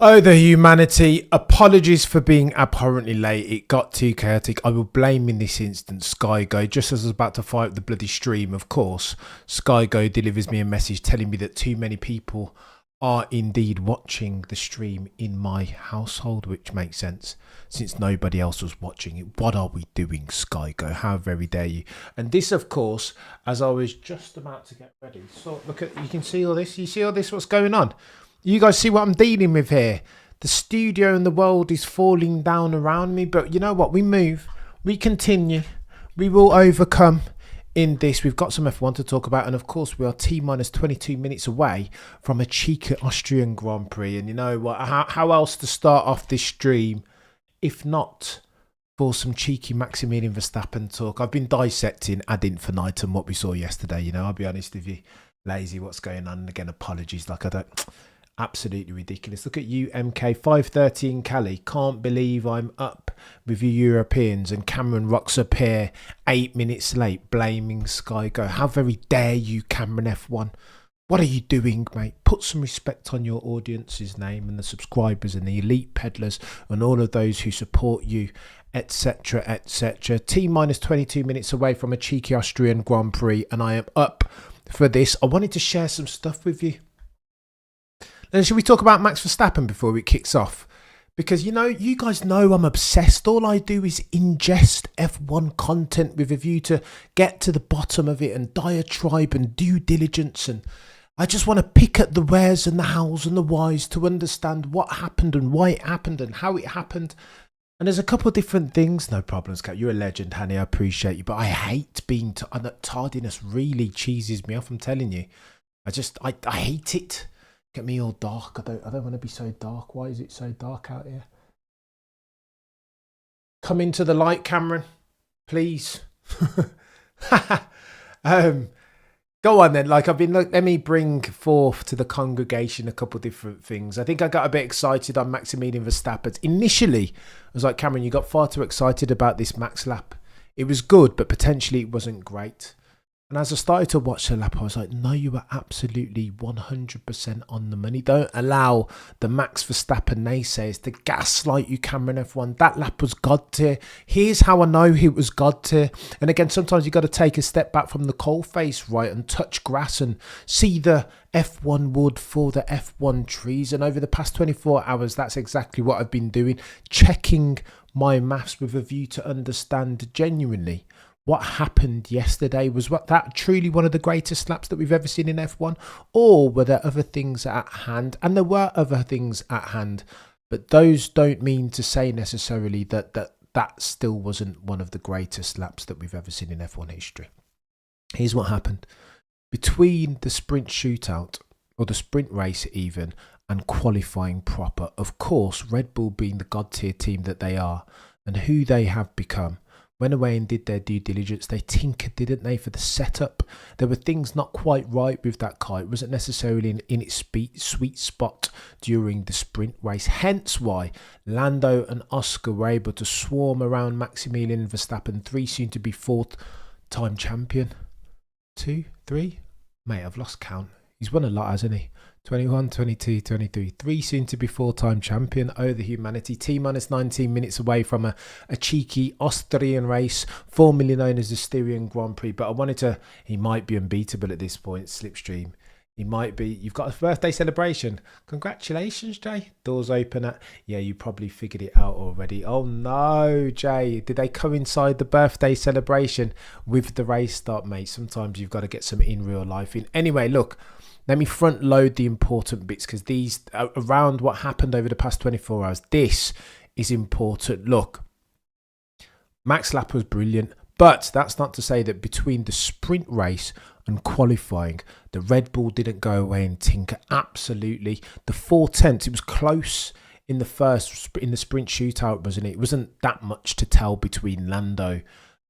Oh, the humanity. Apologies for being abhorrently late. It got too chaotic. I will blame in this instance SkyGo. Just as I was about to fire up the bloody stream, of course, SkyGo delivers me a message telling me that too many people are indeed watching the stream in my household, which makes sense since nobody else was watching it. What are we doing, SkyGo? How very dare you? And this, of course, as I was just about to get ready. So look at, you can see all this. You see all this? What's going on? You guys see what I'm dealing with here? The studio and the world is falling down around me. But you know what? We move. We continue. We will overcome in this. We've got some F1 to talk about. And of course, we are T-minus 22 minutes away from a cheeky Austrian Grand Prix. And you know what? How else to start off this stream if not for some cheeky Maximilian Verstappen talk? I've been dissecting ad infinitum what we saw yesterday. You know, I'll be honest with you. Lazy, what's going on? And again, apologies. Like I don't... Absolutely ridiculous. Look at you, MK. 5:30 in Cali. Can't believe I'm up with you Europeans. And Cameron rocks up here 8 minutes late, blaming SkyGo. How very dare you, Cameron F1? What are you doing, mate? Put some respect on your audience's name and the subscribers and the elite peddlers and all of those who support you, etc., etc. T-minus 22 minutes away from a cheeky Austrian Grand Prix, and I am up for this. I wanted to share some stuff with you. Then should we talk about Max Verstappen before it kicks off? Because, you know, you guys know I'm obsessed. All I do is ingest F1 content with a view to get to the bottom of it and diatribe and due diligence. And I just want to pick at the wheres and the hows and the whys to understand what happened and why it happened and how it happened. And there's a couple of different things. No problems, Kat. You're a legend, Hanny. I appreciate you. But I hate being... tardiness really cheeses me off, I'm telling you. I hate it. Get me all dark. I don't want to be so dark. Why is it so dark out here? Come into the light, Cameron, please. Go on then. Like let me bring forth to the congregation a couple different things. I think I got a bit excited on Maximilian Verstappen. Initially, I was like, Cameron, you got far too excited about this Max lap. It was good, but potentially it wasn't great. And as I started to watch the lap, I was like, no, you were absolutely 100% on the money. Don't allow the Max Verstappen naysayers to gaslight you, Cameron F1. That lap was God tier. Here's how I know it was God tier. And again, sometimes you got to take a step back from the coalface, right, and touch grass and see the F1 wood for the F1 trees. And over the past 24 hours, that's exactly what I've been doing. Checking my maths with a view to understand genuinely what happened yesterday. Was that truly one of the greatest laps that we've ever seen in F1? Or were there other things at hand? And there were other things at hand, but those don't mean to say necessarily that still wasn't one of the greatest laps that we've ever seen in F1 history. Here's what happened. Between the sprint shootout, or the sprint race even, and qualifying proper, of course, Red Bull being the God tier team that they are, and who they have become, went away and did their due diligence. They tinkered, didn't they, for the setup? There were things not quite right with that car. It wasn't necessarily in its sweet spot during the sprint race. Hence why Lando and Oscar were able to swarm around Maximilian Verstappen, 3 soon to be 4th-time champion. 2, 3? Mate, I've lost count. He's won a lot, hasn't he? 21, 22, 23, 3 soon to be 4-time champion. Oh, the humanity. T-minus 19 minutes away from a cheeky Austrian race, formerly known as the Styrian Grand Prix. But I wanted to, he might be unbeatable at this point, Slipstream. He might be. You've got a birthday celebration. Congratulations, Jay. Doors open at, yeah, you probably figured it out already. Oh no, Jay. Did they coincide the birthday celebration with the race start, mate? Sometimes you've got to get some in real life in. Anyway, look. Let me front load the important bits because these around what happened over the past 24 hours. This is important. Look, Max lap was brilliant, but that's not to say that between the sprint race and qualifying, the Red Bull didn't go away and tinker. Absolutely. The 4/10, it was close in the sprint shootout, wasn't it? It wasn't that much to tell between Lando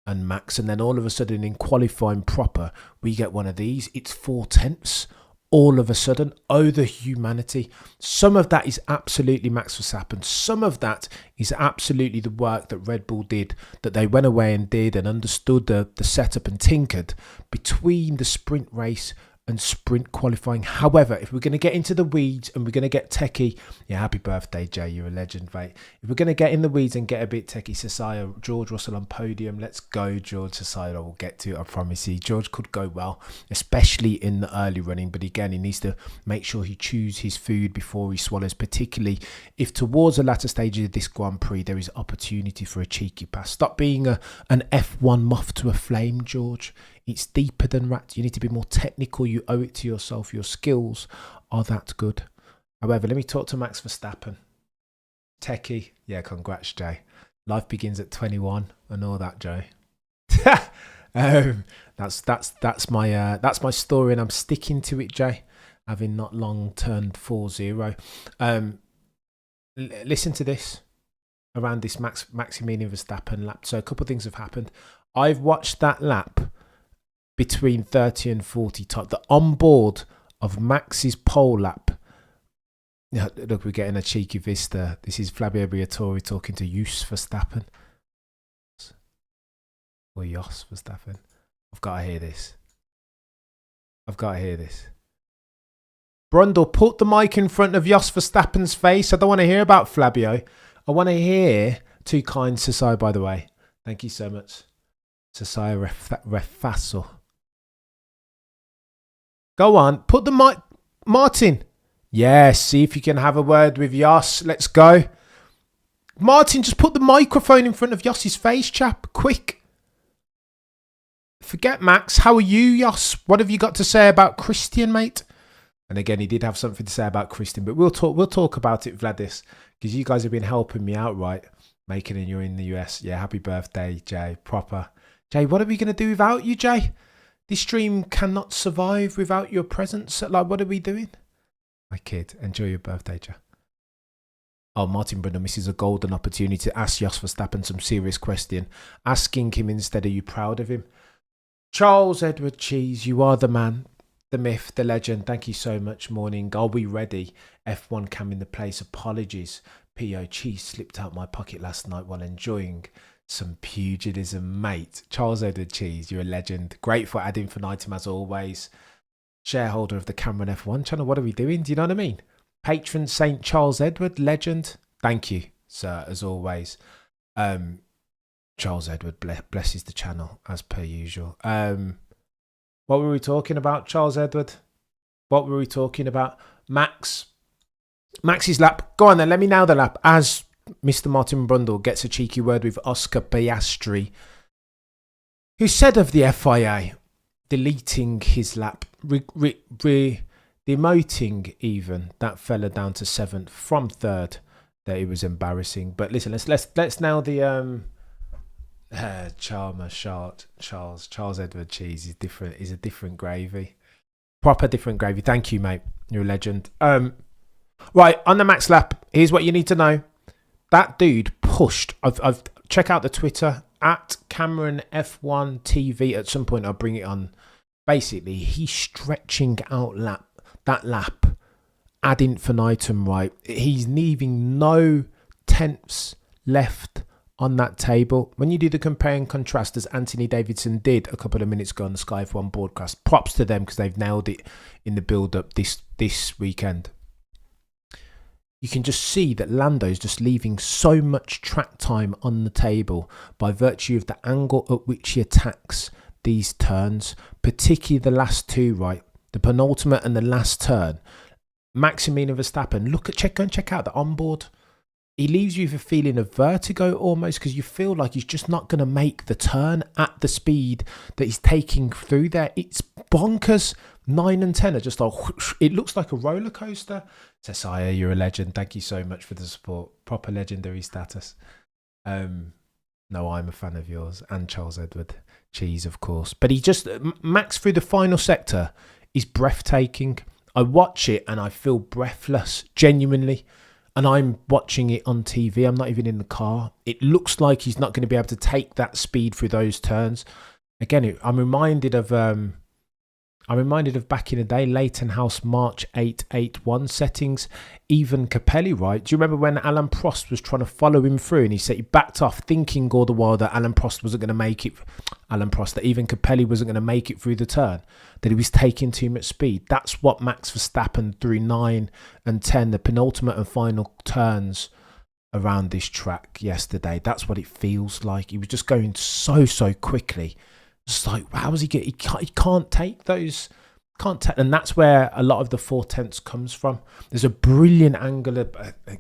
and Max. And then all of a sudden in qualifying proper, we get one of these. It's 4/10. All of a sudden, oh, the humanity. Some of that is absolutely Max Verstappen. Some of that is absolutely the work that Red Bull did, that they went away and did and understood the setup and tinkered between the sprint race and sprint qualifying. However, if we're going to get into the weeds and we're going to get techie, yeah, happy birthday, Jay, you're a legend, mate. If we're going to get in the weeds and get a bit techie, Sasaya, George Russell on podium. Let's go, George. Sasaya, we'll get to it, I promise you. George could go well, especially in the early running, but again, he needs to make sure he chews his food before he swallows, particularly if towards the latter stages of this Grand Prix there is opportunity for a cheeky pass. Stop being an F1 moth to a flame, George. It's deeper than that. You need to be more technical. You owe it to yourself. Your skills are that good. However, let me talk to Max Verstappen. Techie. Yeah, congrats, Jay. Life begins at 21 and all that, Jay. That's my story, and I'm sticking to it, Jay. Having not long turned 4-0. Listen to this around this Maximilian Verstappen lap. So a couple of things have happened. I've watched that lap between 30 and 40 times. The onboard of Max's pole lap. Yeah, look, we're getting a cheeky vista. This is Flavio Briatore talking to Jos Verstappen. Or Jos Verstappen. I've got to hear this. Brundle, put the mic in front of Jos Verstappen's face. I don't want to hear about Flavio. I want to hear... Too kind, Sasai, by the way. Thank you so much. Sasai Refasso. Go on, put the mic... Martin. Yes, see if you can have a word with Jos. Let's go. Martin, just put the microphone in front of Jos's face, chap. Quick. Forget Max. How are you, Jos? What have you got to say about Christian, mate? And again, he did have something to say about Christian, but we'll talk about it, Vladis, because you guys have been helping me out, right? Making it, you're in the US. Yeah, happy birthday, Jay. Proper. Jay, what are we going to do without you, Jay? This stream cannot survive without your presence. Like, what are we doing? My kid, enjoy your birthday, Jay. Oh, Martin Brundle misses a golden opportunity to ask Jos Verstappen some serious question. Asking him instead, are you proud of him? Charles Edward Cheese, you are the man, the myth, the legend. Thank you so much. Morning. Are we ready? F1 cam in the place. Apologies. P.O. Cheese slipped out my pocket last night while enjoying some pugilism, mate. Charles Edward Cheese, you're a legend. Grateful ad infinitum as always. Shareholder of the Cameron F1 channel. What are we doing? Do you know what I mean? Patron Saint Charles Edward, legend. Thank you, sir, as always. Charles Edward blesses the channel as per usual. What were we talking about, Charles Edward? What were we talking about? Max's lap. Go on then, let me nail the lap. As Mr. Martin Brundle gets a cheeky word with Oscar Piastri, who said of the FIA deleting his lap, demoting even that fella down to 7th from 3rd, that it was embarrassing. But listen, let's nail the Charles Edward Cheese is different. Is a different gravy, proper different gravy. Thank you, mate. You're a legend. Right, on the Max lap, here's what you need to know. That dude pushed. I've check out the Twitter at Cameron F1 TV. At some point, I'll bring it on. Basically, he's stretching out that lap ad infinitum. Right, he's leaving no tenths left on that table. When you do the compare and contrast, as Anthony Davidson did a couple of minutes ago on the Sky F1 broadcast, props to them because they've nailed it in the build-up this weekend. You can just see that Lando's just leaving so much track time on the table by virtue of the angle at which he attacks these turns, particularly the last two, right? The penultimate and the last turn. Maximilian Verstappen, go and check out the onboard. He leaves you with a feeling of vertigo almost, because you feel like he's just not going to make the turn at the speed that he's taking through there. It's bonkers. 9 and 10 are just like, whoosh, it looks like a roller coaster. Tessaya, you're a legend. Thank you so much for the support. Proper legendary status. No, I'm a fan of yours, and Charles Edward Cheese, of course. But Max through the final sector is breathtaking. I watch it and I feel breathless, genuinely. And I'm watching it on TV. I'm not even in the car. It looks like he's not going to be able to take that speed through those turns. Again, I'm reminded of I'm reminded of back in the day, Leighton House March 881 settings. Even Capelli, right? Do you remember when Alan Prost was trying to follow him through and he said he backed off, thinking all the while that Alan Prost wasn't going to make it. That even Capelli wasn't going to make it through the turn, that he was taking too much speed. That's what Max Verstappen through 9 and 10, the penultimate and final turns around this track yesterday. That's what it feels like. He was just going so quickly. It's like, how is he get? He can't take those. And that's where a lot of the 4/10 comes from. There's a brilliant angle of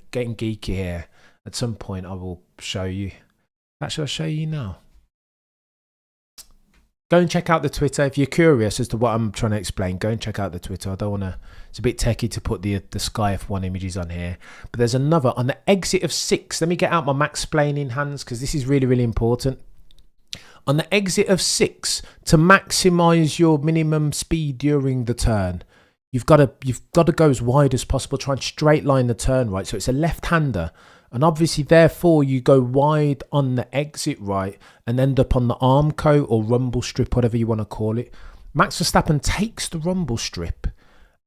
getting geeky here. At some point, I will show you. Actually, I'll show you now. Go and check out the Twitter if you're curious as to what I'm trying to explain. Go and check out the Twitter. I don't want to. It's a bit techie to put the Sky F1 images on here, but there's another on the exit of 6. Let me get out my Max-plaining hands because this is really important. On the exit of 6, to maximise your minimum speed during the turn, you've got to go as wide as possible. Try and straight line the turn, right? So it's a left-hander, and obviously, therefore, you go wide on the exit, right, and end up on the Armco or rumble strip, whatever you want to call it. Max Verstappen takes the rumble strip,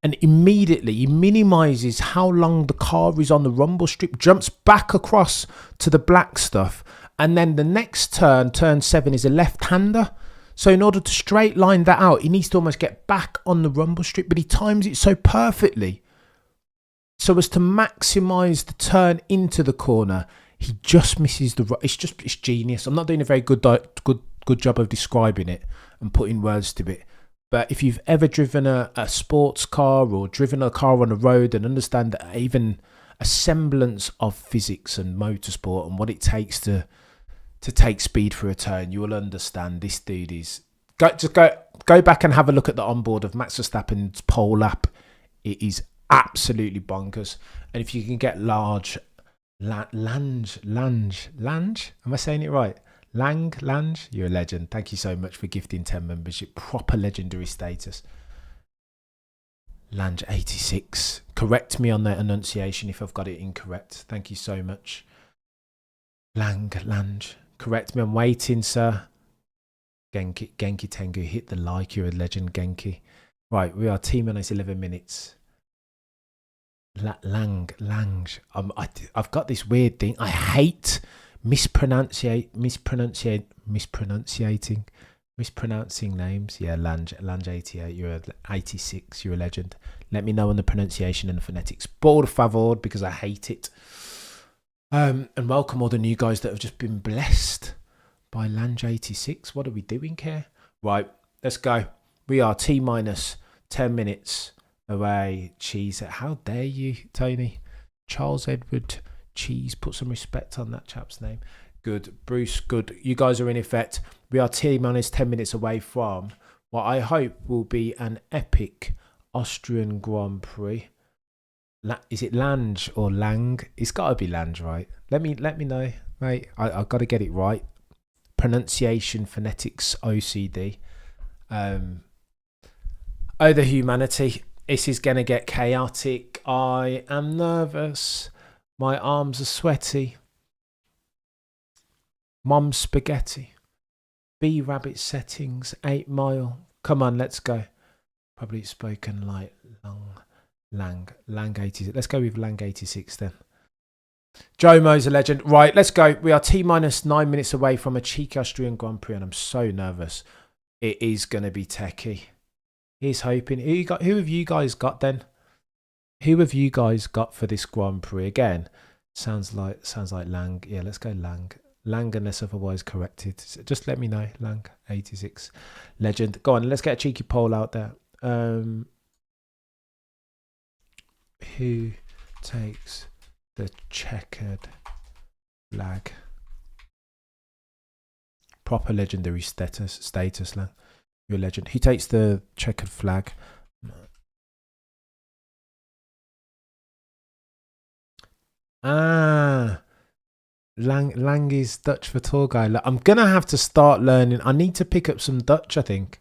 and immediately he minimises how long the car is on the rumble strip, jumps back across to the black stuff. And then the next turn, turn 7, is a left-hander. So in order to straight line that out, he needs to almost get back on the rumble strip. But he times it so perfectly so as to maximise the turn into the corner. He just misses the... It's genius. I'm not doing a very good job of describing it and putting words to it. But if you've ever driven a sports car or driven a car on the road and understand that even a semblance of physics and motorsport and what it takes to take speed for a turn, you will understand this dude is... Go back and have a look at the onboard of Max Verstappen's pole lap. It is absolutely bonkers. And if you can get Lange, am I saying it right? Lange, you're a legend. Thank you so much for gifting 10 membership. Proper legendary status. Lange 86. Correct me on that enunciation if I've got it incorrect. Thank you so much. Lange. Correct me. I'm waiting, sir. Genki Tengu. Hit the like. You're a legend, Genki. Right, we are T-minus 11 minutes. Lange. I've got this weird thing. I hate mispronouncing names. Yeah, Lange 88. You're 86. You're a legend. Let me know on the pronunciation and the phonetics. Por favor, because I hate it. And welcome all the new guys that have just been blessed by Lange 86. What are we doing here? Right, let's go. We are T-minus 10 minutes away. Cheese. How dare you, Tony? Charles Edward Cheese. Put some respect on that chap's name. Good. Bruce, good. You guys are in effect. We are T-minus 10 minutes away from what I hope will be an epic Austrian Grand Prix. Is it Lange or Lang? It's got to be Lange, right? Let me know, mate. I've got to get it right. Pronunciation, phonetics, OCD. The humanity. This is going to get chaotic. I am nervous. My arms are sweaty. Mom spaghetti. B rabbit settings. 8 mile. Come on, let's go. Probably spoken like Lang 86. Let's go with Lang 86 then. Jomo's a legend. Right, let's go. We are T-minus 9 minutes away from a cheeky Austrian Grand Prix and I'm so nervous. It is going to be techie. He's hoping. Who have you guys got then? Who have you guys got for this Grand Prix? Again, sounds like Lang. Yeah, let's go Lang. Lang unless otherwise corrected. Just let me know. Lang 86. Legend. Go on, let's get a cheeky poll out there. Who takes the checkered flag? Proper legendary status, Lang. You're a legend. Who takes the checkered flag? Lang is Dutch for tour guide. I'm gonna have to start learning. I need to pick up some Dutch, I think.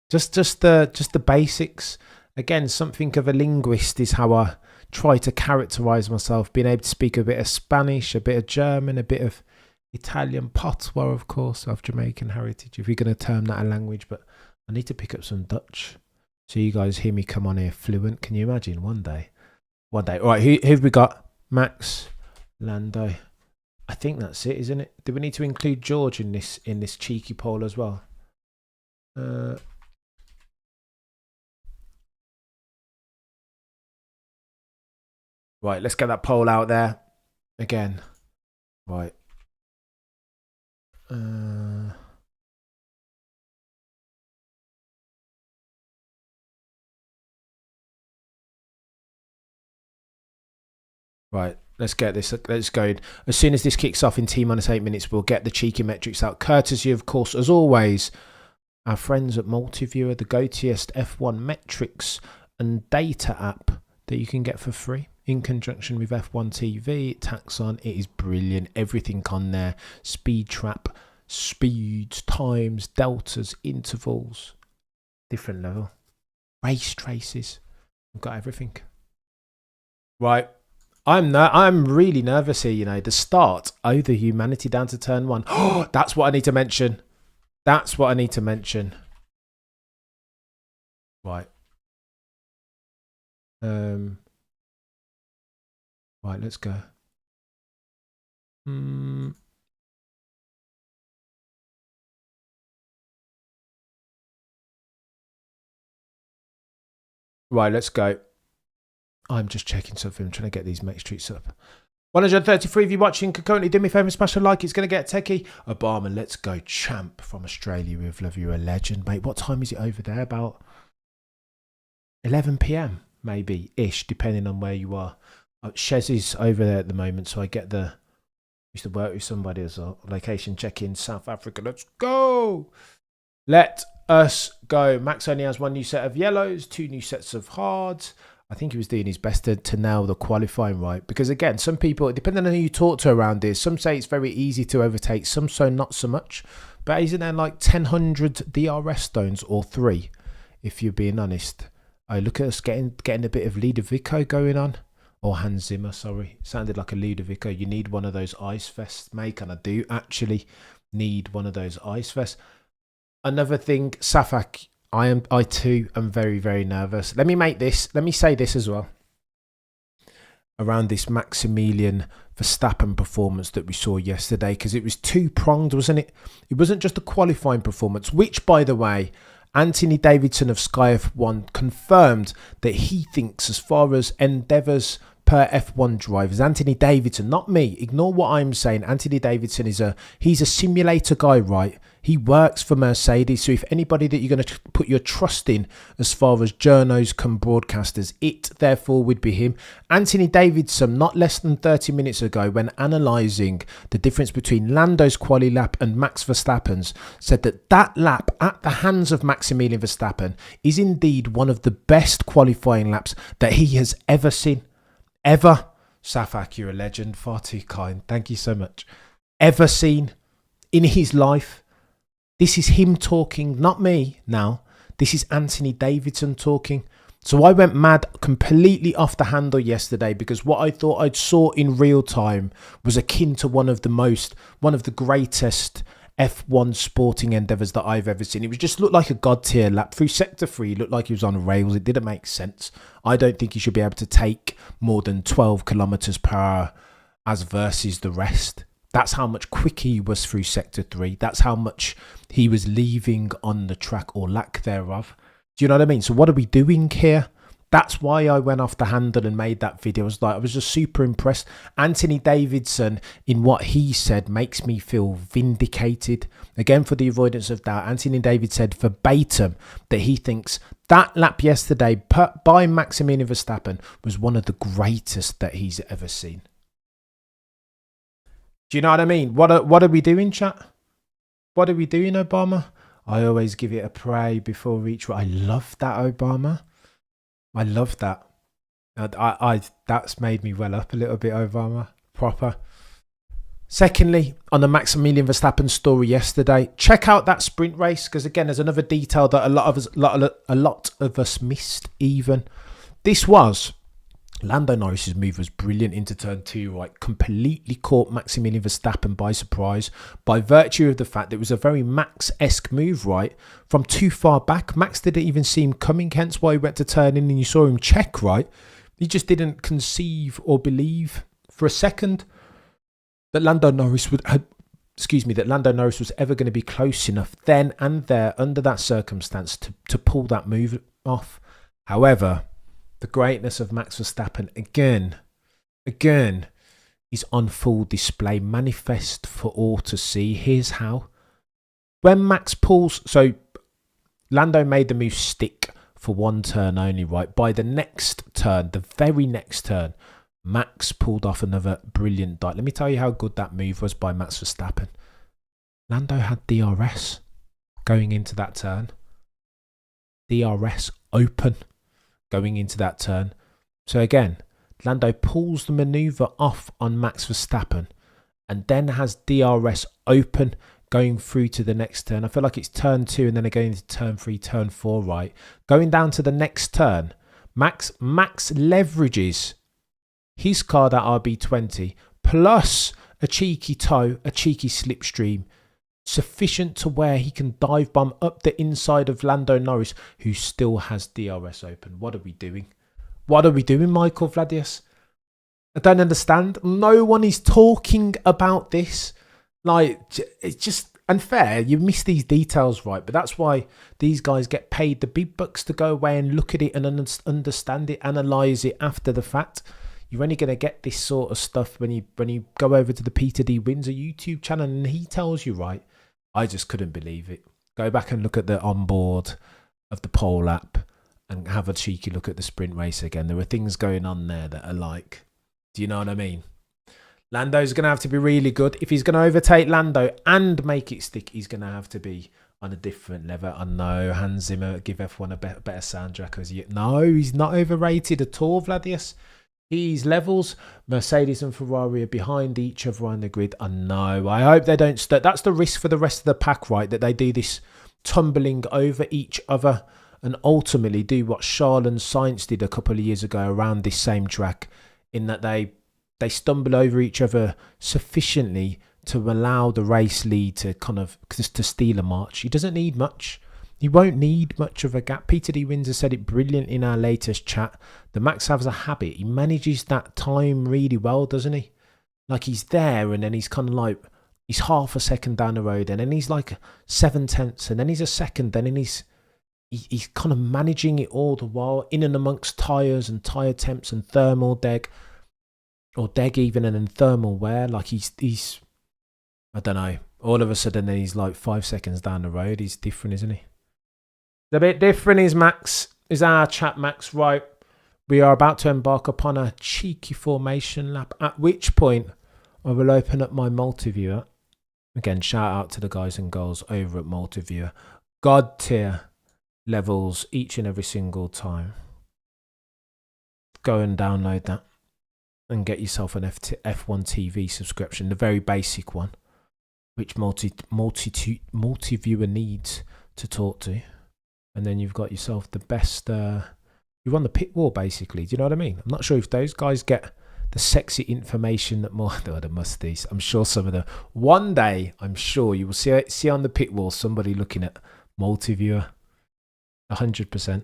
Just the basics. Again, something of a linguist is how I try to characterize myself. Being able to speak a bit of Spanish, a bit of German, a bit of Italian, patois, of course, of Jamaican heritage, if you're going to term that a language. But I need to pick up some Dutch. So you guys hear me come on here fluent. Can you imagine one day? All right, who have we got? Max, Lando. I think that's it, isn't it? Do we need to include George in this cheeky poll as well? Right, let's get that poll out there again. Right. Right, let's get this. Let's go. As soon as this kicks off in T-8 minutes, we'll get the cheeky metrics out. Courtesy, of course, as always, our friends at Multiviewer, the go-to-est F1 metrics and data app that you can get for free in conjunction with F1 TV. It tacks on. It is brilliant. Everything on there. Speed trap, speeds, times, deltas, intervals, different level. Race traces. We've got everything. Right. I'm really nervous here, you know. The start, the humanity down to turn 1. Oh, that's what I need to mention. That's what I need to mention. Right. Right, let's go. Right, let's go. I'm just checking something. I'm trying to get these metrics up. 133 of you watching can currently do me a favour, smash a like. It's going to get techie. Obama, let's go. Champ from Australia with love. You're a legend, mate. What time is it over there? About 11 p.m. maybe ish, depending on where you are. Shez is over there at the moment, so I get the. Used to work with somebody as a location check in South Africa. Let's go. Let us go. Max only has 1 new set of yellows, 2 new sets of hards. I think he was doing his best to nail the qualifying right. Because again, some people, depending on who you talk to around this, some say it's very easy to overtake, some say not so much. But isn't there like 1,000 DRS stones or 3, if you're being honest? Oh, look at us getting a bit of Ludovico going on. Or Hans Zimmer, sorry. Sounded like a Ludovico. You need one of those ice vests, mate. And I do actually need one of those ice vests. Another thing, Safak, I too am very, very nervous. Let me say this as well. Around this Maximilian Verstappen performance that we saw yesterday, because it was 2-pronged, wasn't it? It wasn't just a qualifying performance, which, by the way, Anthony Davidson of Sky F1 confirmed that he thinks, as far as endeavours per F1 drivers, Anthony Davidson, not me, ignore what I'm saying. Anthony Davidson he's a simulator guy, right? He works for Mercedes, so if anybody that you're going to put your trust in as far as journos come broadcasters, it therefore would be him. Anthony Davidson, not less than 30 minutes ago, when analysing the difference between Lando's quali lap and Max Verstappen's, said that lap at the hands of Maximilian Verstappen is indeed one of the best qualifying laps that he has ever seen. Ever. Safak, you're a legend. Far too kind. Thank you so much. Ever seen in his life. This is him talking, not me now. This is Anthony Davidson talking. So I went mad, completely off the handle yesterday, because what I thought I'd saw in real time was akin to one of the greatest F1 sporting endeavours that I've ever seen. It was just looked like a god tier lap. Through sector 3, it looked like he was on rails. It didn't make sense. I don't think he should be able to take more than 12 kilometres per hour as versus the rest. That's how much quicker he was through sector 3. That's how much he was leaving on the track, or lack thereof. Do you know what I mean? So what are we doing here? That's why I went off the handle and made that video. I was just super impressed. Anthony Davidson, in what he said, makes me feel vindicated. Again, for the avoidance of doubt, Anthony David said verbatim that he thinks that lap yesterday by Maximilian Verstappen was one of the greatest that he's ever seen. Do you know what I mean? What are we doing, chat? What are we doing, Obama? I always give it a pray before each. I love that, Obama. I love that. That's made me well up a little bit, Obama. Proper. Secondly, on the Maximilian Verstappen story yesterday, check out that sprint race, because again, there's another detail that a lot of us missed. Even this was Lando Norris's move was brilliant into turn 2, right? Completely caught Maximilian Verstappen by surprise by virtue of the fact that it was a very Max-esque move, right? From too far back, Max didn't even see him coming, hence why he went to turn in and you saw him check, right? He just didn't conceive or believe for a second that Lando Norris was ever going to be close enough then and there under that circumstance to pull that move off. However, the greatness of Max Verstappen again is on full display, manifest for all to see. Here's how. When Max pulls, so Lando made the move stick for one turn only, right? By the next turn, the very next turn, Max pulled off another brilliant dart. Let me tell you how good that move was by Max Verstappen. Lando had DRS going into that turn. DRS open going into that turn. So again, Lando pulls the manoeuvre off on Max Verstappen and then has DRS open going through to the next turn. I feel like it's turn 2 and then going into turn 3, turn 4, right? Going down to the next turn, Max leverages his car, that RB20, plus a cheeky toe, a cheeky slipstream, sufficient to where he can dive bomb up the inside of Lando Norris, who still has DRS open. What are we doing? What are we doing, Michael Vladius? I don't understand. No one is talking about this. Like, it's just unfair. You miss these details, right? But that's why these guys get paid the big bucks to go away and look at it and understand it, analyse it after the fact. You're only going to get this sort of stuff when you go over to the Peter D Wins a YouTube channel and he tells you, right? I just couldn't believe it. Go back and look at the onboard of the pole app and have a cheeky look at the sprint race again. There were things going on there that are like, do you know what I mean? Lando's going to have to be really good. If he's going to overtake Lando and make it stick, he's going to have to be on a different level. I know Hans Zimmer give F1 a better soundtrack. No, he's not overrated at all, Vladius. He's levels. Mercedes and Ferrari are behind each other on the grid. I know. I hope they don't. That's the risk for the rest of the pack, right? That they do this tumbling over each other and ultimately do what Charles and Sainz did a couple of years ago around this same track, in that they stumble over each other sufficiently to allow the race lead to kind of to steal a march. He doesn't need much. He won't need much of a gap. Peter D. Windsor said it brilliant in our latest chat. The Max has a habit. He manages that time really well, doesn't he? Like, he's there and then he's kind of like, he's half a second down the road and then he's like 7/10 and then he's a second, then he's kind of managing it all the while in and amongst tyres and tyre temps and thermal deg, or deg even, and then thermal wear. Like he's I don't know. All of a sudden then he's like 5 seconds down the road. He's different, isn't he? A bit different is Max, is our chap Max, right? We are about to embark upon a cheeky formation lap, at which point I will open up my multi-viewer. Again, shout out to the guys and girls over at multi-viewer. God tier levels each and every single time. Go and download that and get yourself an F1 TV subscription, the very basic one, which multi-viewer needs to talk to. And then you've got yourself the best, you're on the pit wall basically. Do you know what I mean? I'm not sure if those guys get the sexy information that more, the musties. I'm sure some of them. One day, I'm sure you will see on the pit wall somebody looking at multi-viewer. 100%.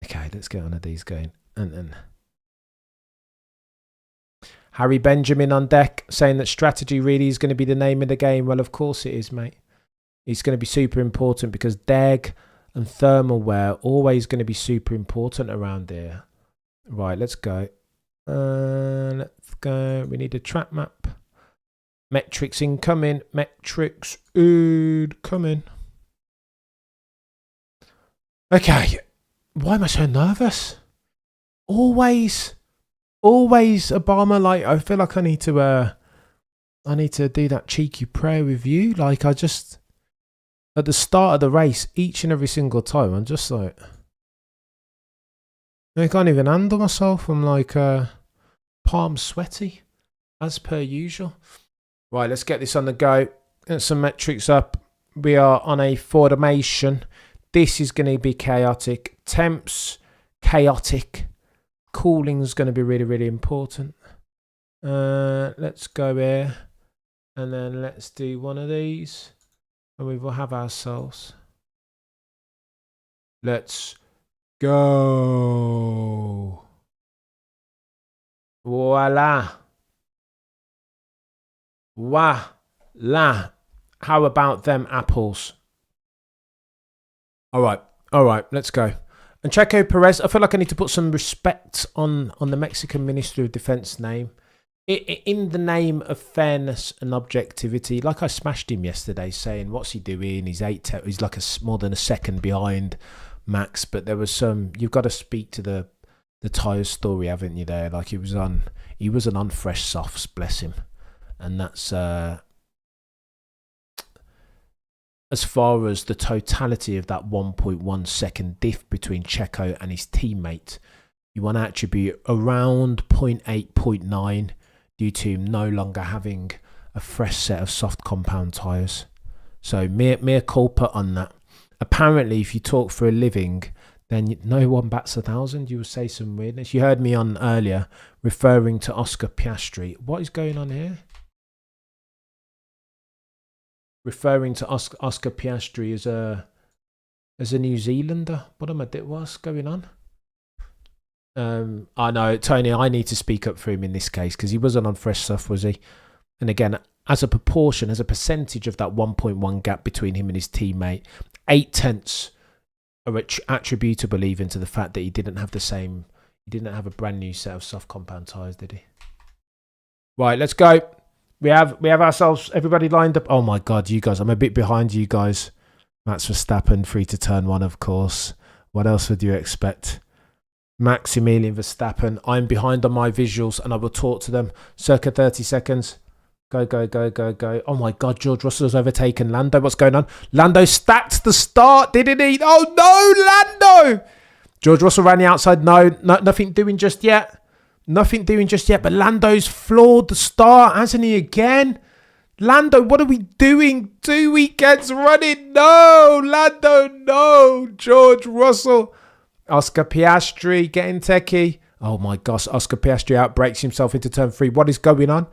Okay, let's get on to these going. And Harry Benjamin on deck saying that strategy really is going to be the name of the game. Well, of course it is, mate. It's going to be super important because deg and thermal wear always going to be super important around here. Right, let's go. Let's go. We need a track map. Metrics incoming. Metrics coming. Okay. Why am I so nervous? Always Obama. Like, I feel like I need to do that cheeky prayer with you. Like, at the start of the race, each and every single time, I'm just like, I can't even handle myself. I'm like, palm sweaty, as per usual. Right, let's get this on the go. Get some metrics up. We are on a formation. This is going to be chaotic. Temps, chaotic. Cooling is going to be really, really important. Let's go here. And then let's do one of these. And we will have ourselves. Let's go. Voila. Voila. How about them apples? All right, let's go. And Checo Perez, I feel like I need to put some respect on the Mexican Minister of Defense name. In the name of fairness and objectivity, like I smashed him yesterday saying, what's he doing? He's like more than a second behind Max. But there was you've got to speak to the tyres story, haven't you there? Like he was on fresh softs, bless him. And that's as far as the totality of that 1.1 second diff between Checo and his teammate, you want to attribute around 0.8, 0.9 due to him no longer having a fresh set of soft compound tyres. So mere culpa on that. Apparently, if you talk for a living, then no one bats 1,000. You will say some weirdness. You heard me on earlier referring to Oscar Piastri. What is going on here? Referring to Oscar Piastri as a New Zealander. What's going on? I know, Tony, I need to speak up for him in this case because he wasn't on fresh stuff, was he? And again, as a proportion, as a percentage of that 1.1 gap between him and his teammate, 0.8 are attributable even to the fact that he didn't have a brand new set of soft compound tyres, did he? Right, let's go. We have ourselves everybody lined up. Oh my God, you guys, I'm a bit behind you guys. Max Verstappen, free to turn one, of course. What else would you expect? Maximilian Verstappen. I'm behind on my visuals and I will talk to them. Circa 30 seconds. Go. Oh my God, George Russell has overtaken Lando. What's going on? Lando stacked the start, didn't he? Oh no, Lando! George Russell ran the outside. No, nothing doing just yet. But Lando's floored the start, hasn't he, again? Lando, what are we doing? 2 weekends running. No, Lando, no. George Russell. Oscar Piastri getting techie. Oh my gosh, Oscar Piastri outbreaks himself into turn 3. What is going on?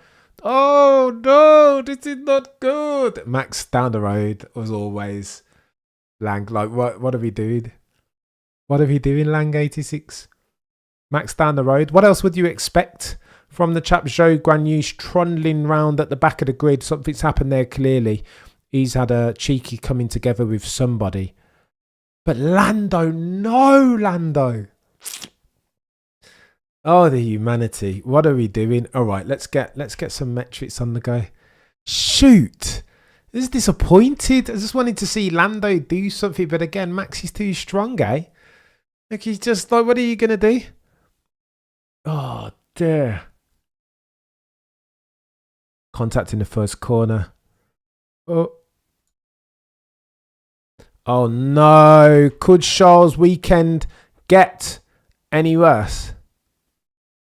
Oh no, this is not good. Max down the road, as always. Lang, like, what are we doing? Lang 86? Max down the road. What else would you expect from the chap Joe Granius trundling round at the back of the grid? Something's happened there clearly. He's had a cheeky coming together with somebody. But Lando, no Lando. Oh, the humanity. What are we doing? All right, let's get some metrics on the go. Shoot. This is disappointed. I just wanted to see Lando do something. But again, Max is too strong, eh? Like he's just like, what are you going to do? Oh, dear. Contact in the first corner. Oh, no. Could Charles' weekend get any worse?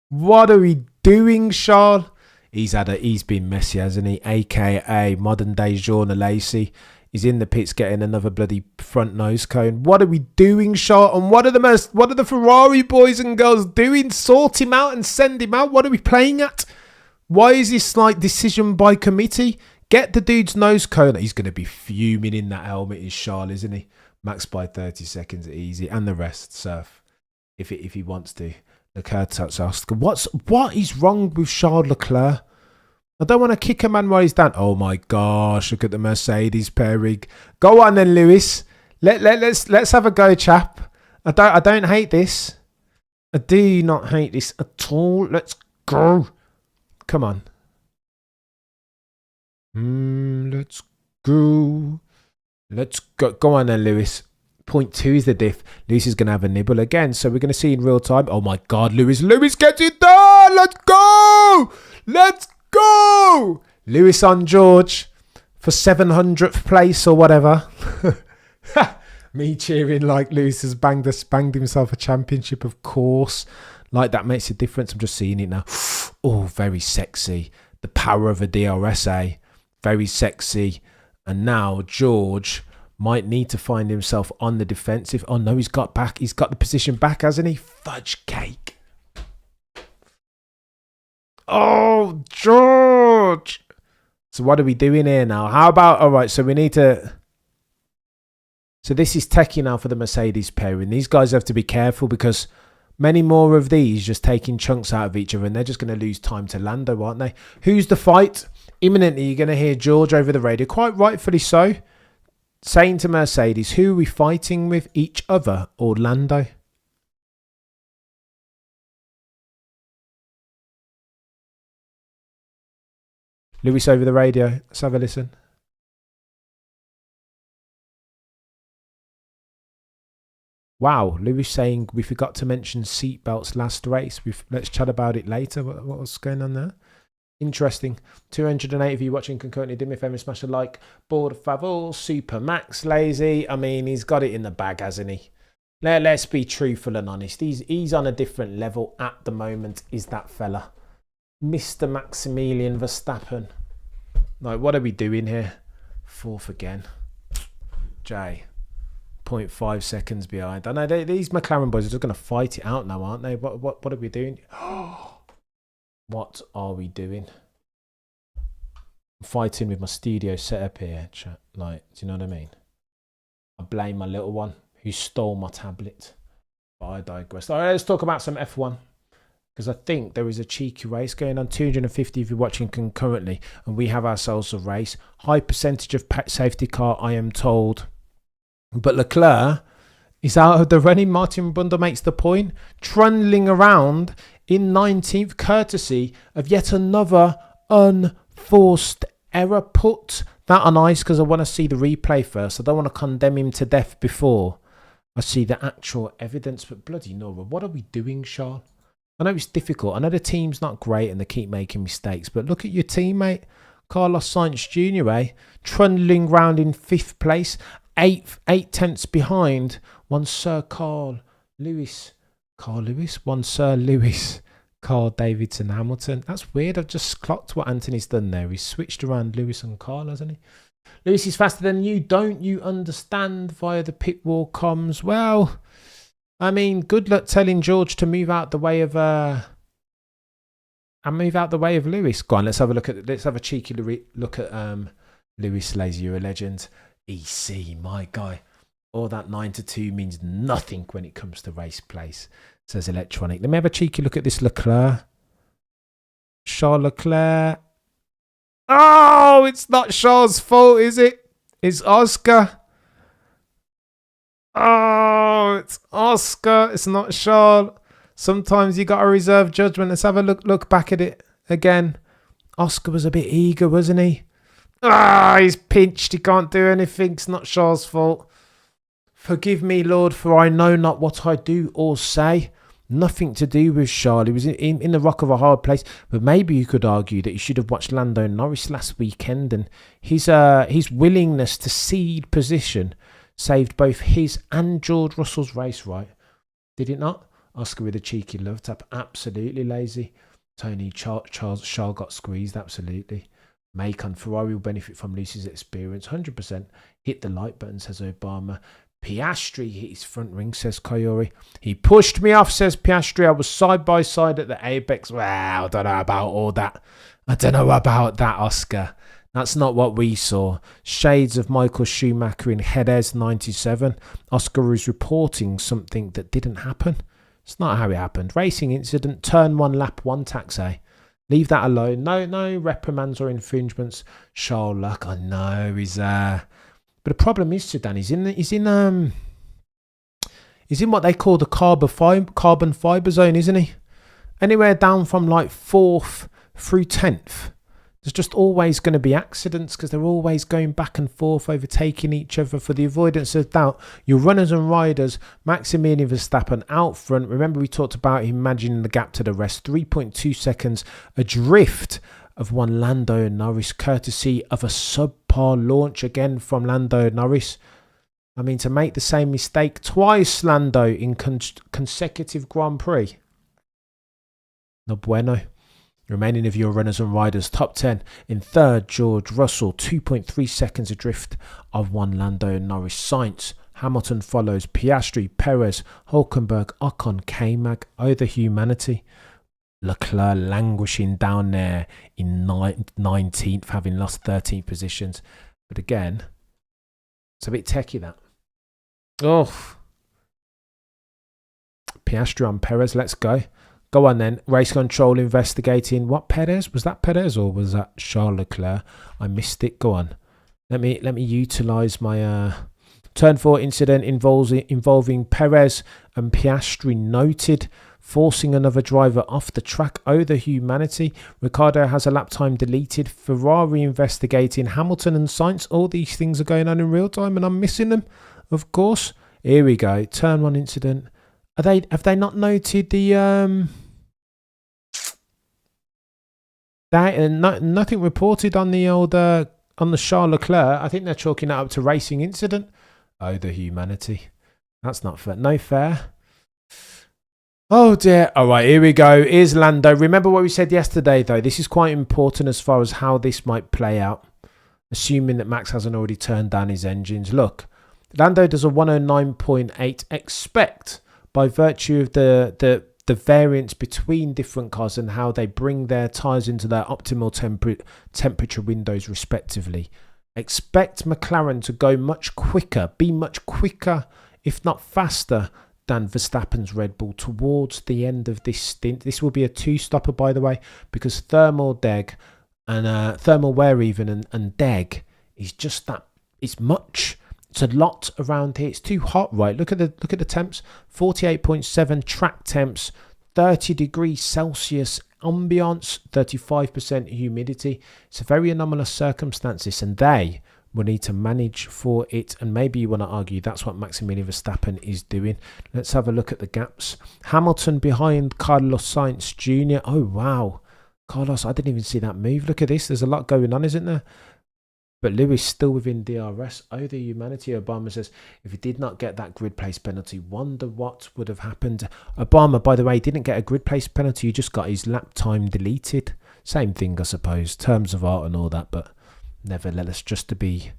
What are we doing, Charles? He's been messy, hasn't he? AKA modern day Jean Alesi. He's in the pits getting another bloody front nose cone. What are we doing, Charles? And what are the Ferrari boys and girls doing? Sort him out and send him out. What are we playing at? Why is this like decision by committee? Get the dude's nose cone. He's going to be fuming in that helmet, is Charles, isn't he? Max by 30 seconds easy. And the rest, surf. If he wants to. Leclerc touch Oscar. What is wrong with Charles Leclerc? I don't want to kick a man while he's down. Oh my gosh, look at the Mercedes pairing. Go on then, Lewis. Let's have a go, chap. I don't hate this. I do not hate this at all. Let's go. Come on. Let's go. Let's go. Go on then, Lewis. 0.2 is the diff. Lewis is going to have a nibble again. So we're going to see in real time. Oh my God, Lewis gets it done. Let's go. Let's go. Lewis on George for 700th place or whatever. Me cheering like Lewis has banged himself a championship, of course. Like that makes a difference. I'm just seeing it now. Oh, very sexy. The power of a DRS, very sexy. And now George might need to find himself on the defensive. Oh no, he's got back. He's got the position back, hasn't he? Fudge cake. Oh, George. So what are we doing here now? How about, all right, so we need to... So this is techie now for the Mercedes pairing. These guys have to be careful because many more of these just taking chunks out of each other and they're just going to lose time to Lando, aren't they? Who's the fight? Imminently, you're going to hear George over the radio, quite rightfully so, saying to Mercedes, who are we fighting with, each other or Lando? Lewis over the radio. Let's have a listen. Wow, Lewis saying we forgot to mention seatbelts last race. Let's chat about it later. What was going on there? Interesting. 208 of you watching concurrently. Do me a favour and smash a like. Board of Favor, Super Max, Lazy. I mean, he's got it in the bag, hasn't he? Let's be truthful and honest. He's on a different level at the moment, is that fella. Mr. Maximilian Verstappen. Like, what are we doing here? Fourth again. Jay. 0.5 seconds behind. I know these McLaren boys are just going to fight it out now, aren't they? What are we doing? What are we doing? I'm fighting with my studio setup here, chat. Like, do you know what I mean? I blame my little one who stole my tablet. But I digress. All right, let's talk about some F1. Because I think there is a cheeky race going on. 250 if you're watching concurrently. And we have ourselves a race. High percentage of safety car, I am told. But Leclerc is out of the running. Martin Brundle makes the point. Trundling around in 19th, courtesy of yet another unforced error. Put that on ice because I want to see the replay first. I don't want to condemn him to death before I see the actual evidence. But bloody Nora, what are we doing, Charles? I know it's difficult. I know the team's not great and they keep making mistakes. But look at your teammate, Carlos Sainz Jr., trundling round in 5th place. 8 tenths behind one Sir Carl Lewis, one Sir Lewis, Carl Davidson Hamilton. That's weird. I've just clocked what Anthony's done there. He's switched around Lewis and Carl, hasn't he? Lewis is faster than you. Don't you understand? Via the pit wall comms. Well, I mean, good luck telling George to move out the way of Lewis. Go on, let's have a cheeky look at Lewis Lazy. You're a legend. EC, my guy. All that 9-2 means nothing when it comes to race place, says Electronic. Let me have a cheeky look at this Leclerc. Charles Leclerc. Oh, it's not Charles' fault, is it? It's Oscar. Oh, it's Oscar. It's not Charles. Sometimes you got to reserve judgment. Let's have a look back at it again. Oscar was a bit eager, wasn't he? He's pinched. He can't do anything. It's not Charles' fault. Forgive me, Lord, for I know not what I do or say. Nothing to do with Charles. He was in the rock of a hard place. But maybe you could argue that you should have watched Lando Norris last weekend, and his willingness to cede position saved both his and George Russell's race, right? Did it not? Oscar with a cheeky love tap. Absolutely, Lazy. Tony Charles got squeezed. Absolutely. Macon, Ferrari will benefit from Lucy's experience. 100%. Hit the like button, says Obama. Piastri hit his front ring, says Coyori. He pushed me off, says Piastri. I was side by side at the apex. Well, I don't know about all that. I don't know about that, Oscar. That's not what we saw. Shades of Michael Schumacher in Jerez 97. Oscar is reporting something that didn't happen. It's not how it happened. Racing incident, turn 1, lap 1, taxi. Leave that alone. No reprimands or infringements. Charles Luck, I know he's but the problem is, Sudan, he's in what they call the carbon fiber zone, isn't he? Anywhere down from like 4th through 10th. There's just always going to be accidents because they're always going back and forth, overtaking each other. For the avoidance of doubt, your runners and riders, Maximilian Verstappen out front. Remember we talked about him imagining the gap to the rest. 3.2 seconds adrift of one Lando Norris, courtesy of a subpar launch again from Lando Norris. I mean, to make the same mistake twice, Lando, in consecutive Grand Prix. No bueno. Remaining of your runners and riders, top 10. In 3rd, George Russell, 2.3 seconds adrift of one Lando Norris. Sainz, Hamilton follows, Piastri, Perez, Hulkenberg, Ocon, K-Mag, oh the humanity. Leclerc languishing down there in 19th, having lost 13 positions. But again, it's a bit techie, that. Oh. Piastri on Perez. Let's go. Go on then. Race control investigating. What, Perez? Was that Perez or was that Charles Leclerc? I missed it. Go on. Let me utilise my turn 4 incident involving Perez and Piastri noted. Forcing another driver off the track. Oh, the humanity. Ricciardo has a lap time deleted. Ferrari investigating. Hamilton and Sainz. All these things are going on in real time and I'm missing them, of course. Here we go. Turn 1 incident. Have they not noted the nothing reported on the old on the Charles Leclerc? I think they're chalking that up to racing incident. Oh, the humanity. That's not fair. No fair. Oh dear. All right, here we go. Here's Lando. Remember what we said yesterday, though. This is quite important as far as how this might play out, assuming that Max hasn't already turned down his engines. Look, Lando does a 109.8. Expect, by virtue of the variance between different cars and how they bring their tyres into their optimal temperature windows respectively. Expect McLaren to go much quicker, be much quicker, if not faster, than Verstappen's Red Bull towards the end of this stint. This will be a 2-stopper, by the way, because thermal deg and thermal wear even and deg is just that. It's much. It's a lot around here. It's too hot, right? Look at the temps. 48.7 track temps, 30 degrees Celsius ambience, 35% humidity. It's a very anomalous circumstances, and they will need to manage for it. And maybe you want to argue that's what Maximilian Verstappen is doing. Let's have a look at the gaps. Hamilton behind Carlos Sainz Jr. Oh wow, Carlos! I didn't even see that move. Look at this. There's a lot going on, isn't there? But Lewis still within DRS. Oh, the humanity. Obama says, if he did not get that grid place penalty, wonder what would have happened. Obama, by the way, didn't get a grid place penalty. He just got his lap time deleted. Same thing, I suppose. Terms of art and all that. But nevertheless, just to be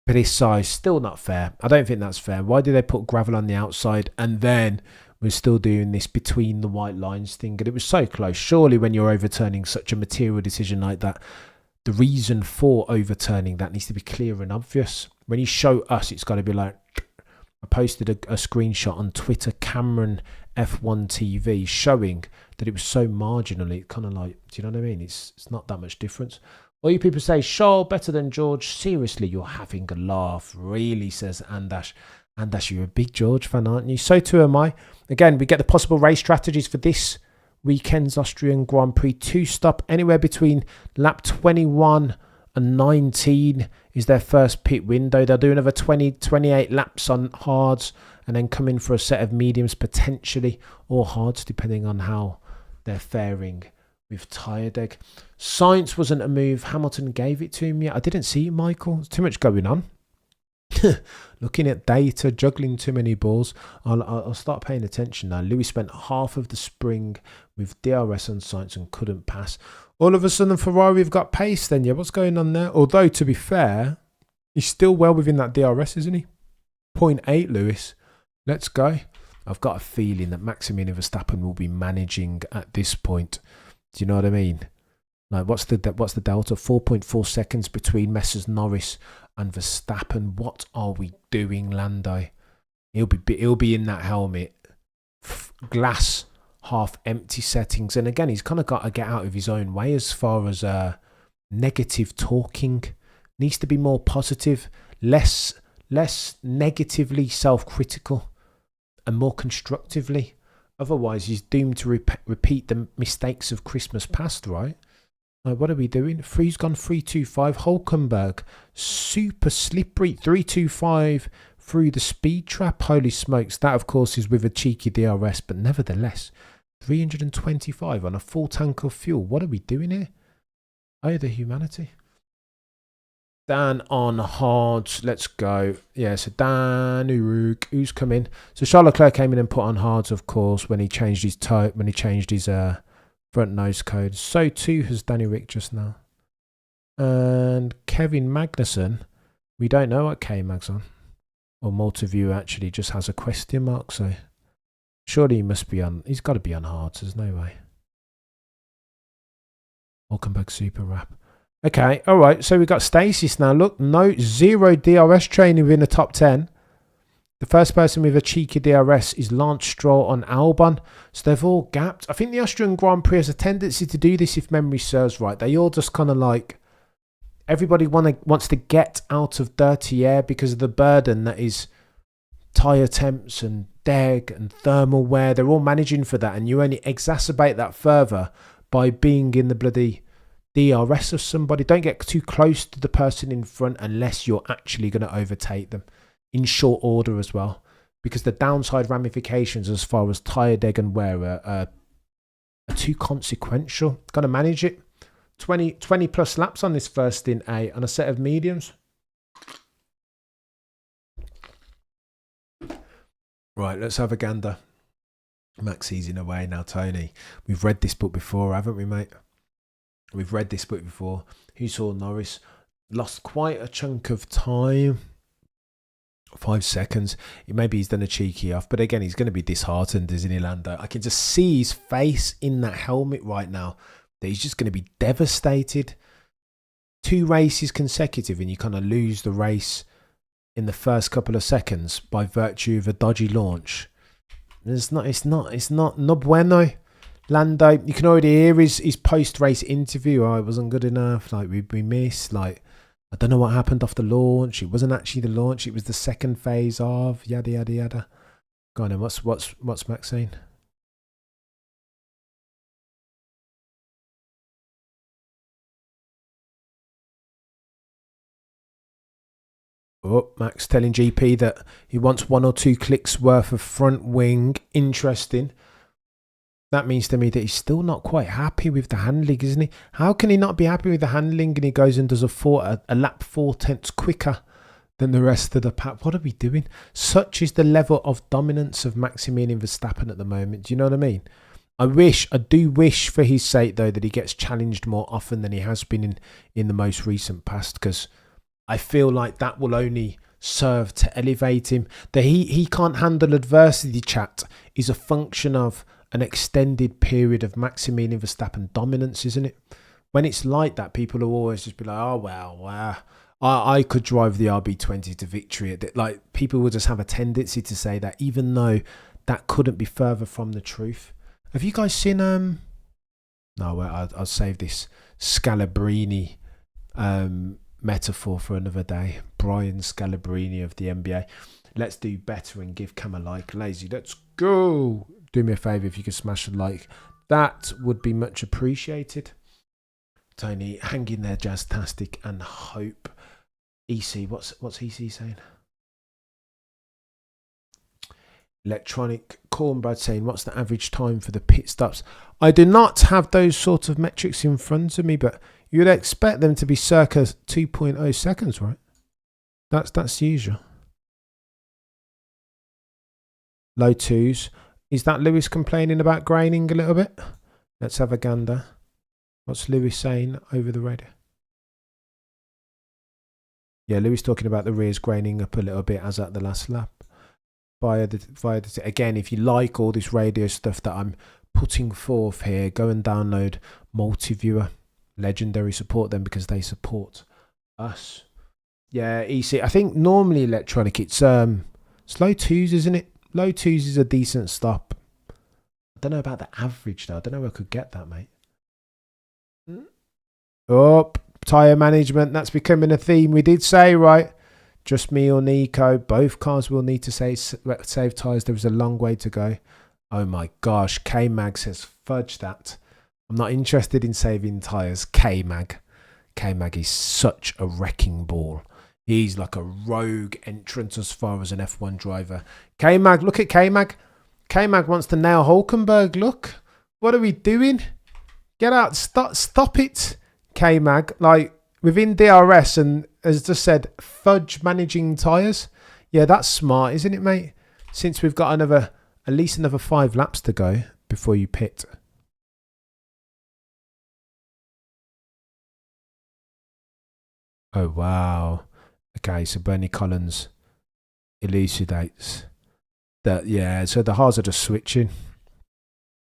precise, still not fair. I don't think that's fair. Why do they put gravel on the outside and then we're still doing this between the white lines thing? And it was so close. Surely when you're overturning such a material decision like that, the reason for overturning that needs to be clear and obvious. When you show us, it's got to be like, I posted a screenshot on Twitter, Cameron F1 TV, showing that it was so marginally, kind of like, do you know what I mean? It's not that much difference. All you people say, Charles, better than George. Seriously, you're having a laugh, really, says Andash. Andash, you're a big George fan, aren't you? So too am I. Again, we get the possible race strategies for this weekend's Austrian Grand Prix. 2-stop anywhere between lap 21 and 19 is their first pit window. They'll do another 28 laps on hards and then come in for a set of mediums potentially, or hards depending on how they're faring with tyre deg. Sainz wasn't a move. Hamilton gave it to him yet. I didn't see it, Michael. There's too much going on. Looking at data, juggling too many balls. I'll start paying attention now. Lewis spent half of the spring with DRS on Sainz and couldn't pass. All of a sudden, Ferrari have got pace then. Yeah, what's going on there? Although, to be fair, he's still well within that DRS, isn't he? 0.8, Lewis. Let's go. I've got a feeling that Maximilian Verstappen will be managing at this point. Do you know what I mean? Like, what's the delta? 4.4 seconds between Messrs Norris and Verstappen. What are we doing, Lando? He'll be in that helmet. Glass half empty settings. And again, he's kind of got to get out of his own way as far as negative talking. Needs to be more positive, less negatively self-critical, and more constructively. Otherwise, he's doomed to repeat the mistakes of Christmas past, right? Like, what are we doing? Free's gone 3.25. Hulkenberg, super slippery. 3.25 through the speed trap. Holy smokes. That, of course, is with a cheeky DRS, but nevertheless, 325 on a full tank of fuel. What are we doing here? Oh, the humanity. Dan on hards. Let's go. Yeah, so Dan Uruk, who's come in? So Charles Leclerc came in and put on hards, of course, when he changed his front nose code. So too has Danny Rick just now. And Kevin Magnussen, we don't know what K-Mag's on. Or Multiview actually just has a question mark, so surely he must be on, he's got to be on hards, there's no way. Hulkenberg super wrap. Okay, all right. So we've got stasis now. Look, no, 0 DRS training within the top 10. The first person with a cheeky DRS is Lance Stroll on Albon. So they've all gapped. I think the Austrian Grand Prix has a tendency to do this if memory serves right. They all just kind of like, everybody wants to get out of dirty air because of the burden that is tyre temps and deg and thermal wear. They're all managing for that, and you only exacerbate that further by being in the bloody DRS of somebody. Don't get too close to the person in front unless you're actually going to overtake them in short order as well, because the downside ramifications as far as tyre deg and wear are too consequential. Got to manage it. 20 plus laps on this first in A on a set of mediums. Right, let's have a gander. Max easing away now, Tony. We've read this book before, haven't we, mate? We've read this book before. Who saw Norris? Lost quite a chunk of time. 5 seconds. Maybe he's done a cheeky off, but again, he's going to be disheartened, isn't he, Lando? I can just see his face in that helmet right now, that he's just going to be devastated. 2 races consecutive, and you kind of lose the race in the first couple of seconds by virtue of a dodgy launch. It's not no bueno. Lando, you can already hear his post-race interview. Oh, it wasn't good enough. Like we missed. Like, I don't know what happened off the launch. It wasn't actually the launch. It was the second phase of yada yada yada. Go on then. What's Max saying? Oh, Max telling GP that he wants 1 or 2 clicks worth of front wing. Interesting. That means to me that he's still not quite happy with the handling, isn't he? How can he not be happy with the handling and he goes and does a lap 4/10 quicker than the rest of the pack? What are we doing? Such is the level of dominance of Maximilian Verstappen at the moment. Do you know what I mean? I do wish for his sake, though, that he gets challenged more often than he has been in the most recent past, because I feel like that will only serve to elevate him. That he can't handle adversity, chat, is a function of an extended period of Maximilian Verstappen dominance, isn't it? When it's like that, people will always just be like, oh, well, I could drive the RB20 to victory. Like, people will just have a tendency to say that, even though that couldn't be further from the truth. Have you guys seen... No, well, I'll save this Scalabrini metaphor for another day. Brian Scalabrini of the NBA. Let's do better and give Cam a like. Lazy, let's go. Do me a favour if you could smash a like. That would be much appreciated. Tony, hang in there, Jazztastic, and hope. EC, what's EC saying? Electronic Cornbread saying, what's the average time for the pit stops? I do not have those sort of metrics in front of me, but you'd expect them to be circa 2.0 seconds, right? That's usual. Low 2s. Is that Lewis complaining about graining a little bit? Let's have a gander. What's Lewis saying over the radio? Yeah, Lewis talking about the rears graining up a little bit as at the last lap. Again, if you like all this radio stuff that I'm putting forth here, go and download Multiviewer. Legendary, support them because they support us. Yeah, EC. I think normally Electronic, it's low 2s, isn't it? Low 2s is a decent stop. I don't know about the average though. I don't know where I could get that, mate. Oh, tyre management. That's becoming a theme. We did say, right, just me or Nico. Both cars will need to save tyres. There is a long way to go. Oh my gosh. K-Mag says, fudge that. I'm not interested in saving tyres. K-Mag. K-Mag is such a wrecking ball. He's like a rogue entrant as far as an F1 driver. K-Mag, look at K-Mag. K-Mag wants to nail Hulkenberg. Look, what are we doing? Get out, stop it, K-Mag. Like, within DRS and, as just said, fudge managing tyres. Yeah, that's smart, isn't it, mate? Since we've got at least another 5 laps to go before you pit. Oh, wow. Okay, so Bernie Collins elucidates that, yeah, so the Haas are just switching.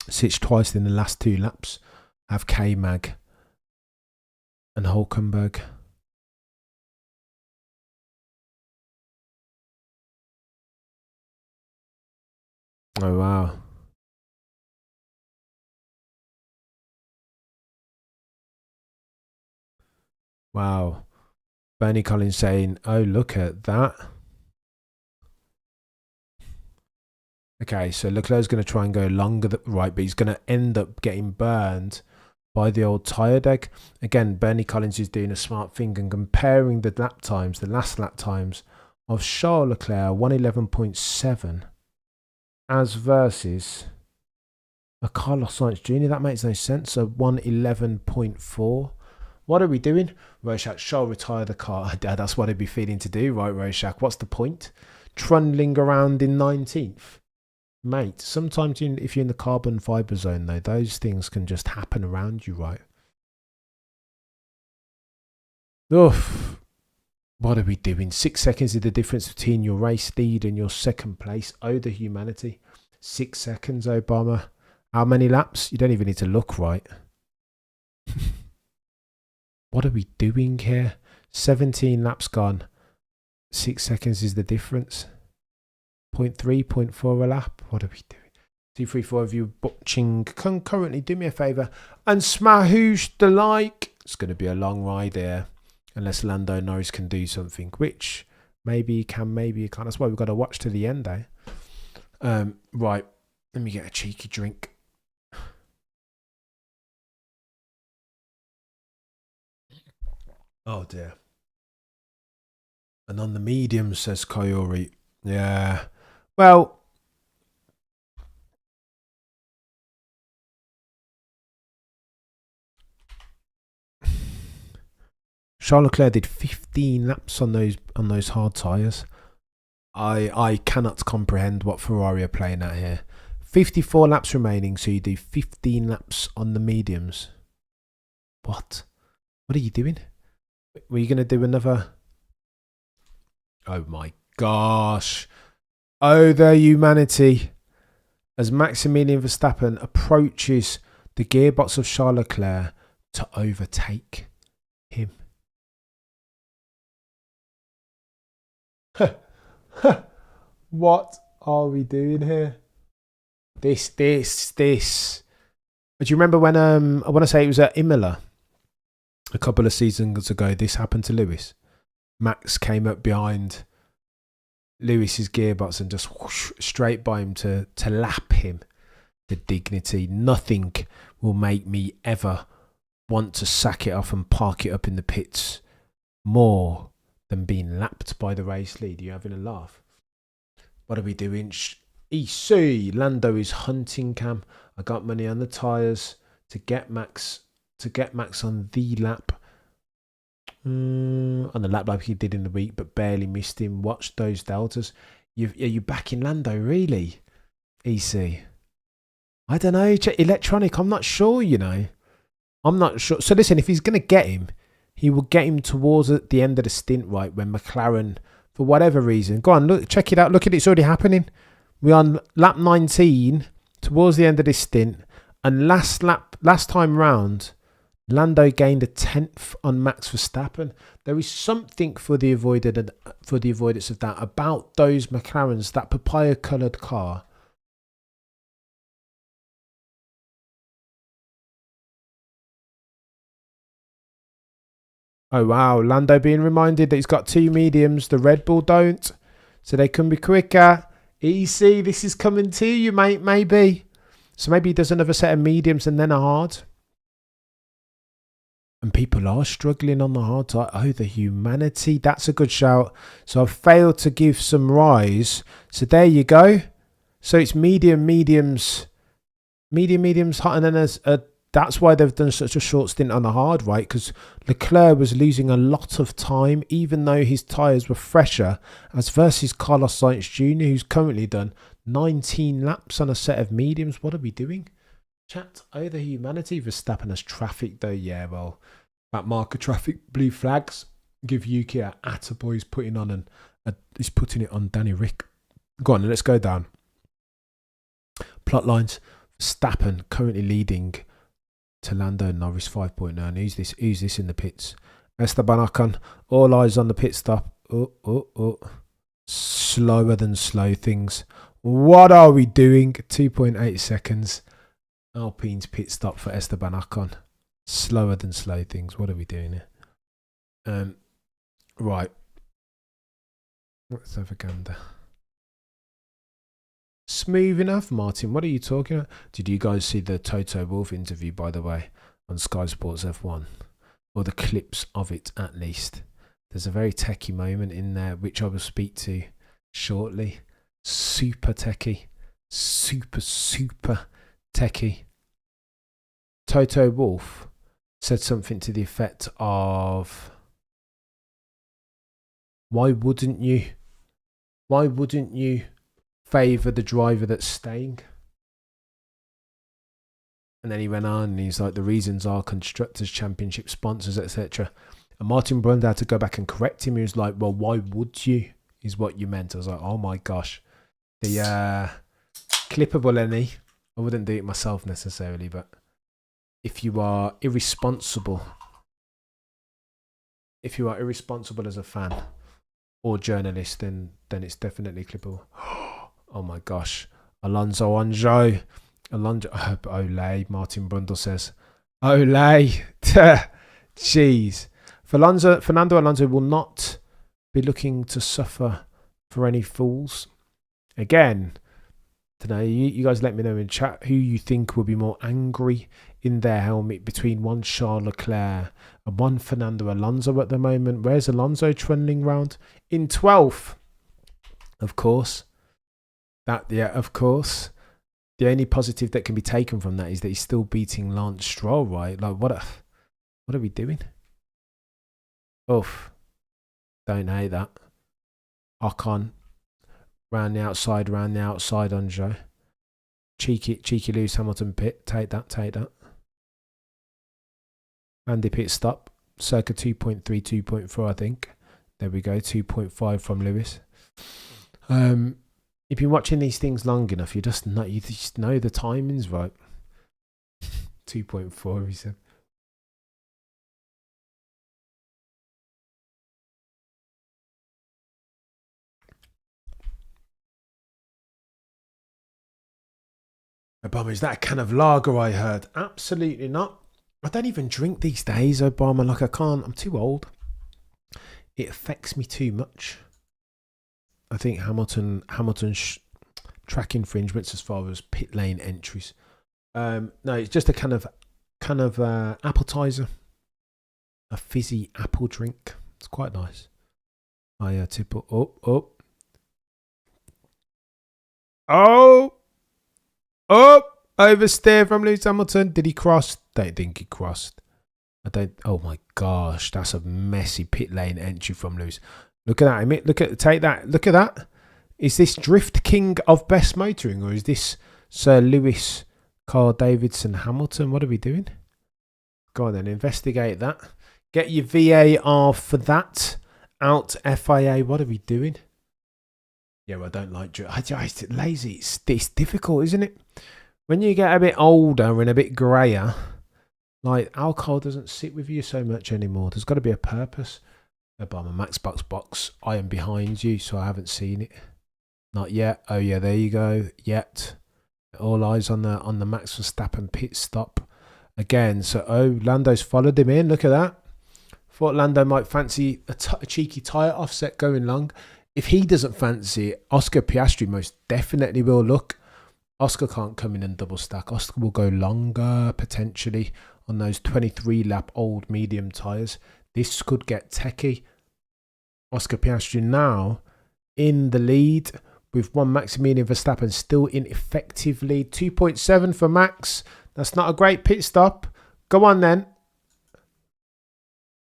Switched twice in the last 2 laps. Have K-Mag and Hulkenberg. Oh, wow. Wow. Bernie Collins saying, oh, look at that. Okay, so Leclerc's going to try and go longer right, but he's going to end up getting burned by the old tyre deck. Again, Bernie Collins is doing a smart thing and comparing the lap times, the last lap times of Charles Leclerc, 111.7, as versus a Carlos Sainz Jr. That makes no sense. So 111.4. What are we doing? Rorschach, shall retire the car. That's what I'd be feeling to do, right, Rorschach? What's the point? Trundling around in 19th. Mate, sometimes if you're in the carbon fibre zone, though, those things can just happen around you, right? Oof. What are we doing? 6 seconds is the difference between your race lead and your second place. Oh, the humanity. 6 seconds, Obama. How many laps? You don't even need to look, right? What are we doing here? 17 laps gone. 6 seconds is the difference. 0.3, 0.4 a lap. What are we doing? 2, 3, 4 of you watching concurrently. Do me a favour and smash the like. It's going to be a long ride here. Unless Lando Norris can do something. Which maybe he can, maybe he can't. That's why we've got to watch to the end, eh? Right. Let me get a cheeky drink. Oh dear. And on the medium, says Coyote. Yeah. Well, Charles Leclerc did 15 laps on those hard tyres. I cannot comprehend what Ferrari are playing at here. 54 laps remaining, so you do 15 laps on the mediums. What? What are you doing? Were you going to do another? Oh my gosh. Oh, the humanity. As Maximilian Verstappen approaches the gearbox of Charles Leclerc to overtake him. What are we doing here? This. Do you remember when I want to say it was at Imola a couple of seasons ago? This happened to Lewis. Max came up behind Lewis's gearbox and just whoosh, straight by him to lap him. The dignity. Nothing will make me ever want to sack it off and park it up in the pits more than being lapped by the race lead. You're having a laugh. What are we doing? EC Lando is hunting cam. I got money on the tyres to get Max on the lap. On the lap like he did in the week, but barely missed him. Watch those deltas. Are you backing Lando, really? EC. I don't know. Electronic, I'm not sure, you know. I'm not sure. So listen, if he's going to get him, he will get him towards the end of the stint, right, when McLaren, for whatever reason, go on, look, check it out. Look at it, it's already happening. We're on lap 19, towards the end of this stint, and last time round, Lando gained a 10th on Max Verstappen. There is something for the avoidance of that about those McLarens, that papaya-coloured car. Oh wow, Lando being reminded that he's got 2 mediums. The Red Bull don't, so they can be quicker. EC, this is coming to you, mate. Maybe. So maybe he does another set of mediums and then a hard. And people are struggling on the hard side. Oh, the humanity. That's a good shout. So I've failed to give some rise. So there you go. So it's mediums, hot, and then that's why they've done such a short stint on the hard, right? Because Leclerc was losing a lot of time, even though his tyres were fresher, as versus Carlos Sainz Jr., who's currently done 19 laps on a set of mediums. What are we doing? Chat, oh, the humanity. Verstappen has traffic, though. Yeah, well, that marker traffic, blue flags. Give Yuki a attaboy. He's putting on he's putting it on Danny Rick. Go on, let's go down. Plot lines. Verstappen currently leading to Lando Norris 5.9. And who's this in the pits? Esteban Ocon. All eyes on the pit stop. Oh. Slower than slow things. What are we doing? 2.8 seconds. Alpine's pit stop for Esteban Ocon. Slower than slow things. What are we doing here? Right. Let's have a gander. Smooth enough, Martin. What are you talking about? Did you guys see the Toto Wolff interview, by the way, on Sky Sports F1? Or the clips of it, at least. There's a very techie moment in there, which I will speak to shortly. Super techie. Super techie. Toto Wolff said something to the effect of, why wouldn't you favour the driver that's staying? And then he went on and he's like, the reasons are Constructors' Championship sponsors, etc. And Martin Brundle had to go back and correct him. He was like, well, why would you, is what you meant. I was like, oh my gosh. The clippable any. I wouldn't do it myself necessarily, but if you are irresponsible as a fan or journalist, then it's definitely clippable. Oh my gosh. Alonso, Ole, Martin Brundle says. Ole. Jeez. Fernando Alonso will not be looking to suffer for any fools. Again, today, you guys let me know in chat who you think will be more angry in their helmet between one Charles Leclerc and one Fernando Alonso at the moment. Where's Alonso trundling round? In 12th, of course. Of course. The only positive that can be taken from that is that he's still beating Lance Stroll, right? Like, what are we doing? Oof. Don't hate that. Ocon. Round the outside, Anjo. Cheeky Lewis Hamilton pit. Take that. Andy pit stop. Circa 2.3, 2.4, I think. There we go. 2.5 from Lewis. If you're watching these things long enough, you just know the timings, right? 2.4, he said. Obama, is that a can of lager I heard? Absolutely not. I don't even drink these days, Obama. Like, I can't. I'm too old. It affects me too much. I think Hamilton's track infringements as far as pit lane entries. No, it's just a kind of appetizer. A fizzy apple drink. It's quite nice. I tip up. Oversteer from Lewis Hamilton. Did he cross? Don't think he crossed. Oh my gosh, that's a messy pit lane entry from Lewis. Look at that. Take that. Look at that. Is this Drift King of best motoring, or is this Sir Lewis, Carl Davidson, Hamilton? What are we doing? Go on then, investigate that. Get your VAR for that out. FIA. What are we doing? Yeah, well, I don't like drift. It's lazy. It's difficult, isn't it? When you get a bit older and a bit greyer, like, alcohol doesn't sit with you so much anymore. There's got to be a purpose. Obama, Max box. I am behind you, so I haven't seen it. Not yet. Oh yeah, there you go. Yet. All eyes on the Max Verstappen pit stop again. So Lando's followed him in. Look at that. Thought Lando might fancy a cheeky tyre offset going long. If he doesn't fancy it, Oscar Piastri most definitely will. Look, Oscar can't come in and double stack. Oscar will go longer potentially on those 23 lap old medium tyres. This could get techie. Oscar Piastri now in the lead with one Maximilian Verstappen still in effective lead. 2.7 for Max. That's not a great pit stop. Go on then.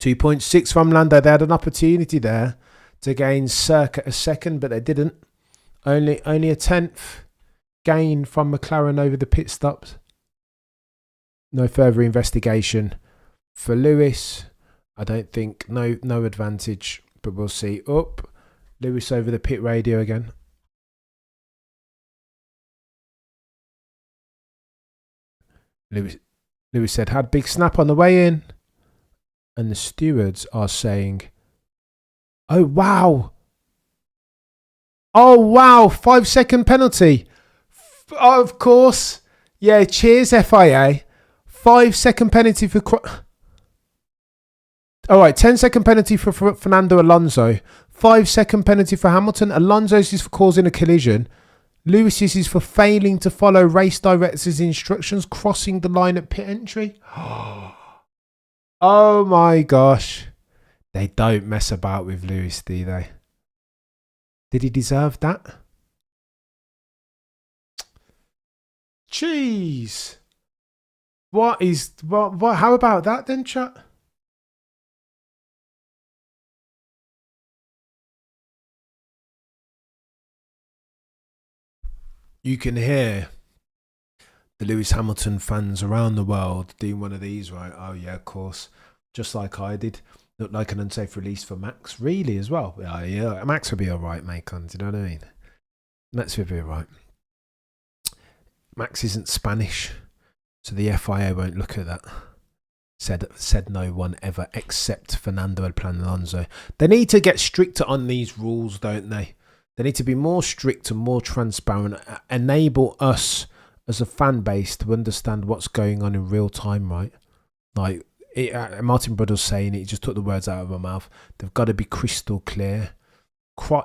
2.6 from Lando. They had an opportunity there to gain circa a second, but they didn't. Only a tenth gain from McLaren over the pit stops. No further investigation for Lewis. I don't think no advantage, but we'll see. Up, Lewis over the pit radio again. Lewis Lewis said, had big snap on the way in. And the stewards are saying, oh, wow. Oh, wow. 5-second penalty. Oh, of course. Yeah, cheers, FIA. 5-second penalty for... All right, 10-second penalty for Fernando Alonso. 5-second penalty for Hamilton. Alonso's is for causing a collision. Lewis's is for failing to follow race directors' instructions, crossing the line at pit entry. Oh my gosh. They don't mess about with Lewis, do they? Did he deserve that? Jeez. What? How about that then, chat? You can hear the Lewis Hamilton fans around the world doing one of these, right? Oh, yeah, of course. Just like I did. Looked like an unsafe release for Max, really, as well. Yeah, Max would be all right, Macon. Do you know what I mean? Max would be all right. Max isn't Spanish, so the FIA won't look at that. Said no one ever except Fernando Alonso. They need to get stricter on these rules, don't they? They need to be more strict and more transparent. Enable us as a fan base to understand what's going on in real time, right? Like Martin Brundle's saying it, he just took the words out of my mouth. They've got to be crystal clear.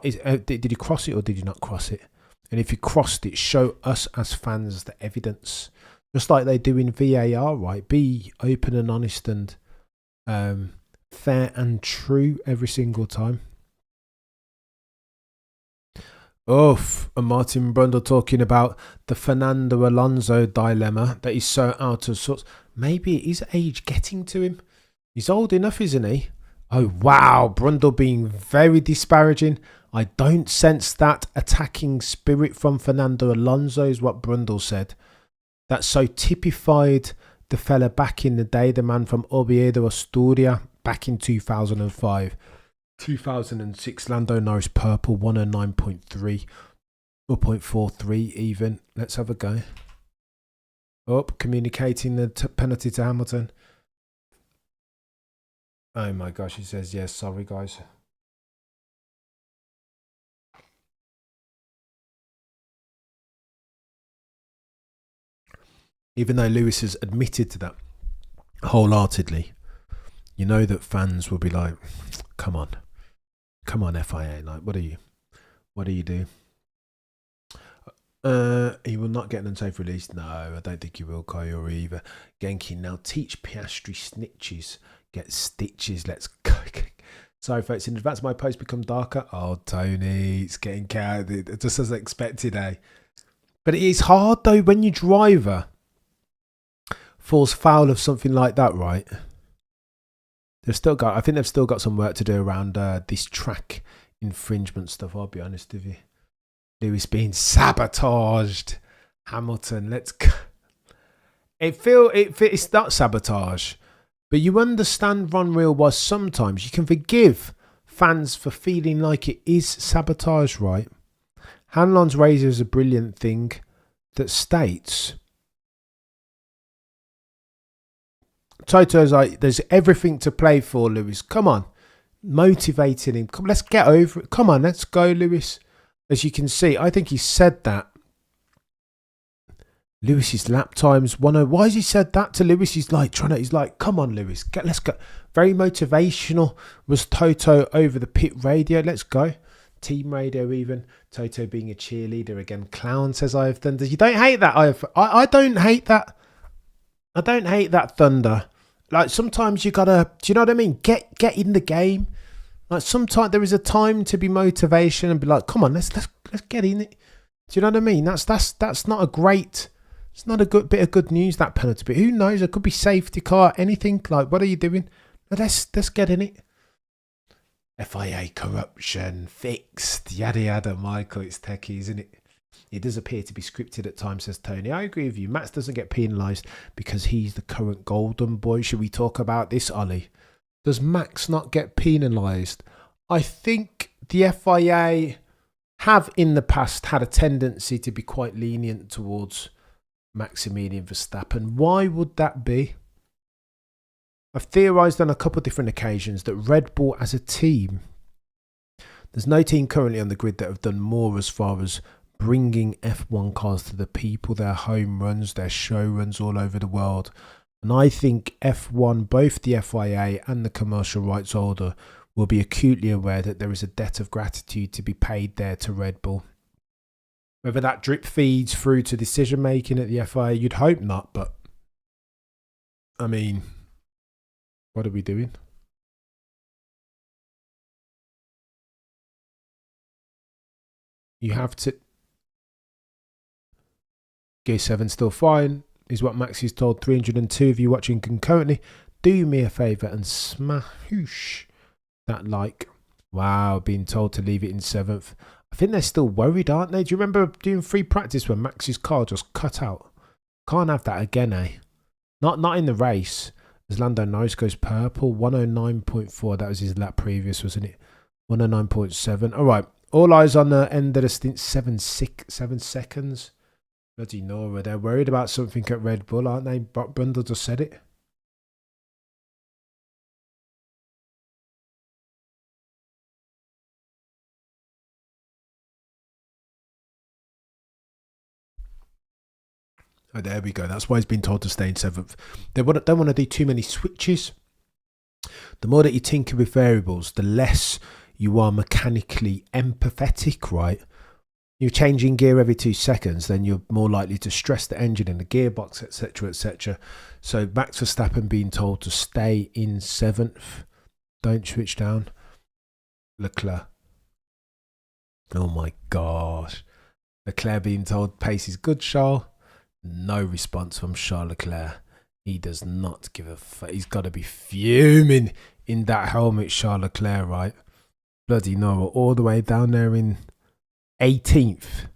Did you cross it or did you not cross it? And if you crossed it, show us as fans the evidence. Just like they do in VAR, right? Be open and honest and fair and true every single time. Oof, and Martin Brundle talking about the Fernando Alonso dilemma that he's so out of sorts. Maybe it is age getting to him. He's old enough, isn't he? Oh, wow. Brundle being very disparaging. I don't sense that attacking spirit from Fernando Alonso is what Brundle said. That so typified the fella back in the day, the man from Oviedo, Asturias, back in 2005. 2006, Lando Norris purple, 109.3 or 0.43 even. Let's have a go. Communicating the penalty to Hamilton. Oh my gosh, he says, yes, sorry guys. Even though Lewis has admitted to that wholeheartedly, you know that fans will be like, come on, FIA, like, what do you do? He will not get an unsafe release. No, I don't think he will, Kyle, either. Genki, now teach Piastri snitches, get stitches, let's go. Sorry folks, in advance my post become darker. Oh, Tony, it's getting carried, just as expected, eh? But it is hard though when your driver falls foul of something like that, right? I think they've still got some work to do around this track infringement stuff, I'll be honest with you. Lewis being sabotaged. Hamilton, let's go. It's not sabotage, but you understand Ron Real was sometimes you can forgive fans for feeling like it is sabotage, right? Hanlon's razor is a brilliant thing that states Toto's like, there's everything to play for, Lewis. Come on. Motivating him. Come, let's get over it. Come on, let's go, Lewis. As you can see, I think he said that. Lewis's lap times 1:0. Why has he said that to Lewis? He's like, come on, Lewis. Let's go. Very motivational was Toto over the pit radio. Let's go. Team radio even. Toto being a cheerleader again. Clown says I have thunder. You don't hate that. I don't hate that. I don't hate that thunder. Like sometimes you gotta, do you know what I mean? Get in the game. Like sometimes there is a time to be motivation and be like, come on, let's get in it. Do you know what I mean? That's not a great. It's not a good bit of good news, that penalty. But who knows? It could be safety car, anything. Like, what are you doing? Let's get in it. FIA corruption fixed. Yada yada. Michael, it's techie, isn't it? It does appear to be scripted at times, says Tony. I agree with you. Max doesn't get penalised because he's the current golden boy. Should we talk about this, Ollie? Does Max not get penalised? I think the FIA have in the past had a tendency to be quite lenient towards Maximilian Verstappen. Why would that be? I've theorised on a couple of different occasions that Red Bull as a team, there's no team currently on the grid that have done more as far as bringing F1 cars to the people, their home runs, their show runs all over the world. And I think F1, both the FIA and the commercial rights holder, will be acutely aware that there is a debt of gratitude to be paid there to Red Bull. Whether that drip feeds through to decision making at the FIA, you'd hope not, but I mean, what are we doing? You have to. Gear 7 still fine, is what Max is told. 302 of you watching concurrently. Do me a favour and smash that like. Wow, being told to leave it in 7th. I think they're still worried, aren't they? Do you remember doing free practice when Max's car just cut out? Can't have that again, eh? Not in the race. As Lando Norris goes purple. 109.4. That was his lap previous, wasn't it? 109.7. All right. All eyes on the end of the stint. 7 seconds. Bloody Nora. They're worried about something at Red Bull, aren't they? Brundle just said it. Oh, there we go. That's why he's been told to stay in 7th. They don't want to do too many switches. The more that you tinker with variables, the less you are mechanically empathetic, right? You're changing gear every 2 seconds, then you're more likely to stress the engine and the gearbox, etc., etc. So Max Verstappen being told to stay in 7th. Don't switch down. Leclerc. Oh my gosh. Leclerc being told pace is good, Charles. No response from Charles Leclerc. He does not give a fuck. He's got to be fuming in that helmet, Charles Leclerc, right? Bloody no, all the way down there in 18th.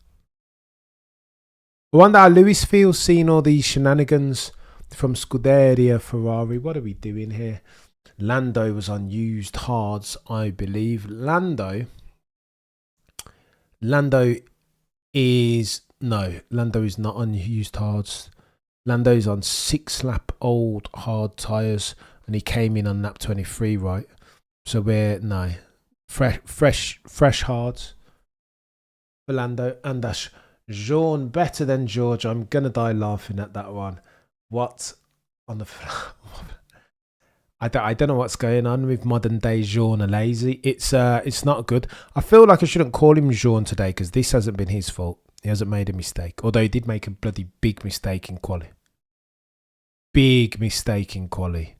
I wonder how Lewis feels seeing all these shenanigans from Scuderia Ferrari. What are we doing here? Lando was on used hards, I believe. Lando is not on used hards. Lando's on 6-lap old hard tyres, and he came in on lap 23, right? So we're fresh hards for Lando, and that's Jean better than George. I'm gonna die laughing at that one. What on the? I don't know what's going on with modern day Jean and lazy. It's not good. I feel like I shouldn't call him Jean today because this hasn't been his fault. He hasn't made a mistake, although he did make a bloody big mistake in quali. Big mistake in quali.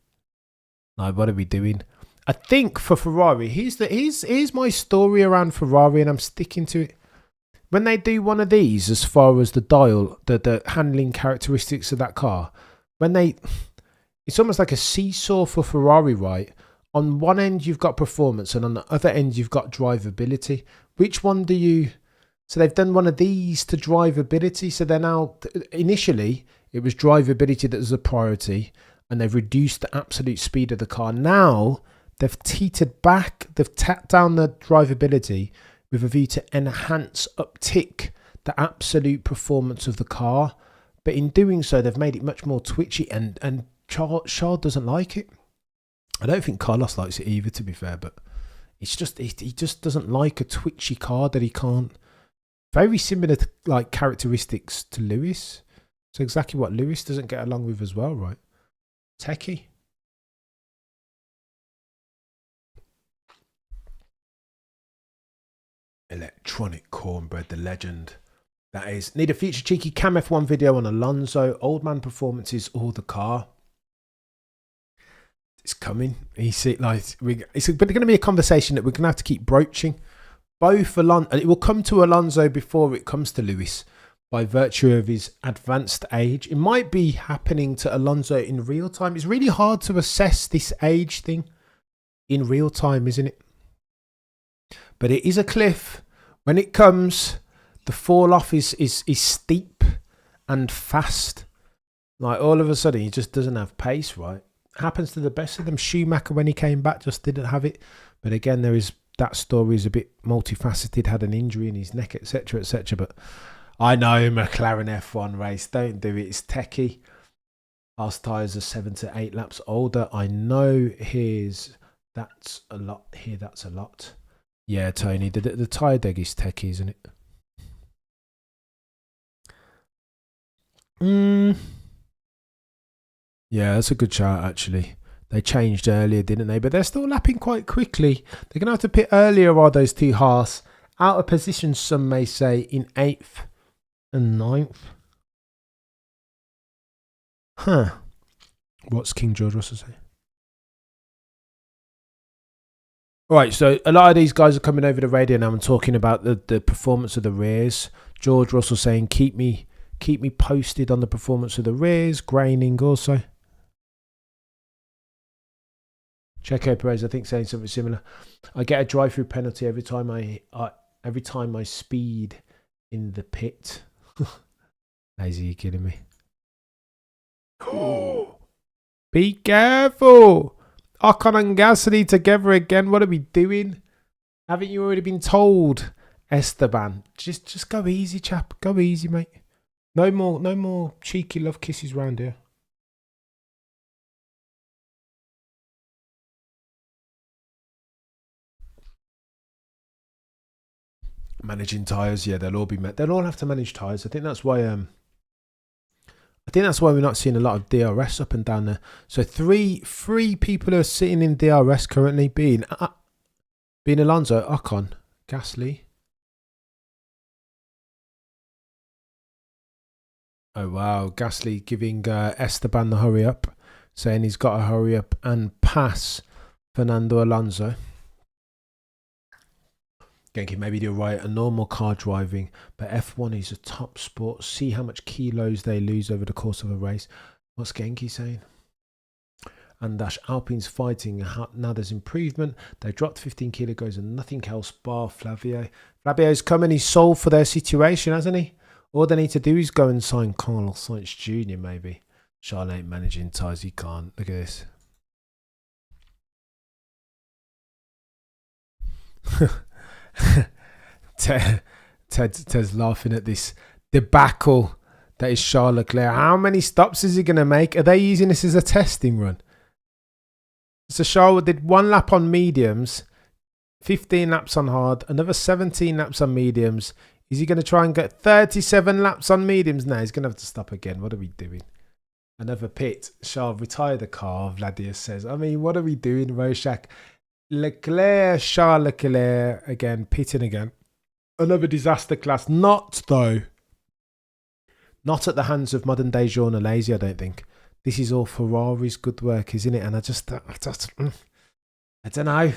Like, what are we doing? I think for Ferrari, here's my story around Ferrari, and I'm sticking to it. When they do one of these, as far as the dial, the handling characteristics of that car, it's almost like a seesaw for Ferrari, right? On one end you've got performance, and on the other end you've got drivability. Which one do you? So they've done one of these to drivability. So they're now, initially, it was drivability that was a priority, and they've reduced the absolute speed of the car. Now, they've teetered back, they've tapped down the drivability with a view to enhance, uptick the absolute performance of the car. But in doing so, they've made it much more twitchy, and Charles doesn't like it. I don't think Carlos likes it either, to be fair, but it's just, he just doesn't like a twitchy car that he can't. Very similar to, like, characteristics to Lewis. So exactly what Lewis doesn't get along with as well, right? Techie. Electronic cornbread, the legend. That is. Need a future cheeky Cam F1 video on Alonso, old man performances, or the car. It's coming. It's going to be a conversation that we're going to have to keep broaching. Both Alonso, it will come to Alonso before it comes to Lewis by virtue of his advanced age. It might be happening to Alonso in real time. It's really hard to assess this age thing in real time, isn't it? But it is a cliff. When it comes, the fall off is steep and fast. Like, all of a sudden, he just doesn't have pace, right? Happens to the best of them. Schumacher, when he came back, just didn't have it. But again, that story is a bit multifaceted, had an injury in his neck, etc., etc. But I know McLaren F1 race, don't do it. It's techie. Haas tyres are 7 to 8 laps older. I know that's a lot. Here, that's a lot. Yeah, Tony, the tyre deg is techie, isn't it? Yeah, that's a good shout, actually. They changed earlier, didn't they? But they're still lapping quite quickly. They're going to have to pit earlier, are those two Haas? Out of position, some may say, in 8th and 9th. Huh. What's King George Russell say? All right, so a lot of these guys are coming over the radio now and talking about the performance of the rears. George Russell saying, keep me posted on the performance of the rears. Graining also. Checo Perez, I think, saying something similar. I get a drive-through penalty every time I speed in the pit. Lazy, you kidding me? Be careful! Ocon and Gasly together again. What are we doing? Haven't you already been told, Esteban? Just go easy, chap. Go easy, mate. No more cheeky love kisses round here. Managing tyres, yeah, they'll all have to manage tyres. I think that's why we're not seeing a lot of DRS up and down there. So three people are sitting in DRS currently, being Alonso, Ocon, Gasly. Oh wow, Gasly giving Esteban the hurry up, saying he's got to hurry up and pass Fernando Alonso. Genki, maybe you're right, a normal car driving, but F1 is a top sport. See how much kilos they lose over the course of a race. What's Genki saying? And Dash Alpine's fighting. Now there's improvement. They dropped 15 kilos and nothing else bar Flavio. Flavio's come and he's solved for their situation, hasn't he? All they need to do is go and sign Carlos Sainz Jr. maybe. Charles ain't managing tyres, he can't. Look at this. Ted's laughing at this debacle that is Charles Leclerc. How many stops is he going to make? Are they using this as a testing run? So Charles did 1 lap on mediums, 15 laps on hard, another 17 laps on mediums. Is he going to try and get 37 laps on mediums? No, he's going to have to stop again. What are we doing? Another pit. Charles, retire the car, Vladius says. I mean, what are we doing, Rorschach? Leclerc, Charles Leclerc again, pitting again. Another disaster class. Not though. Not at the hands of modern day Jean-Alesi, I don't think. This is all Ferrari's good work, isn't it? And I don't know.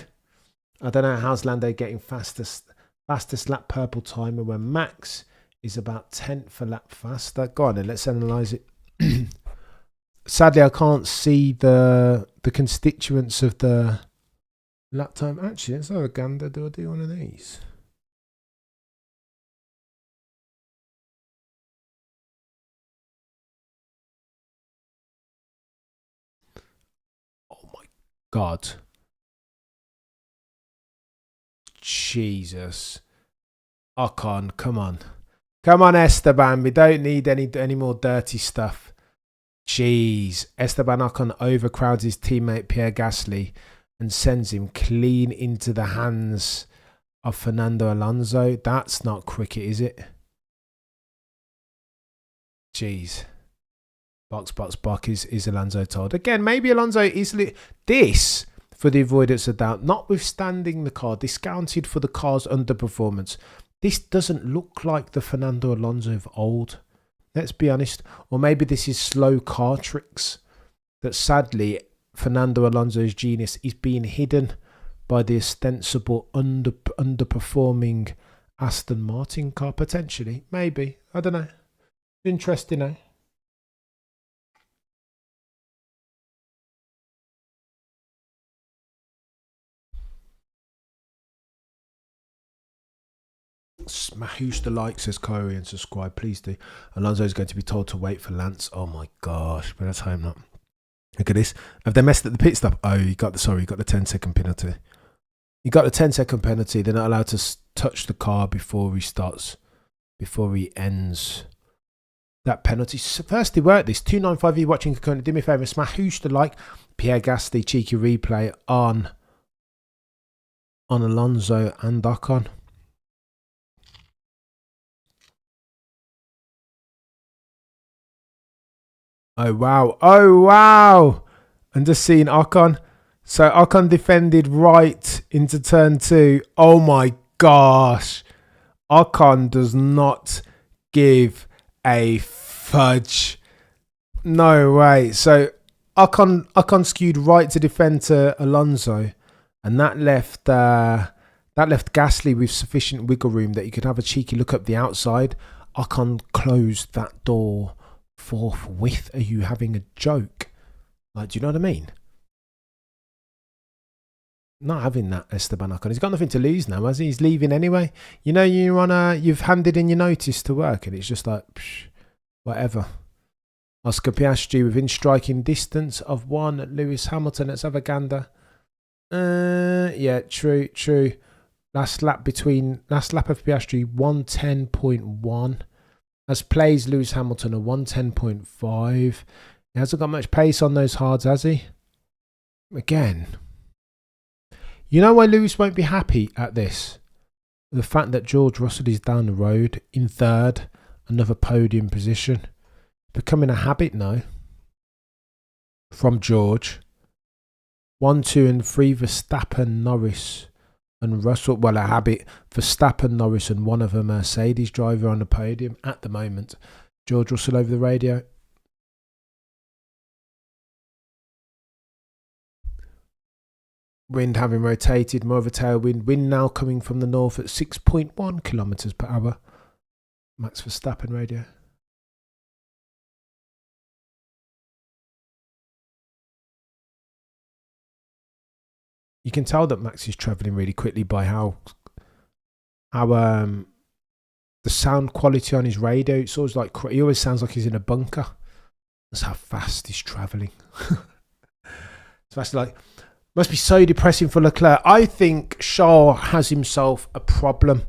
I don't know how's Lando getting fastest lap purple timer when Max is about 10th a lap faster. Go on then, let's analyse it. Sadly, I can't see the constituents of the lap time. Actually, let's have a gander. Do I do one of these? Oh my God. Jesus. Ocon, come on. Come on, Esteban. We don't need any more dirty stuff. Jeez. Esteban Ocon overcrowds his teammate Pierre Gasly and sends him clean into the hands of Fernando Alonso. That's not cricket, is it? Jeez. Box, is Alonso told. Again, maybe Alonso easily... This, for the avoidance of doubt, notwithstanding the car, discounted for the car's underperformance, this doesn't look like the Fernando Alonso of old. Let's be honest. Or maybe this is slow car tricks that sadly Fernando Alonso's genius is being hidden by the ostensible underperforming Aston Martin car, potentially. Maybe. I don't know. Interesting, eh? Smash the like, says Corey, and subscribe, please do. Alonso is going to be told to wait for Lance. Oh my gosh, but let's hope not. Look at this. Have they messed at the pit stop? Oh, you got the 10-second penalty. You got the 10-second penalty. They're not allowed to touch the car before he ends that penalty. So firstly, work this 295. If you're watching, do me a favour, smash who's to like Pierre Gasly cheeky replay on Alonso and Ocon. Oh wow! And just seeing Ocon. So Ocon defended right into turn 2. Oh my gosh. Ocon does not give a fudge. No way. So Ocon skewed right to defend to Alonso, and that left Gasly with sufficient wiggle room that he could have a cheeky look up the outside. Ocon closed that door forthwith. Are you having a joke? Like, do you know what I mean? Not having that, Esteban Ocon. He's got nothing to lose now, has he? He's leaving anyway. You know, you've handed in your notice to work, and it's just like, psh, whatever. Oscar Piastri within striking distance of one. Lewis Hamilton. Let's have a gander. Yeah, true. Last lap of Piastri, 110.1. As plays Lewis Hamilton, a 110.5. He hasn't got much pace on those hards, has he? Again. You know why Lewis won't be happy at this? The fact that George Russell is down the road in third, another podium position. Becoming a habit now. From George. 1, 2 and 3 Verstappen, Norris and Russell. Well, a habit. Verstappen, Norris and one of a Mercedes driver on the podium at the moment. George Russell over the radio. Wind having rotated, more of a tailwind. Wind now coming from the north at 6.1 kilometres per hour. Max Verstappen radio. You can tell that Max is travelling really quickly by how the sound quality on his radio. It's always like, he always sounds like he's in a bunker. That's how fast he's travelling. So that's like, must be so depressing for Leclerc. I think Charles has himself a problem.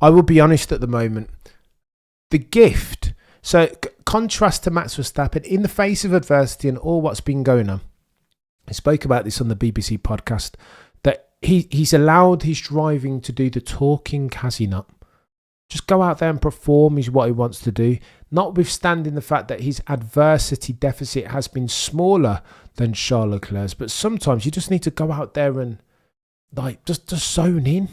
I will be honest at the moment. The gift. So contrast to Max Verstappen, in the face of adversity and all what's been going on. I spoke about this on the BBC podcast, that he's allowed his driving to do the talking, has he not? Just go out there and perform is what he wants to do, notwithstanding the fact that his adversity deficit has been smaller than Charles Leclerc's. But sometimes you just need to go out there and like just zone in.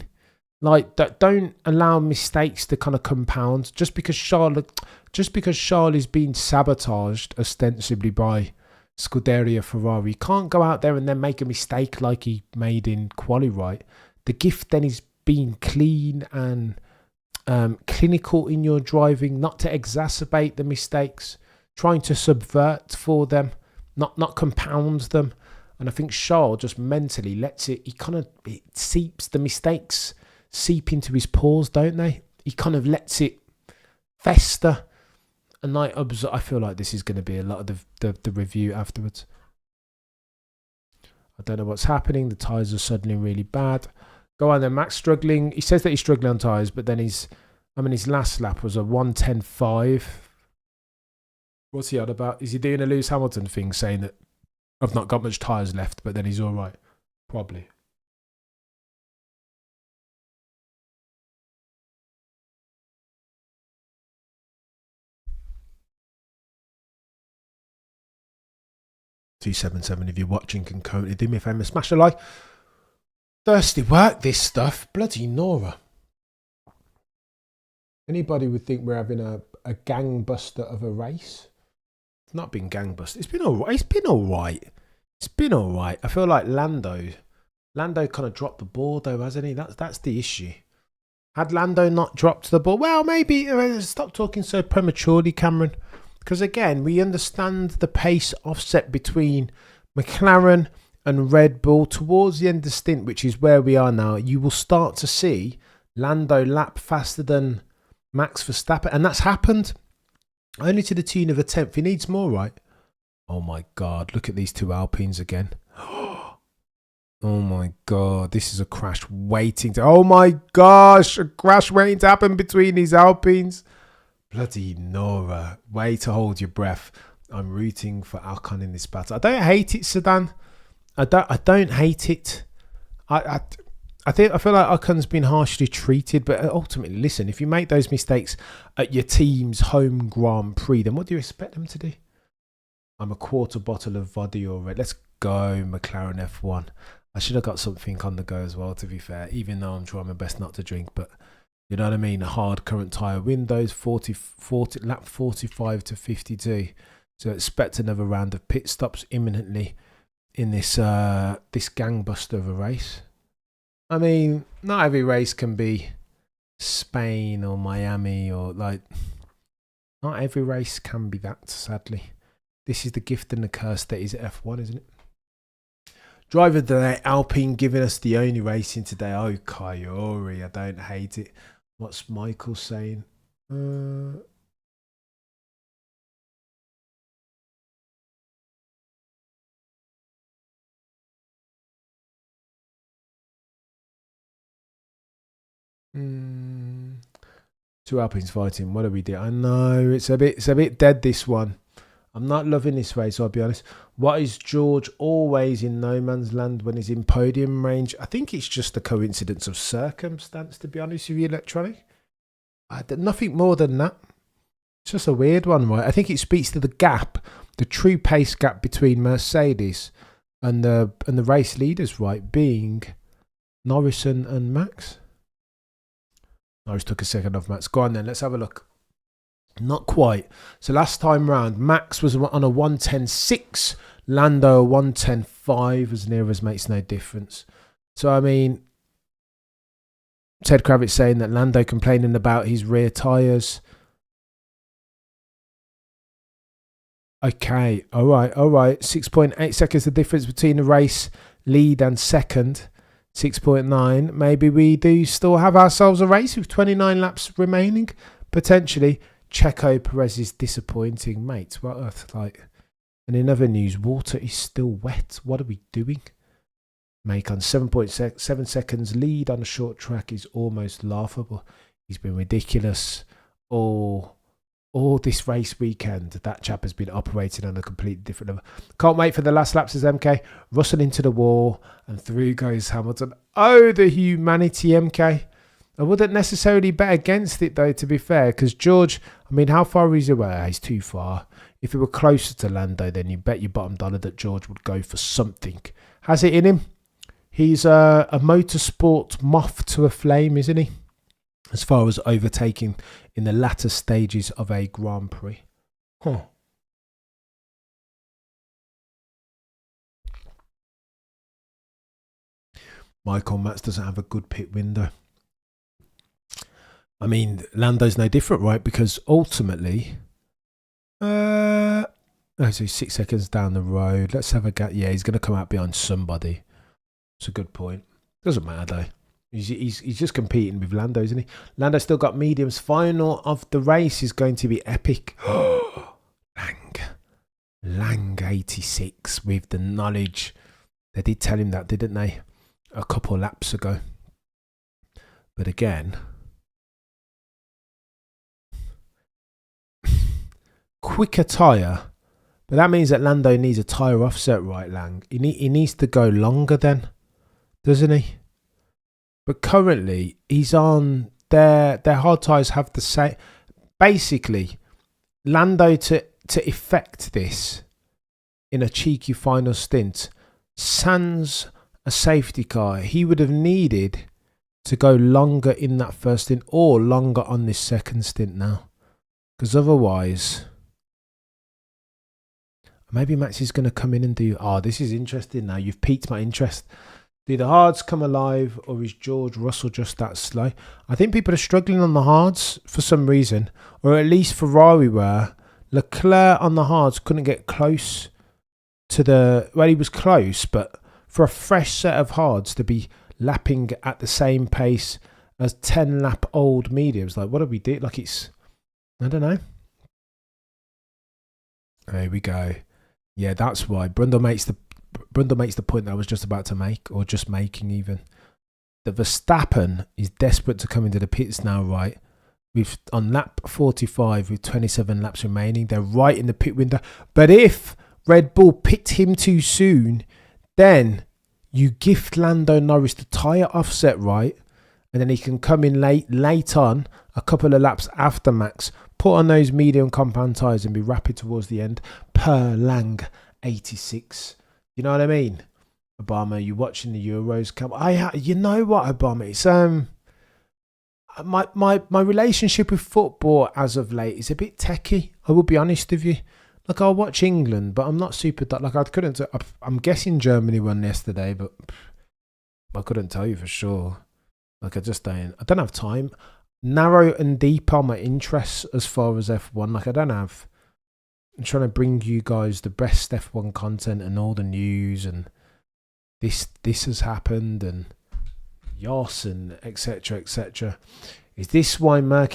Like, don't allow mistakes to kind of compound. Just because Charles is being sabotaged ostensibly by Scuderia Ferrari, can't go out there and then make a mistake like he made in quali, right? The gift then is being clean and clinical in your driving, not to exacerbate the mistakes, trying to subvert for them, not compound them. And I think Charles just mentally lets it, it seeps, the mistakes seep into his pores, don't they? He kind of lets it fester. And I feel like this is going to be a lot of the review afterwards. I don't know what's happening. The tyres are suddenly really bad. Go on then, Max struggling. He says that he's struggling on tyres, but then his last lap was a 110.5. What's he on about? Is he doing a Lewis Hamilton thing, saying that I've not got much tyres left, but then he's all right? Probably. $277 if you're watching concurrently. Do me a favour, smash a like. Thirsty work, this stuff. Bloody Nora. Anybody would think we're having a gangbuster of a race. It's not been gangbuster. It's been all right. I feel like Lando kind of dropped the ball though, hasn't he? That's the issue. Had Lando not dropped the ball, well, maybe stop talking so prematurely, Cameron. Because again, we understand the pace offset between McLaren and Red Bull towards the end of the stint, which is where we are now. You will start to see Lando lap faster than Max Verstappen, and that's happened only to the tune of a tenth. He needs more, right? Oh my God, look at these two Alpines again. Oh my God, this is a crash waiting to... Oh my gosh, a crash waiting to happen between these Alpines. Bloody Nora. Way to hold your breath. I'm rooting for Alcon in this battle. I don't hate it, Sedan. I don't hate it. I feel like Ocon's been harshly treated, but ultimately, listen, if you make those mistakes at your team's home Grand Prix, then what do you expect them to do? I'm a quarter bottle of vodka already. Let's go, McLaren F1. I should have got something on the go as well, to be fair, even though I'm trying my best not to drink, but you know what I mean? Hard current tyre windows, 40 lap 45 to 52. So expect another round of pit stops imminently in this this gangbuster of a race. I mean, not every race can be Spain or Miami or like, not every race can be that, sadly. This is the gift and the curse that is F1, isn't it? Driver of the day, Alpine giving us the only racing today. Oh, Coyote, I don't hate it. What's Michael saying? Two Alpines fighting. What do we do? I know it's a bit dead, this one. I'm not loving this race, I'll be honest. What is George always in no man's land when he's in podium range? I think it's just a coincidence of circumstance, to be honest with you, Electronic. Nothing more than that. It's just a weird one, right? I think it speaks to the gap, the true pace gap between Mercedes and the race leaders, right? Being Norris and Max. Norris took a second off Max. Go on then, let's have a look. Not quite. So last time round, Max was on a 110.6, Lando a 110.5, as near as makes no difference. So, I mean, Ted Kravitz saying that Lando complaining about his rear tyres. Okay, all right. 6.8 seconds the difference between the race lead and second. 6.9. Maybe we do still have ourselves a race with 29 laps remaining, potentially. Checo Perez is disappointing, mate. What earth, like? And in other news, water is still wet. What are we doing? Make on 7.7 seconds lead on a short track is almost laughable. He's been ridiculous all this race weekend. That chap has been operating on a completely different level. Can't wait for the last laps as MK. Russell into the wall and through goes Hamilton. Oh, the humanity, MK. I wouldn't necessarily bet against it, though, to be fair, because George, I mean, how far is he away? He's too far. If it were closer to Lando, then you bet your bottom dollar that George would go for something. Has it in him? He's a motorsport moth to a flame, isn't he? As far as overtaking in the latter stages of a Grand Prix. Huh. Michael Matz doesn't have a good pit window. I mean, Lando's no different, right? Because ultimately, so 6 seconds down the road. Let's have a go. Yeah, he's going to come out behind somebody. It's a good point. Doesn't matter though. He's just competing with Lando, isn't he? Lando still got mediums. Final of the race is going to be epic. Lang 86 with the knowledge. They did tell him that, didn't they? A couple laps ago. But again, quicker tyre, but that means that Lando needs a tyre offset, right, Lang? He needs to go longer then, doesn't he? But currently, he's on their hard tyres have the same. Basically, Lando to effect this in a cheeky final stint, sans a safety car, he would have needed to go longer in that first stint or longer on this second stint now, because otherwise. Maybe Max is going to come in and do... Oh, this is interesting now. You've piqued my interest. Do the hards come alive or is George Russell just that slow? I think people are struggling on the hards for some reason. Or at least Ferrari were. Leclerc on the hards couldn't get close to the... Well, he was close, but for a fresh set of hards to be lapping at the same pace as 10-lap-old mediums. Like, what do we do? Like, it's... I don't know. There we go. Yeah, that's why Brundle makes the point that I was just about to make, or just making even. That Verstappen is desperate to come into the pits now, right? with on lap 45 with 27 laps remaining. They're right in the pit window. But if Red Bull pit him too soon, then you gift Lando Norris the tyre offset, right? And then he can come in late on, a couple of laps after Max, put on those medium compound tyres and be rapid towards the end per Lang 86. You know what I mean? Obama, you watching the Euros come? You know what, Obama? It's my relationship with football as of late is a bit techie. I will be honest with you. Like, I'll watch England, but I'm not super. Like, I couldn't. I'm guessing Germany won yesterday, but I couldn't tell you for sure. Like, I don't have time. Narrow and deep are my interests as far as F1. Like, I'm trying to bring you guys the best F1 content and all the news, and this has happened, and Yos, and etc. etc. Is this why Merc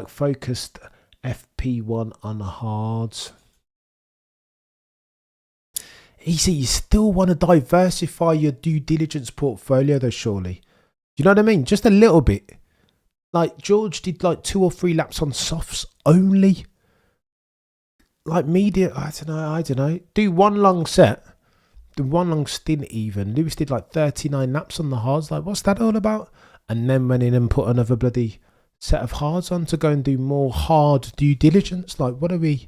focused FP1 on hards? Easy, you still want to diversify your due diligence portfolio though, surely. You know what I mean? Just a little bit. Like, George did like 2 or 3 laps on softs only. Like, media, I don't know. Do one long set. Do one long stint even. Lewis did like 39 laps on the hards. Like, what's that all about? And then went in and put another bloody set of hards on to go and do more hard due diligence. Like, what are we?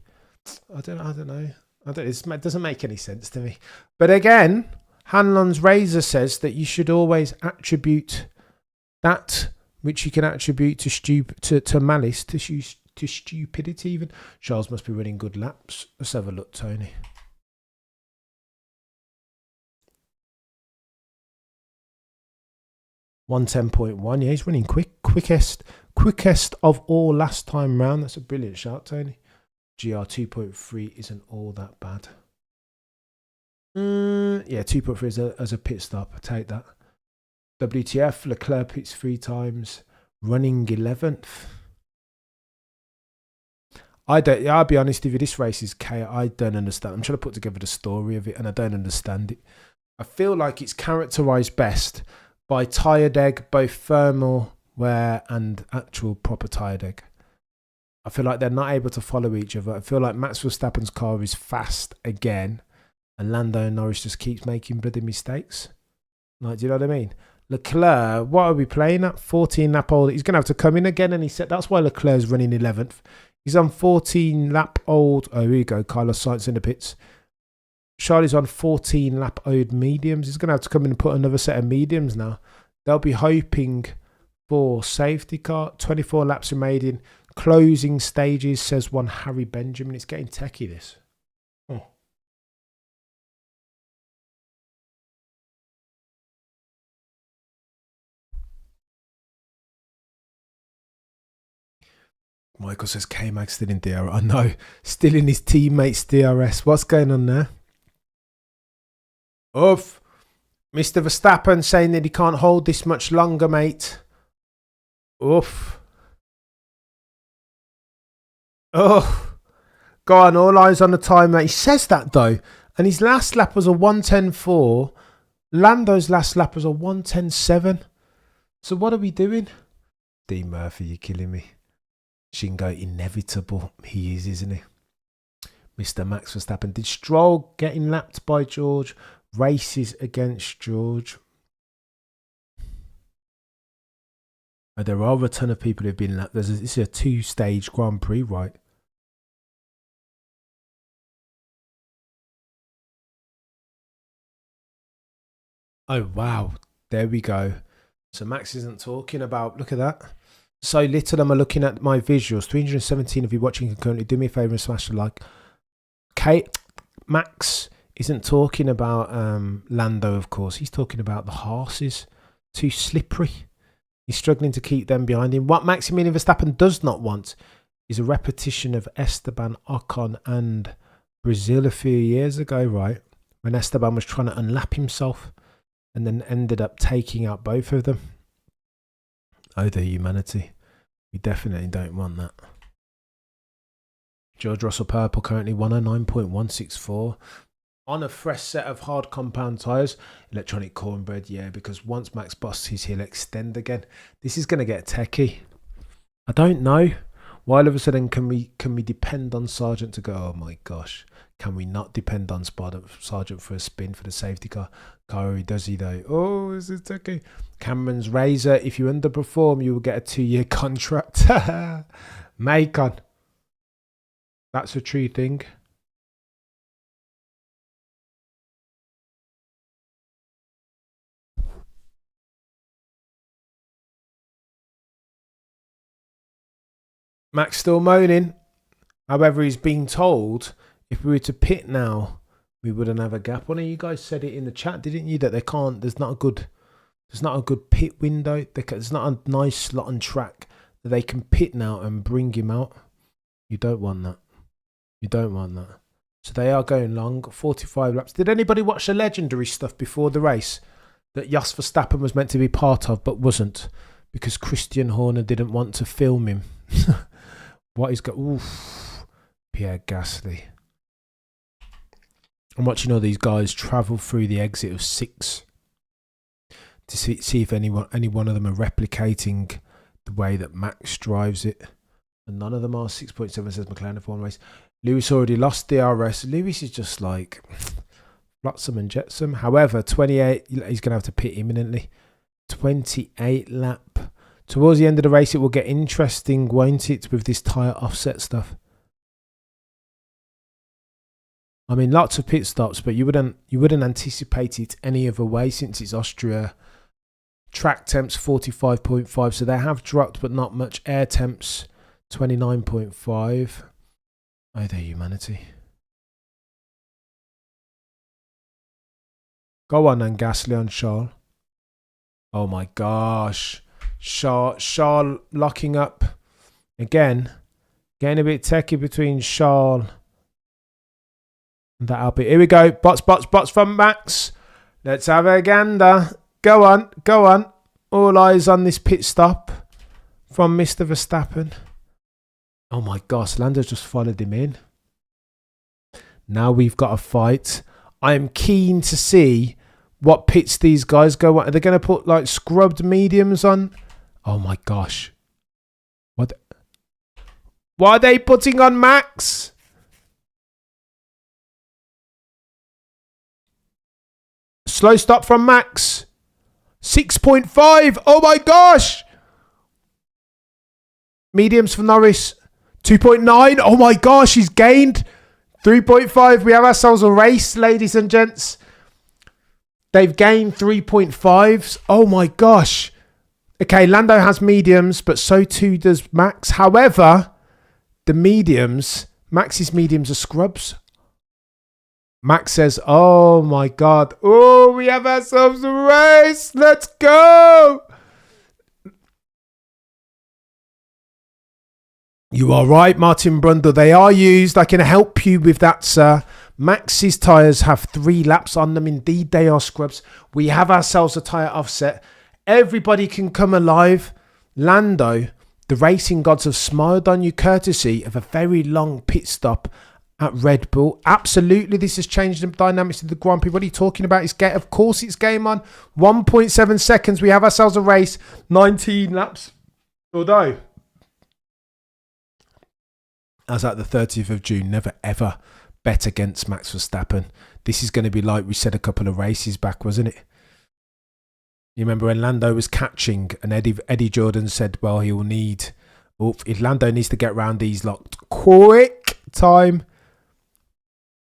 I don't know. It doesn't make any sense to me. But again, Hanlon's Razor says that you should always attribute that which you can attribute to malice, to stupidity even. Charles must be running good laps. Let's have a look, Tony. .110.1. Yeah, he's running quickest of all last time round. That's a brilliant shout, Tony. GR 2.3 isn't all that bad. Yeah, 2.3 as a pit stop. I take that. WTF, Leclerc pits 3 times, running 11th. I'll be honest with you, this race is chaos. I don't understand. I'm trying to put together the story of it, and I don't understand it. I feel like it's characterised best by tyre deg, both thermal wear and actual proper tyre deg. I feel like they're not able to follow each other. I feel like Max Verstappen's car is fast again, and Lando Norris just keeps making bloody mistakes. Like, do you know what I mean? Leclerc, what are we playing at? 14 lap old. He's going to have to come in again, and he said that's why Leclerc's running 11th. He's on 14 lap old. Oh, here we go. Carlos Sainz in the pits. Charlie's on 14 lap old mediums. He's going to have to come in and put another set of mediums now. They'll be hoping for safety car. 24 laps remaining. Closing stages, says one Harry Benjamin. It's getting techie, this. Oh. Michael says K-Mag still in DRS. I know. Still in his teammates' DRS. What's going on there? Oof. Mr. Verstappen saying that he can't hold this much longer, mate. Oof. Oh. Go on, all eyes on the timer. He says that, though. And his last lap was a 1:10.4. Lando's last lap was a 1:10.7. So what are we doing? D. Murphy, you're killing me. Shingo, inevitable. He is, isn't he? Mr. Max Verstappen. Did Stroll getting lapped by George? Races against George. There are a ton of people who've been lapped. This is a 2-stage Grand Prix, right? Oh, wow. There we go. So Max isn't talking about... Look at that. So little of them are looking at my visuals. 317 of you watching concurrently. Do me a favour and smash the like. Max isn't talking about Lando, of course. He's talking about the horses. Too slippery. He's struggling to keep them behind him. What Maximilian Verstappen does not want is a repetition of Esteban Ocon and Brazil a few years ago, right? When Esteban was trying to unlap himself and then ended up taking out both of them. Oh, the humanity. We definitely don't want that. George Russell Purple currently 109.164. On a fresh set of hard compound tyres. Electronic cornbread, yeah, because once Max busts his, he'll extend again. This is going to get techie. I don't know. Why all of a sudden can we depend on Sargent to go? Oh my gosh. Can we not depend on Sargent for a spin for the safety car? Kyrie, does he though? Oh, is it okay? Cameron's Razor. If you underperform, you will get a 2-year contract. Macon. That's a true thing. Max still moaning. However, he's been told if we were to pit now, we wouldn't have a gap. One of you guys said it in the chat, didn't you? That they can't. There's not a good pit window. There's not a nice slot on track that they can pit now and bring him out. You don't want that. You don't want that. So they are going long. 45 laps. Did anybody watch the legendary stuff before the race that Jos Verstappen was meant to be part of but wasn't because Christian Horner didn't want to film him? What is going? Oof, Pierre Gasly. I'm watching all these guys travel through the exit of 6 to see if any one of them are replicating the way that Max drives it. And none of them are. 6.7 says McLaren for one race. Lewis already lost DRS. Lewis is just like flotsam and jetsam. However, 28, he's going to have to pit imminently. 28 lap. Towards the end of the race, it will get interesting, won't it, with this tyre offset stuff? I mean, lots of pit stops, but you wouldn't anticipate it any other way since it's Austria. Track temps 45.5, so they have dropped, but not much. Air temps 29.5. Oh, their humanity. Go on then, Gasly on Charles. Oh my gosh. Charles locking up again. Getting a bit techie between Charles and that Alpine. Here we go. Bots from Max. Let's have a gander. Go on. All eyes on this pit stop from Mr. Verstappen. Oh my gosh, Lando's just followed him in. Now we've got a fight. I am keen to see what pits these guys go on. Are they going to put like scrubbed mediums on? Oh my gosh. What are they putting on Max? Slow stop from Max. 6.5. Oh my gosh. Mediums for Norris. 2.9. Oh my gosh, he's gained 3.5. We have ourselves a race, ladies and gents. They've gained 3.5s. Oh my gosh. Okay, Lando has mediums, but so too does Max. However, the mediums, Max's mediums are scrubs. Max says, oh my God. Oh, we have ourselves a race. Let's go. You are right, Martin Brundle. They are used. I can help you with that, sir. Max's tyres have 3 laps on them. Indeed, they are scrubs. We have ourselves a tyre offset. Everybody can come alive. Lando, the racing gods have smiled on you courtesy of a very long pit stop at Red Bull. Absolutely, this has changed the dynamics of the Grand Prix. What are you talking about? Of course it's game on. 1.7 seconds. We have ourselves a race. 19 laps. Although, as at the 30th of June, never ever bet against Max Verstappen. This is going to be like we said a couple of races back, wasn't it? You remember when Lando was catching and Eddie Jordan said, well, he will need... Oh, if Lando needs to get round these locked quick time.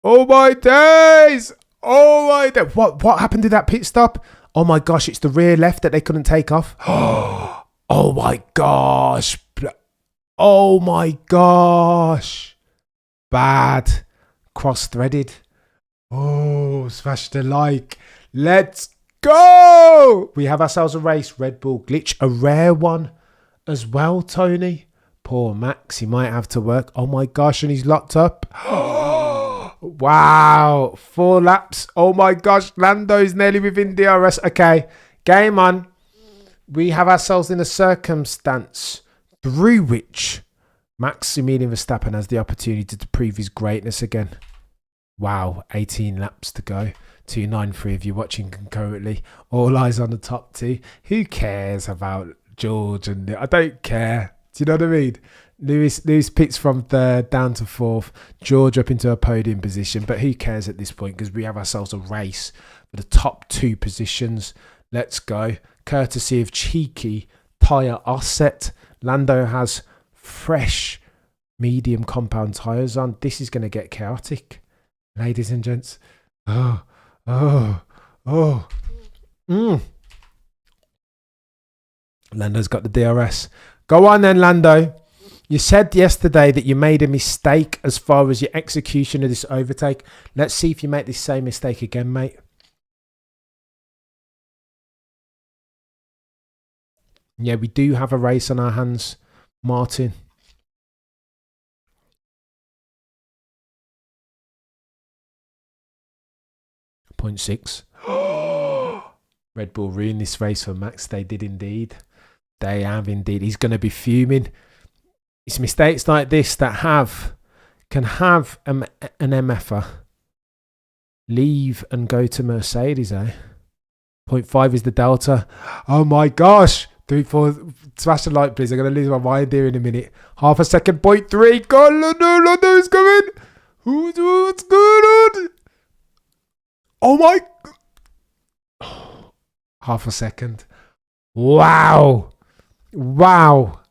Oh my days! Oh my days! What happened to that pit stop? Oh my gosh, it's the rear left that they couldn't take off. Oh my gosh. Oh my gosh. Bad. Cross-threaded. Oh, smash the like. Let's go. We have ourselves a race. Red Bull glitch. A rare one as well, Tony. Poor Max. He might have to work. Oh my gosh. And he's locked up. Wow. 4 laps. Oh my gosh. Lando's nearly within DRS. Okay. Game on. We have ourselves in a circumstance through which Maximilian Verstappen has the opportunity to prove his greatness again. Wow, 18 laps to go. 293 of you watching concurrently. All eyes on the top 2. Who cares about George? I don't care. Do you know what I mean? Lewis pits from third down to fourth. George up into a podium position. But who cares at this point because we have ourselves a race for the top 2 positions. Let's go. Courtesy of cheeky tyre offset. Lando has fresh medium compound tyres on. This is going to get chaotic. Ladies and gents. Oh. Lando's got the DRS. Go on then, Lando. You said yesterday that you made a mistake as far as your execution of this overtake. Let's see if you make this same mistake again, mate. Yeah, we do have a race on our hands, Martin. Point 6. Red Bull ruined this race for Max. They did indeed. They have indeed. He's going to be fuming. It's mistakes like this that can have an MFer leave and go to Mercedes, eh? 0.5 is the delta. Oh my gosh. 3, 4. Smash the light, please. I'm going to lose my mind here in a minute. Half a second. 0.3. God, Lando is coming. What's going on? Oh my. Half a second. Wow.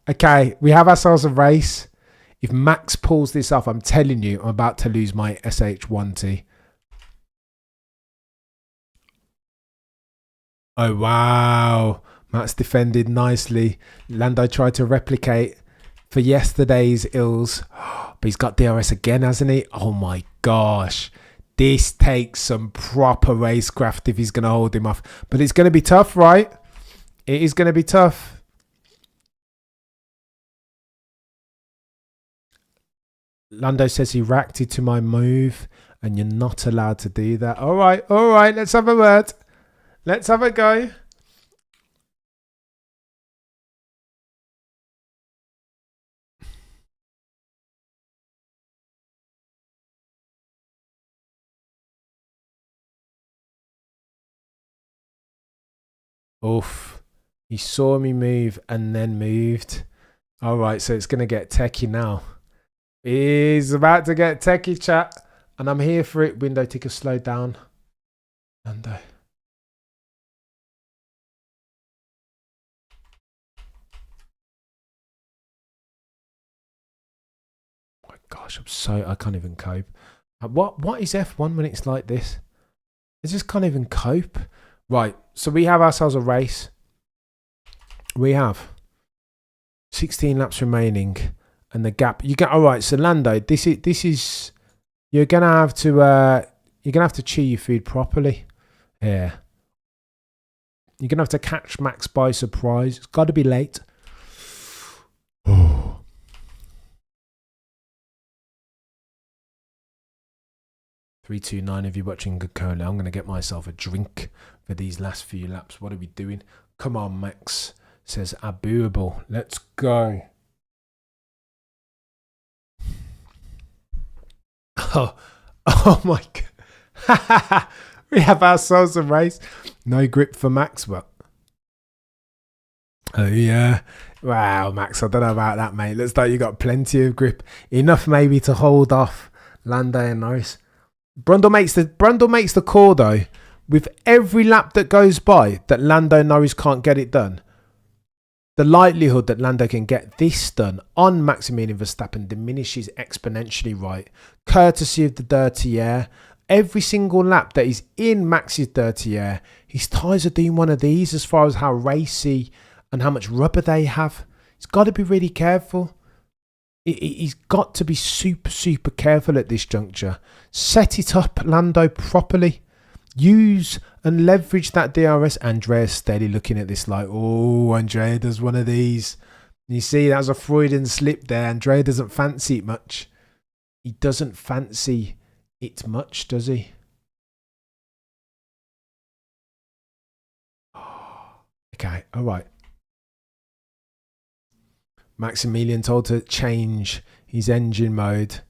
Okay, we have ourselves a race. If Max pulls this off, I'm telling you, I'm about to lose my SH1T. Oh, wow. Max defended nicely. Lando tried to replicate for yesterday's ills. But he's got DRS again, hasn't he? Oh, my gosh. This takes some proper racecraft if he's going to hold him off. But it's going to be tough, right? It is going to be tough. Lando says he reacted to my move and you're not allowed to do that. All right. Let's have a word. Let's have a go. Oof. He saw me move and then moved. All right. So it's going to get techie now. He's about to get techie, chat. And I'm here for it. Window ticker, slow down. Lando. Oh my gosh, I can't even cope. What is F1 when it's like this? I just can't even cope. Right, so we have ourselves a race. We have 16 laps remaining. And the gap you get. All right, so Lando, this is you're gonna have to chew your food properly. Yeah, you're gonna have to catch Max by surprise. It's got to be late. Oh. 329 if you're watching Coca-Cola. I'm gonna get myself a drink for these last few laps. What are we doing? Come on, Max, says Abuable. Let's go. Oh my god. We have ourselves a race. No grip for Max, but oh yeah. Wow, Max, I don't know about that, mate. Looks like you got plenty of grip. Enough maybe to hold off Lando and Norris. Brundle makes the call though. With every lap that goes by that Lando and Norris can't get it done, the likelihood that Lando can get this done on Maximilian Verstappen diminishes exponentially, right? Courtesy of the dirty air. Every single lap that is in Max's dirty air, his tyres are doing one of these as far as how racy and how much rubber they have. He's got to be really careful. He's got to be super, super careful at this juncture. Set it up, Lando, properly. Use and leverage that DRS. Andrea's steady looking at this like, oh, Andrea does one of these. You see, that was a Freudian slip there. Andrea doesn't fancy it much. He doesn't fancy it much, does he? Okay, all right. Maximilian told to change his engine mode.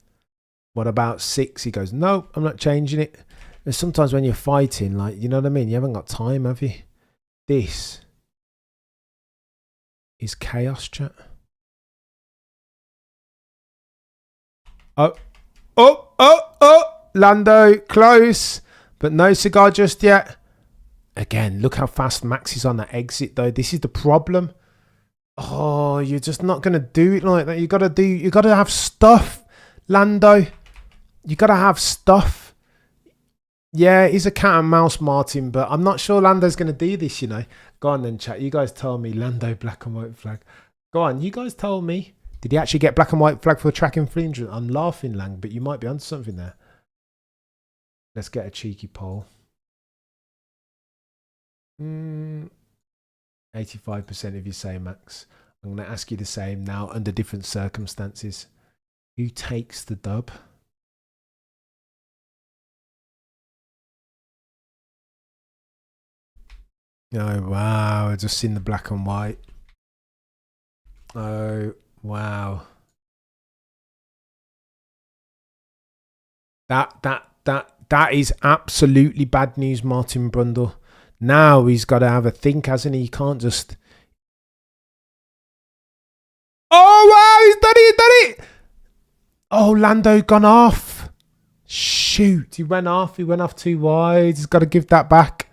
What about 6? He goes, no, I'm not changing it. There's sometimes when you're fighting, like, you know what I mean? You haven't got time, have you? This is chaos, chat. Oh, oh. Lando, close. But no cigar just yet. Again, look how fast Max is on that exit, though. This is the problem. Oh, you're just not going to do it like that. You got to have stuff, Lando. You got to have stuff. Yeah, he's a cat and mouse, Martin, but I'm not sure Lando's going to do this, you know. Go on then, chat. You guys tell me. Lando, black and white flag. Go on, you guys tell me. Did he actually get black and white flag for track infringement? I'm laughing, Lang, but you might be onto something there. Let's get a cheeky poll. 85% of you say Max. I'm going to ask you the same now under different circumstances. Who takes the dub? Oh, wow. I've just seen the black and white. Oh, wow. That is absolutely bad news, Martin Brundle. Now he's got to have a think, hasn't he? He can't just... Oh, wow, he's done it. Oh, Lando gone off. Shoot, he went off too wide. He's got to give that back.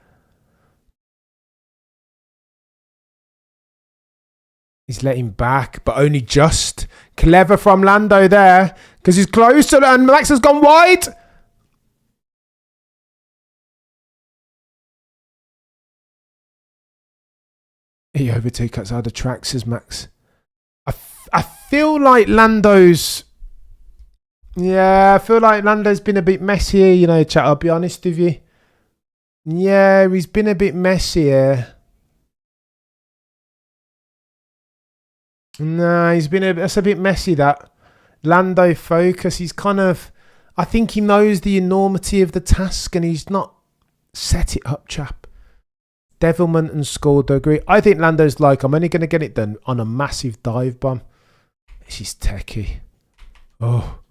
He's letting back, but only just. Clever from Lando there, because he's closer and Max has gone wide. He overtook outside the track, says Max. I feel like Lando's... Yeah, I feel like Lando's been a bit messier, you know, chat, I'll be honest with you. Yeah, he's been a bit messier. No, that's a bit messy, that. Lando focus, he's kind of... I think he knows the enormity of the task and he's not set it up, chap. Devilman and Scordo agree. I think Lando's like, I'm only going to get it done on a massive dive bomb. This is techie. Oh.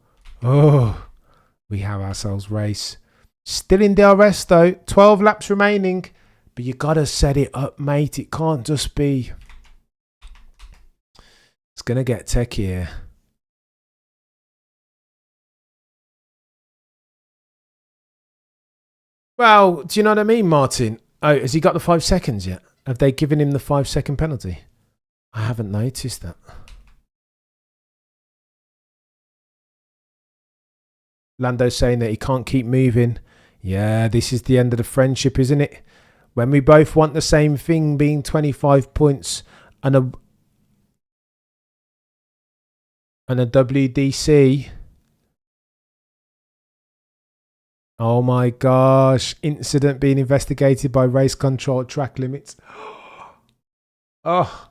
We have ourselves race. Still in DRS though. 12 laps remaining. But you got to set it up, mate. It can't just be... It's going to get techie here. Well, do you know what I mean, Martin? Oh, has he got the 5 seconds yet? Have they given him the 5-second penalty? I haven't noticed that. Lando's saying that he can't keep moving. Yeah, this is the end of the friendship, isn't it? When we both want the same thing, being 25 points and a WDC. Oh my gosh. Incident being investigated by race control track limits. Oh,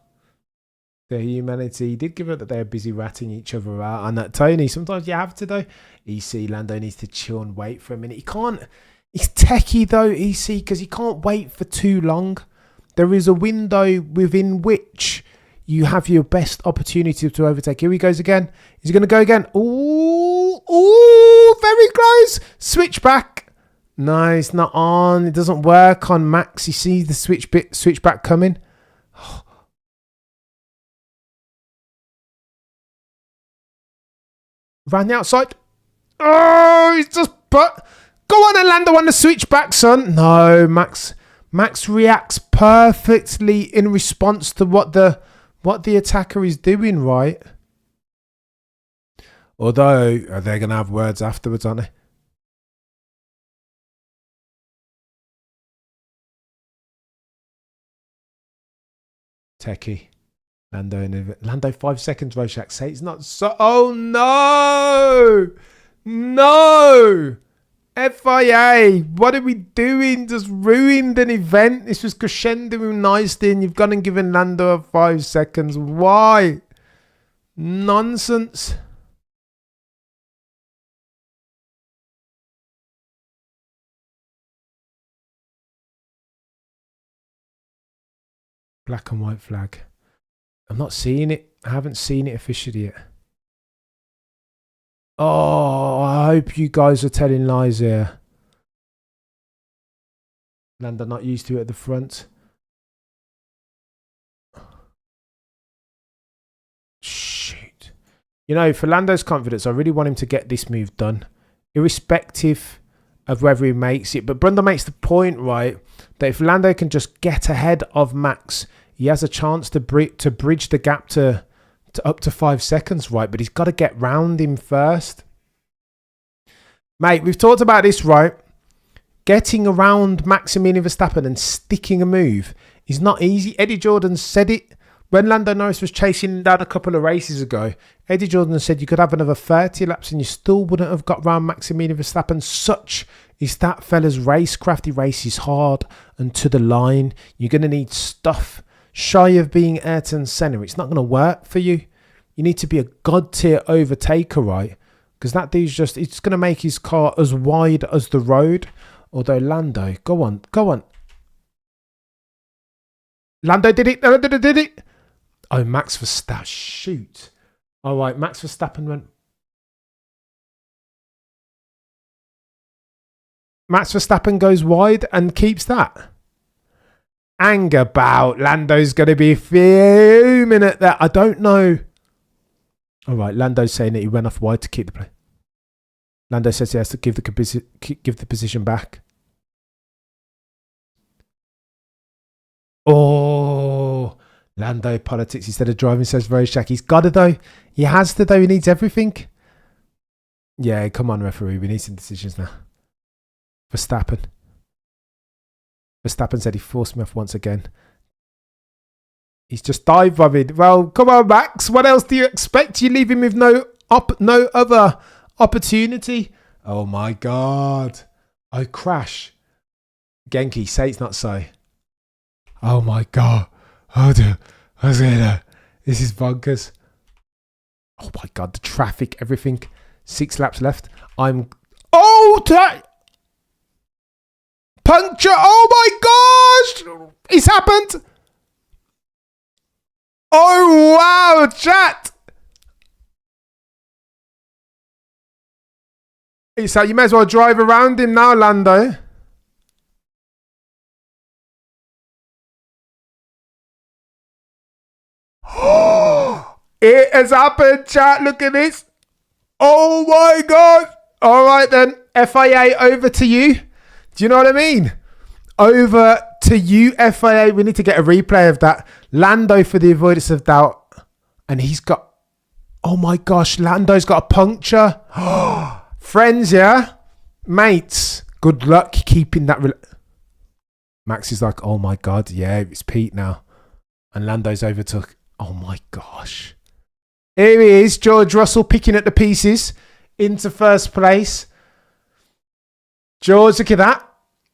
the humanity. He did give it that they're busy ratting each other out. And that Tony, sometimes you have to though. EC, Lando needs to chill and wait for a minute. He can't. He's techie though, EC, because he can't wait for too long. There is a window within which you have your best opportunity to overtake. Here he goes again. Is he going to go again? Ooh, very close. Switch back. No, it's not on. It doesn't work on Max. You see the switch back coming. Round the outside. Oh, he's just put. Go on and Lando on the switchback, son. No, Max reacts perfectly in response to what the attacker is doing, right? Although, are they going to have words afterwards, aren't they? Techie. Lando 5 seconds, Rorschach. Say it's not so... Oh, no! No! FIA, what are we doing? Just ruined an event. This was crescendoing nicely and you've gone and given Lando 5 seconds. Why? Nonsense. Black and white flag. I'm not seeing it. I haven't seen it officially yet. Oh, I hope you guys are telling lies here. Lando not used to it at the front. Shoot. You know, for Lando's confidence, I really want him to get this move done, irrespective of whether he makes it. But Brundle makes the point, right, that if Lando can just get ahead of Max, he has a chance to bridge the gap to up to 5 seconds, right? But he's got to get round him first. Mate, we've talked about this, right? Getting around Maximilian Verstappen and sticking a move is not easy. Eddie Jordan said it when Lando Norris was chasing him down a couple of races ago. Eddie Jordan said you could have another 30 laps and you still wouldn't have got round Maximilian Verstappen. Such is that fella's racecraft. He races hard and to the line. You're going to need stuff shy of being Ayrton Senna. It's not going to work for you. You need to be a god tier overtaker, right? Because that dude's just, it's going to make his car as wide as the road. Although Lando, go on. Lando did it. Lando did it. Oh, Max Verstappen. Shoot. All right, Max Verstappen went. Max Verstappen goes wide and keeps that. Anger bout. Lando's going to be fuming at that. I don't know. All right, Lando's saying that he went off wide to keep the play. Lando says he has to give the position back. Oh, Lando politics instead of driving says very shaky. He's got to though. He has to though. He needs everything. Yeah, come on, referee. We need some decisions now. Verstappen said he forced me off once again. He's just dive bombing. Well, come on, Max. What else do you expect? You leave him with no other opportunity. Oh my God. I crash. Genki, say it's not so. Oh my God. Oh dear. This is bonkers. Oh my God. The traffic, everything. 6 laps left. Puncture. Oh my gosh. It's happened. Oh wow, chat. So you may as well drive around him now, Lando. It has happened, chat. Look at this. Oh my God. All right then. FIA, over to you. Do you know what I mean? Over to you, FIA. We need to get a replay of that. Lando for the avoidance of doubt. And he's got... Oh my gosh. Lando's got a puncture. Friends, yeah? Mates. Good luck keeping that... Max is like, oh my God. Yeah, it's Pete now. And Lando's overtook. Oh my gosh. Here he is. George Russell picking at the pieces into first place. George, look at that.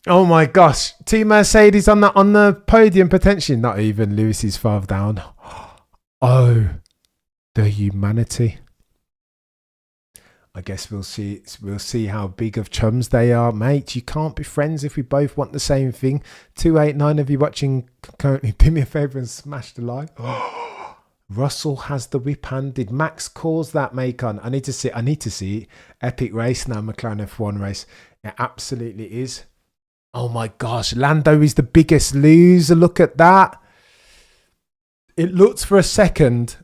Oh my gosh. Team Mercedes on the podium potentially. Not even. Lewis is far down. Oh, the humanity. I guess we'll see how big of chums they are, mate. You can't be friends if we both want the same thing. 289 of you watching currently, do me a favour and smash the like. Russell has the whip hand. Did Max cause that, Macon? I need to see it. Epic race now, McLaren F1 race. It absolutely is. Oh my gosh, Lando is the biggest loser. Look at that. It looks for a second.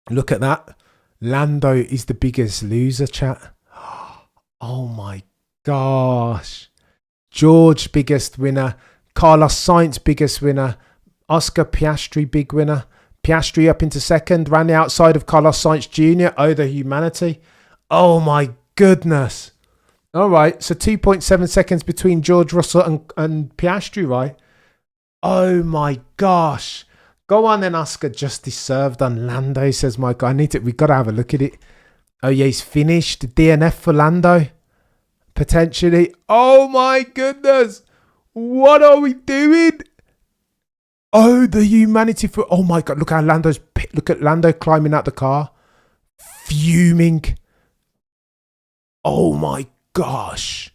Look at that. Lando is the biggest loser, chat. Oh my gosh. George, biggest winner. Carlos Sainz, biggest winner. Oscar Piastri, big winner. Piastri up into second. Ran the outside of Carlos Sainz Jr. Oh, the humanity. Oh my goodness. All right, so 2.7 seconds between George Russell and Piastri, right? Oh my gosh. Go on then, Oscar. Justice served on Lando, says Michael. We've got to have a look at it. Oh yeah, he's finished. DNF for Lando. Potentially. Oh my goodness. What are we doing? Oh, the humanity for... Oh my God, look at Lando climbing out the car. Fuming. Oh my gosh.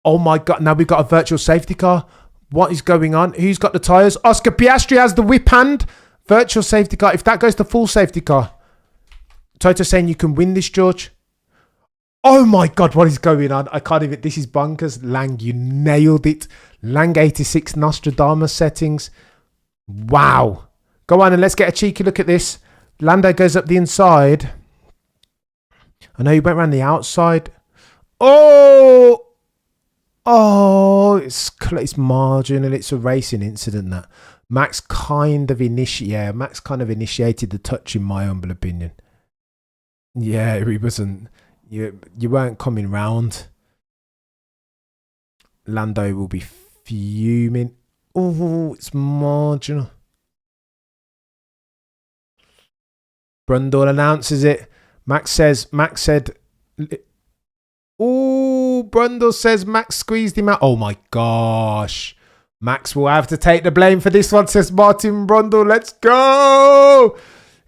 Oh my God, now we've got a virtual safety car. What is going on? Who's got the tyres? Oscar Piastri has the whip hand. Virtual safety car. If that goes to full safety car. Toto saying you can win this, George. Oh my God, what is going on? I can't even... This is bonkers. Lang, you nailed it. Lang 86 Nostradamus settings. Wow. Go on and let's get a cheeky look at this. Lando goes up the inside. I know he went around the outside. Oh! Oh, it's marginal. It's a racing incident that Max kind of initiated the touch, in my humble opinion. Yeah, he wasn't. You weren't coming round. Lando will be fuming. Oh, it's marginal. Brundle announces it. Max said. Oh, Brundle says Max squeezed him out. Oh my gosh. Max will have to take the blame for this one, says Martin Brundle. Let's go.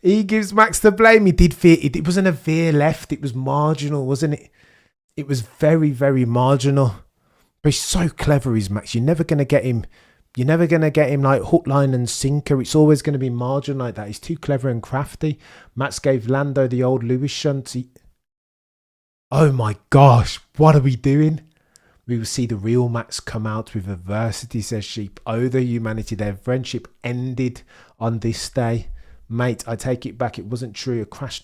He gives Max the blame. He did veer. It wasn't a veer left. It was marginal, wasn't it? It was very, very marginal. But he's so clever, is Max. You're never going to get him. You're never going to get him like hook, line and sinker. It's always going to be marginal like that. He's too clever and crafty. Max gave Lando the old Lewis shunt. Oh my gosh, what are we doing? We will see the real Max come out with adversity, says Sheep. Oh, the humanity. Their friendship ended on this day. Mate, I take it back. It wasn't true. A crash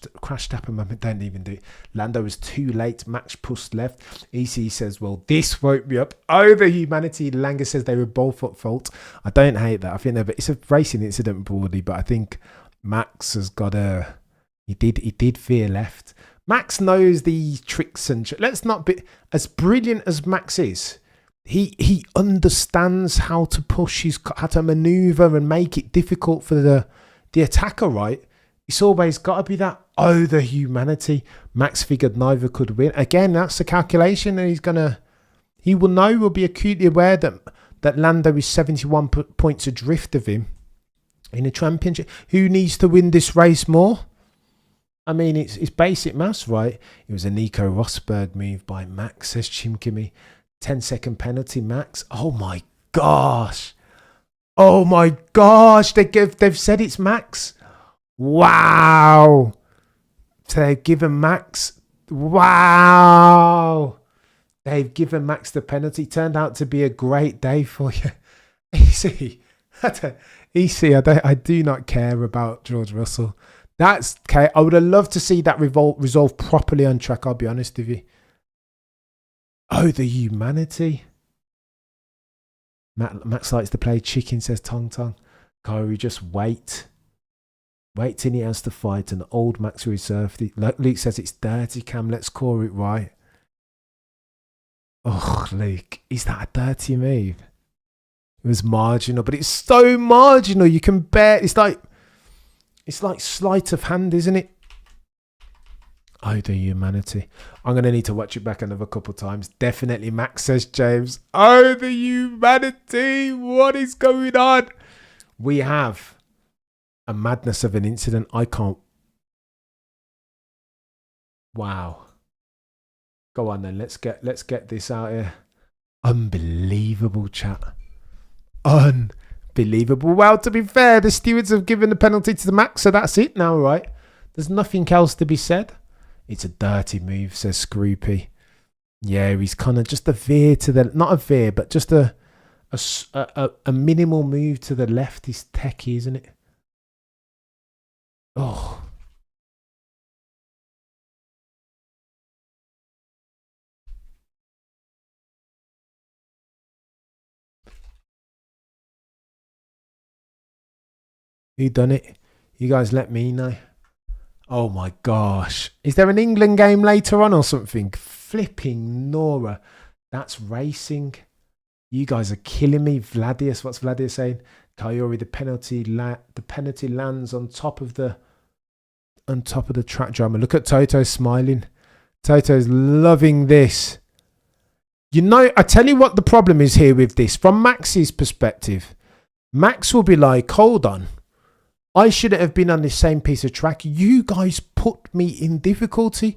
tap moment. Don't even do it. Lando was too late. Max pushed left. EC says, well, this woke me up. Oh, the humanity. Langer says they were both at fault. I don't hate that. I think it's a racing incident broadly, but I think Max has got a... He did veer left. Max knows the tricks and... Let's not be... As brilliant as Max is, he understands how to push, how to maneuver and make it difficult for the attacker, right? It's always got to be that. Oh, the humanity. Max figured neither could win. Again, that's the calculation, and he will know, will be acutely aware that Lando is 71 points adrift of him in a championship. Who needs to win this race more? I mean, it's basic maths, right? It was a Nico Rosberg move by Max, says Chimkimi. 10-second penalty, Max. Oh my gosh. Oh my gosh. They've said it's Max. Wow. So they've given Max. Wow. They've given Max the penalty. Turned out to be a great day for you. EC. I do not care about George Russell. That's okay. I would have loved to see that resolve properly on track, I'll be honest with you. Oh, the humanity. Max likes to play chicken, says Tong Tong. Kyrie, just wait. Wait till he has to fight an old Max reserve. Luke says it's dirty, Cam. Let's call it right. Oh, Luke. Is that a dirty move? It was marginal, but it's so marginal. You can bear... It's like sleight of hand, isn't it? Oh, the humanity. I'm going to need to watch it back another couple of times. Definitely Max, says James. Oh, the humanity. What is going on? We have a madness of an incident. I can't. Wow. Go on then. Let's get this out here. Unbelievable, chat. Unbelievable. Well, to be fair, the stewards have given the penalty to the Max, so that's it now, right? There's nothing else to be said. It's a dirty move, says Scroopy. Yeah, he's kind of just a veer to the... Not a veer, but just a minimal move to the left. He's techie, isn't it? Oh. Who done it? You guys let me know. Oh my gosh. Is there an England game later on or something? Flipping Nora. That's racing. You guys are killing me. Vladius. What's Vladius saying? Kayori, the penalty lands on top of the track drama. Look at Toto smiling. Toto's loving this. You know, I tell you what the problem is here with this. From Max's perspective, Max will be like, hold on. I shouldn't have been on this same piece of track. You guys put me in difficulty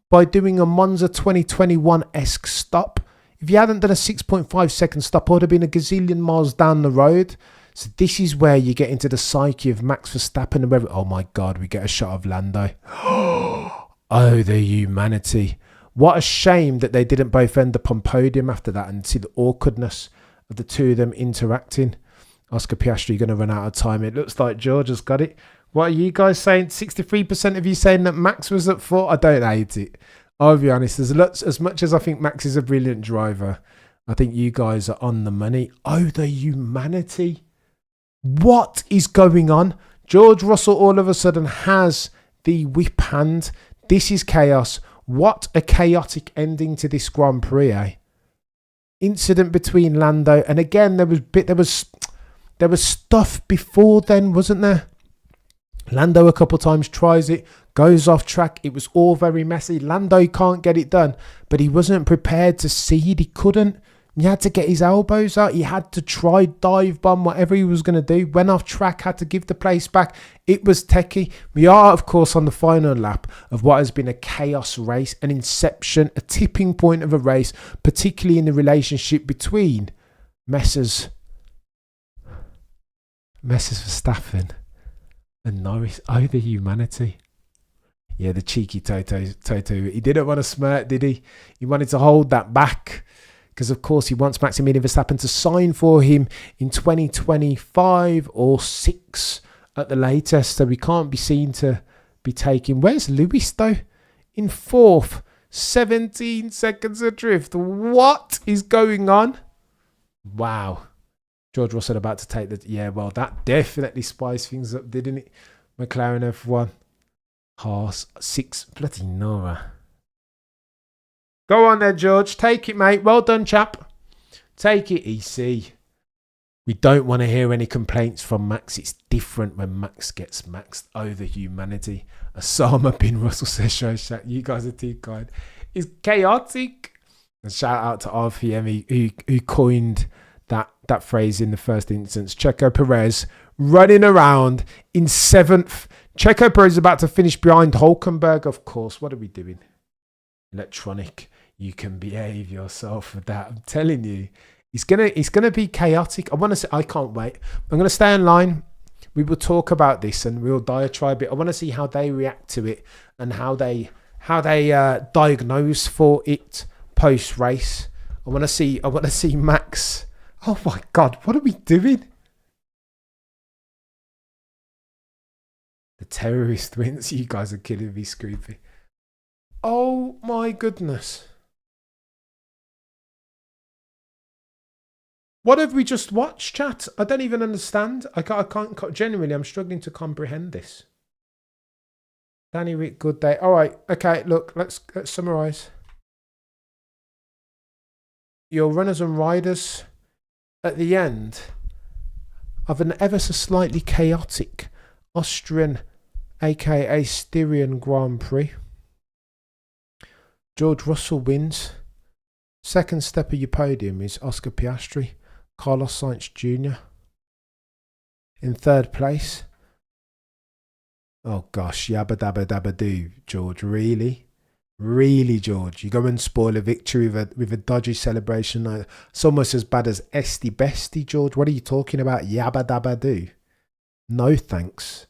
by doing a Monza 2021-esque stop. If you hadn't done a 6.5 second stop, I would have been a gazillion miles down the road. So this is where you get into the psyche of Max Verstappen and oh my God, we get a shot of Lando. Oh, the humanity. What a shame that they didn't both end up on podium after that and see the awkwardness of the two of them interacting. Oscar Piastri going to run out of time. It looks like George has got it. What are you guys saying? 63% of you saying that Max was at fault? I don't hate it. I'll be honest. As much as I think Max is a brilliant driver, I think you guys are on the money. Oh, the humanity. What is going on? George Russell all of a sudden has the whip hand. This is chaos. What a chaotic ending to this Grand Prix, eh? Incident between Lando, and again there was stuff before then, wasn't there? Lando a couple times tries it, goes off track. It was all very messy. Lando can't get it done, but he wasn't prepared to see it. He couldn't. He had to get his elbows out. He had to try dive bomb, whatever he was going to do. Went off track, had to give the place back. It was techie. We are, of course, on the final lap of what has been a chaos race, an inception, a tipping point of a race, particularly in the relationship between Messrs Verstappen and Norris. Oh, the humanity. Yeah, the cheeky Toto. He didn't want to smirk, did he? He wanted to hold that back. Because, of course, he wants Maximilian Verstappen to sign for him in 2025 or 6 at the latest. So we can't be seen to be taking... Where's Lewis, though? In 4th. 17 seconds adrift. What is going on? Wow. George Russell about to take the... Yeah, well, that definitely spiced things up, didn't it? McLaren F1. Haas. 6. Bloody Nora. Go on there, George. Take it, mate. Well done, chap. Take it easy. We don't want to hear any complaints from Max. It's different when Max gets maxed. Oh, the humanity. Osama bin Russell says, show, you guys are too kind. It's chaotic. And shout out to RPM who coined that phrase in the first instance. Checo Perez running around in 7th. Checo Perez is about to finish behind Hulkenberg, of course. What are we doing? Electronic. You can behave yourself with that. I'm telling you, it's gonna be chaotic. I can't wait. I'm gonna stay in line. We will talk about this and we'll diatribe it. I want to see how they react to it and how they diagnose for it post race. I want to see Max. Oh my God, what are we doing? The terrorist wins. You guys are killing me, Scroopy. Oh my goodness. What have we just watched, chat? I don't even understand. I can't genuinely, I'm struggling to comprehend this. Danny Rick, good day. All right. Okay, look, let's summarise. Your runners and riders at the end of an ever so slightly chaotic Austrian, aka Styrian Grand Prix. George Russell wins. Second step of your podium is Oscar Piastri, Carlos Sainz Jr. in 3rd place. Oh gosh, yabba dabba dabba do, George. Really? Really, George? You go and spoil a victory with a dodgy celebration. It's almost as bad as Esty Bestie, George. What are you talking about? Yabba dabba do? No thanks.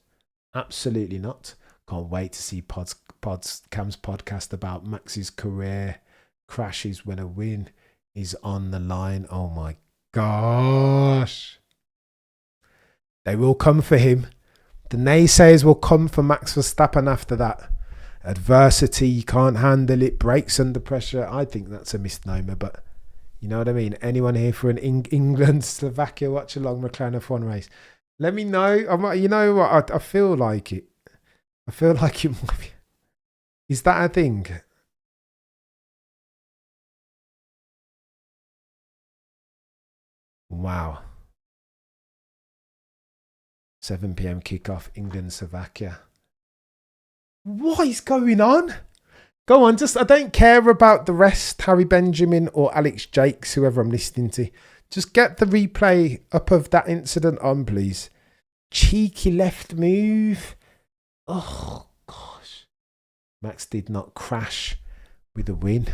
Absolutely not. Can't wait to see Cam's podcast about Max's career crashes when a win is on the line. Oh my gosh. They will come for him. The naysayers will come for Max Verstappen after that. Adversity, you can't handle it, breaks under pressure. I think that's a misnomer, but you know what I mean? Anyone here for an England-Slovakia watch-along McLaren F1 race? Let me know. You know what? I feel like it. I feel like it might be. Is that a thing? Wow. 7 p.m. kickoff, England, Slovakia. What is going on? Go on, I don't care about the rest, Harry Benjamin or Alex Jakes, whoever I'm listening to. Just get the replay up of that incident on, please. Cheeky left move. Oh, gosh. Max did not crash with a win.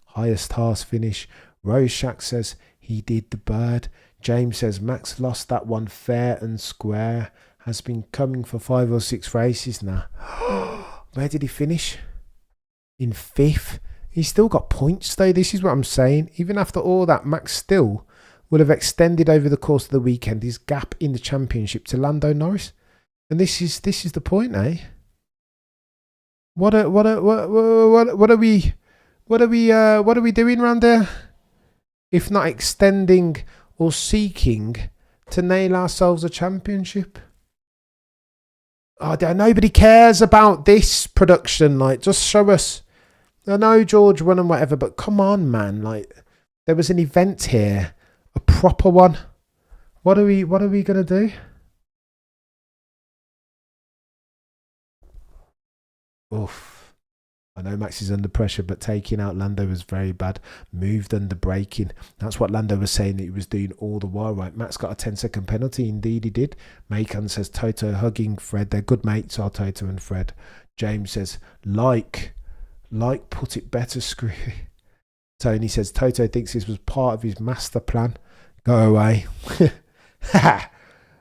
Highest Haas finish. Rorschach says he did the bird. James says Max lost that one fair and square. Has been coming for 5 or 6 races now. Where did he finish? In 5th. He's still got points though. This is what I'm saying. Even after all that, Max still would have extended over the course of the weekend his gap in the championship to Lando Norris. And this is the point, eh? What are we doing around there? If not extending or seeking to nail ourselves a championship. Oh, nobody cares about this production. Like, just show us. I know George won and whatever, but come on, man. Like, there was an event here, a proper one. What are we gonna do? Oof. I know Max is under pressure, but taking out Lando was very bad. Moved under braking. That's what Lando was saying that he was doing all the while, right? Max got a 10-second penalty. Indeed, he did. Macon says Toto hugging Fred. They're good mates, are Toto and Fred. James says, like, put it better, screw. Tony says, Toto thinks this was part of his master plan. Go away.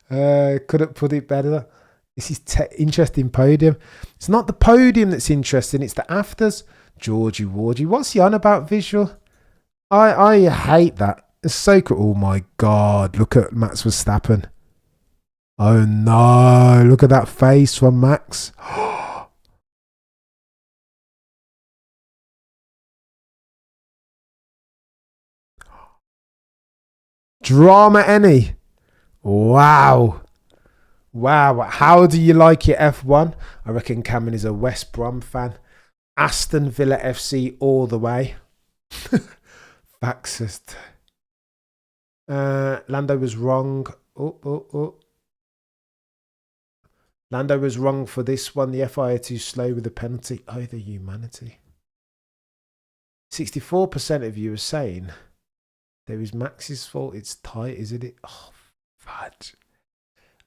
Couldn't put it better. This is interesting podium. It's not the podium that's interesting. It's the afters. Georgie Wargie. What's he on about visual? I hate that. It's so cool. Oh my God. Look at Max Verstappen. Oh no. Look at that face from Max. Drama any. Wow. Wow, how do you like your F1? I reckon Cameron is a West Brom fan. Aston Villa FC all the way. Faxist. Lando was wrong. Lando was wrong for this one. The FIA too slow with the penalty. Oh, the humanity. 64% of you are saying there is Max's fault. It's tight, isn't it? Oh, fudge.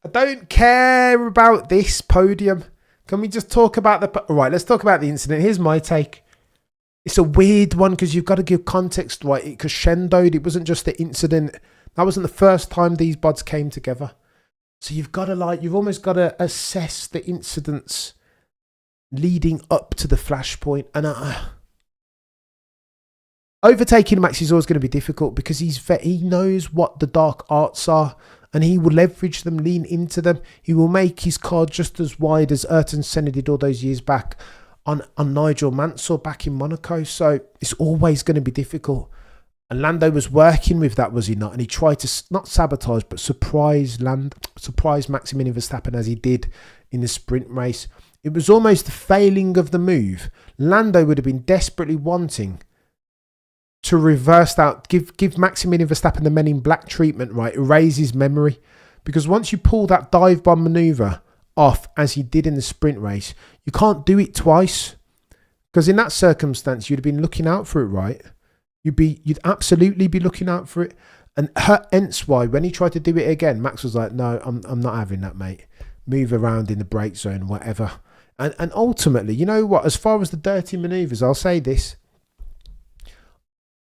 I don't care about this podium. Can we just talk about the... Right, let's talk about the incident. Here's my take. It's a weird one because you've got to give context, right? It crescendoed. It wasn't just the incident. That wasn't the first time these buds came together. So you've got to you've almost got to assess the incidents leading up to the flashpoint. And overtaking Max is always going to be difficult because he knows what the dark arts are. And he will leverage them, lean into them. He will make his car just as wide as Ayrton Senna did all those years back on Nigel Mansell back in Monaco. So it's always going to be difficult. And Lando was working with that, was he not? And he tried to not sabotage, but surprise Maximilian Verstappen as he did in the sprint race. It was almost the failing of the move. Lando would have been desperately wanting to reverse that, give Maximilian Verstappen the Men in Black treatment, right? Erase his memory. Because once you pull that dive bomb maneuver off, as he did in the sprint race, you can't do it twice. Because in that circumstance, you'd have been looking out for it, right? You'd absolutely be looking out for it. And hence why, when he tried to do it again, Max was like, no, I'm not having that, mate. Move around in the brake zone, whatever. And ultimately, you know what? As far as the dirty maneuvers, I'll say this.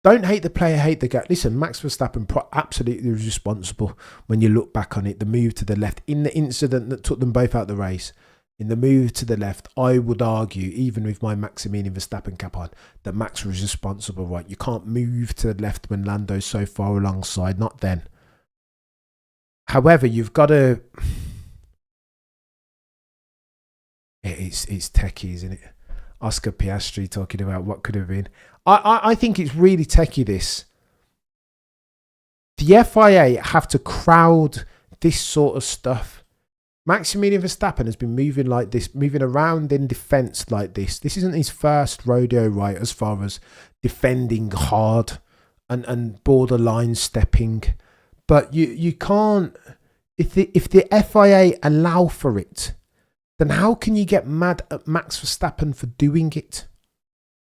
Don't hate the player, hate the guy. Listen, Max Verstappen absolutely was responsible when you look back on it. The move to the left in the incident that took them both out of the race. In the move to the left, I would argue, even with my Maximilian Verstappen cap on, that Max was responsible, right? You can't move to the left when Lando's so far alongside. Not then. However, you've got to... It's techie, isn't it? Oscar Piastri talking about what could have been. I think it's really techie, this. The FIA have to crowd this sort of stuff. Maximilian Verstappen has been moving like this, moving around in defence like this. This isn't his first rodeo, right, as far as defending hard and borderline stepping. But you can't... If the FIA allow for it, then how can you get mad at Max Verstappen for doing it?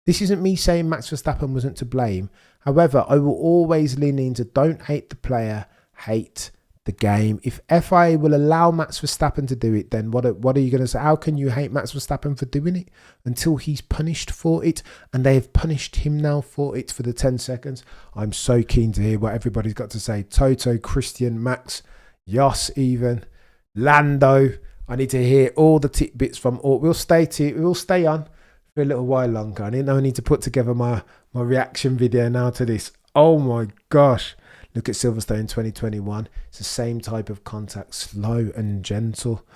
This isn't me saying Max Verstappen wasn't to blame. However, I will always lean into don't hate the player, hate the game. If FIA will allow Max Verstappen to do it, then what are you going to say? How can you hate Max Verstappen for doing it until he's punished for it? And they have punished him now for it for the 10 seconds. I'm so keen to hear what everybody's got to say. Toto, Christian, Max, Jos even, Lando. I need to hear all the tidbits from all. We'll stay on for a little while longer. I didn't know I need to put together my reaction video now to this. Oh my gosh. Look at Silverstone 2021. It's the same type of contact, slow and gentle.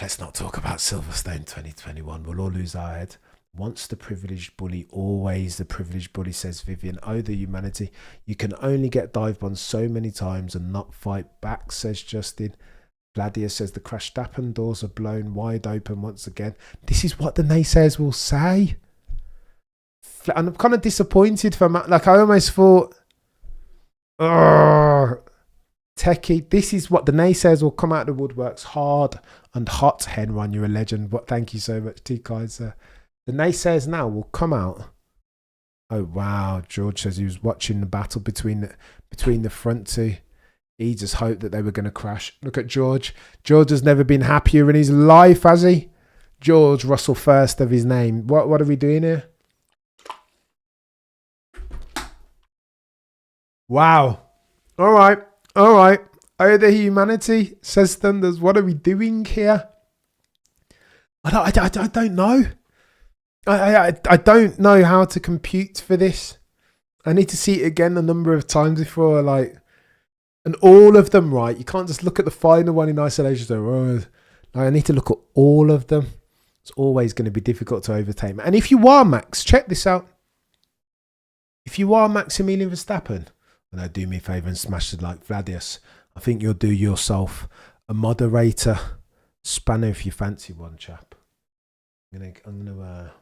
Let's not talk about Silverstone 2021. We'll all lose our head. Once the privileged bully, always the privileged bully, says Vivian. Oh, the humanity. You can only get dive bombed so many times and not fight back, says Justin. Vladia says the Verstappen doors are blown wide open once again. This is what the naysayers will say. And I'm kind of disappointed for Matt. Like, I almost thought, Techie, this is what the naysayers will come out of the woodworks hard and hot. Henron, you're a legend. But thank you so much, T. Kaiser. The naysayers now will come out. Oh, wow. George says he was watching the battle between the front two. He just hoped that they were going to crash. Look at George. George has never been happier in his life, has he? George Russell first of his name. What are we doing here? Wow. All right. Oh, the humanity, says Thunders. What are we doing here? I don't know. I don't know how to compute for this. I need to see it again a number of times before and all of them, right? You can't just look at the final one in isolation. So, I need to look at all of them. It's always going to be difficult to overtake. And if you are Max, check this out. If you are Maximilian Verstappen, now do me a favour and smash it like Vladius. I think you'll do yourself a moderator spanner if you fancy one, chap. I'm gonna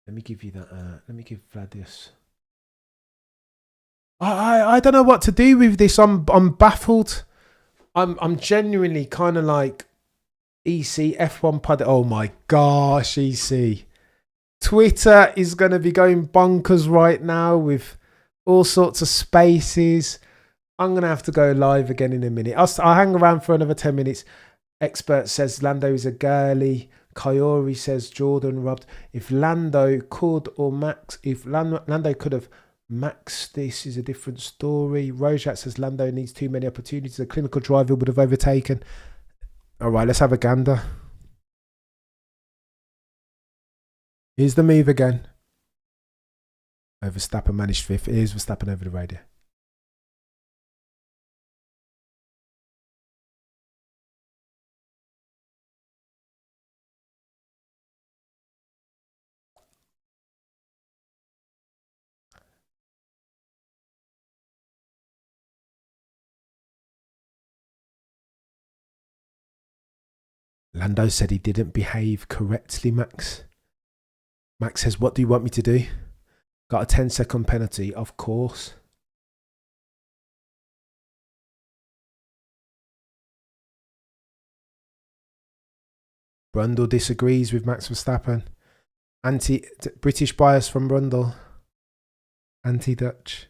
let me give you that. Let me give Vladius. I don't know what to do with this. I'm baffled. I'm genuinely kind of like EC F1 pod. Oh my gosh, EC. Twitter is going to be going bonkers right now with all sorts of spaces. I'm going to have to go live again in a minute. I'll hang around for another 10 minutes. Expert says Lando is a girly. Coyote says Jordan robbed. If Lando could have maxed this is a different story. Rojak says Lando needs too many opportunities. A clinical driver would have overtaken. All right, let's have a gander. Here's the move again. Verstappen managed fifth. Here's Verstappen over the radio. Lando said he didn't behave correctly, Max. Max says, what do you want me to do? Got a 10-second penalty, of course. Brundle disagrees with Max Verstappen. Anti-British bias from Brundle. Anti-Dutch.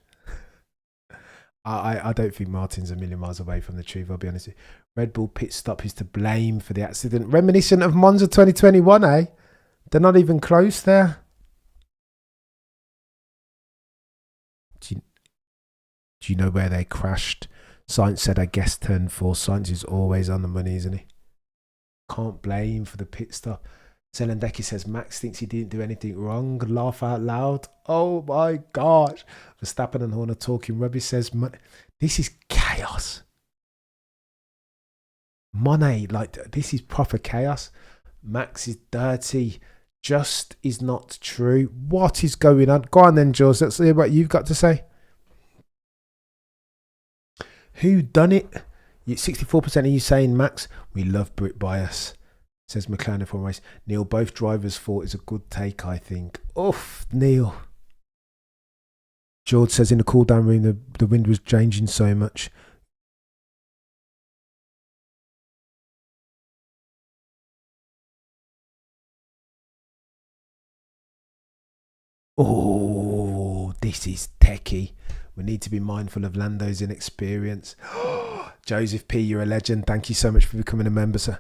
I don't think Martin's a million miles away from the truth, I'll be honest with you. Red Bull pit stop is to blame for the accident. Reminiscent of Monza 2021, eh? They're not even close there. Do you know where they crashed? Sainz said, I guess turn 4. Sainz is always on the money, isn't he? Can't blame for the pit stop. Zelendeki says, Max thinks he didn't do anything wrong. Laugh out loud. Oh my gosh. Verstappen and Horner talking rubbish says, this is chaos. Monet, this is proper chaos. Max is dirty. Just is not true. What is going on? Go on then, George. Let's hear what you've got to say. Who done it? 64% of you saying, Max, we love Brit bias, says McLaren F1 Race. Neil, both drivers' fault is a good take, I think. Oof, Neil. George says in the cool down room, the wind was changing so much. Oh, this is techie. We need to be mindful of Lando's inexperience. Joseph P, you're a legend. Thank you so much for becoming a member, sir.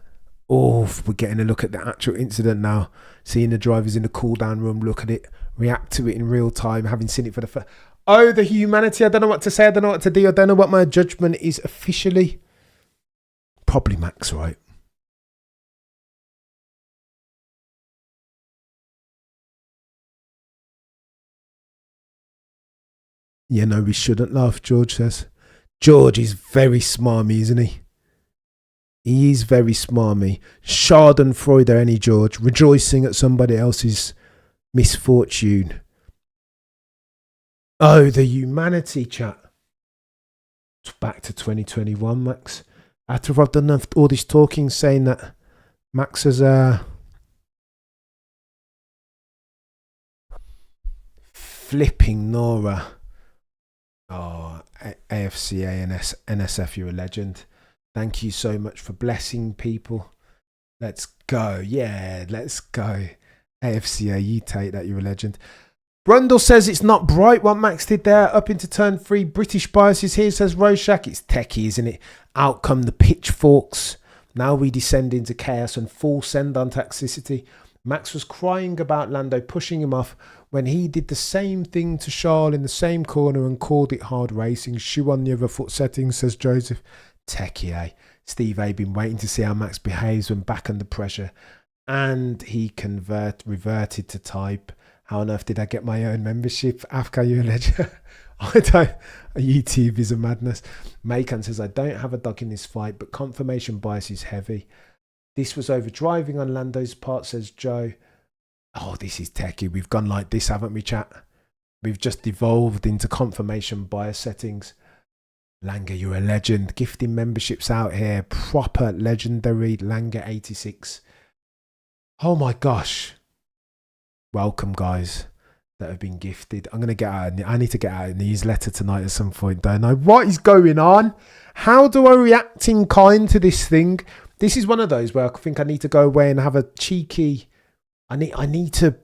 Oh, we're getting a look at the actual incident now. Seeing the drivers in the cool down room, look at it, react to it in real time, having seen it for the first. Oh, the humanity. I don't know what to say. I don't know what to do. I don't know what my judgment is officially. Probably Max, right? Yeah, no, we shouldn't laugh, George says. George is very smarmy, isn't he? He is very smarmy. Schadenfreude, any George, rejoicing at somebody else's misfortune. Oh, the humanity chat. Back to 2021, Max. After I've done all this talking, saying that Max has flipping Nora. Oh, AFCA and NSF, you're a legend. Thank you so much for blessing people. Let's go. Yeah, let's go. AFCA, you take that, you're a legend. Brundle says it's not bright what Max did there. Up into turn 3. British bias is here, says Rorschach. It's techie, isn't it? Out come the pitchforks. Now we descend into chaos and full send on toxicity. Max was crying about Lando pushing him off when he did the same thing to Charles in the same corner and called it hard racing. Shoe on the other foot setting, says Joseph. Techie, eh? Steve A been waiting to see how Max behaves when back under pressure. And he reverted to type. How on earth did I get my own membership? Afka, you a legend. I don't. YouTube is a madness. Makan says, I don't have a dog in this fight, but confirmation bias is heavy. This was over driving on Lando's part, says Joe. Oh, this is techie. We've gone like this, haven't we, chat? We've just evolved into confirmation bias settings. Langer, you're a legend. Gifting memberships out here. Proper legendary Langer 86. Oh my gosh. Welcome, guys that have been gifted. I'm going to get out. I need to get out a newsletter tonight at some point, don't I? What is going on? How do I react in kind to this thing? This is one of those where I think I need to go away and have a cheeky. I need to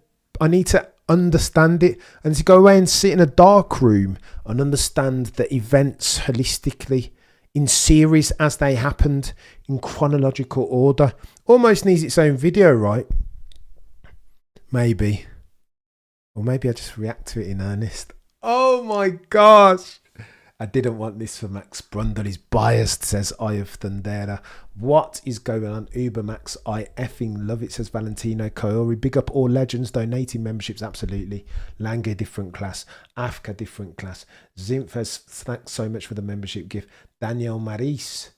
understand it. And to go away and sit in a dark room and understand the events holistically in series as they happened in chronological order. Almost needs its own video, right? Maybe. Or maybe I just react to it in earnest. Oh my gosh. I didn't want this for Max Brundle. He's biased, says Eye of Thundera. What is going on? Uber Max, I effing love it, says Valentino Coyori. Big up all legends donating memberships, absolutely. Langer, different class. Afka, different class. Zinfes, thanks so much for the membership gift. Daniel Maris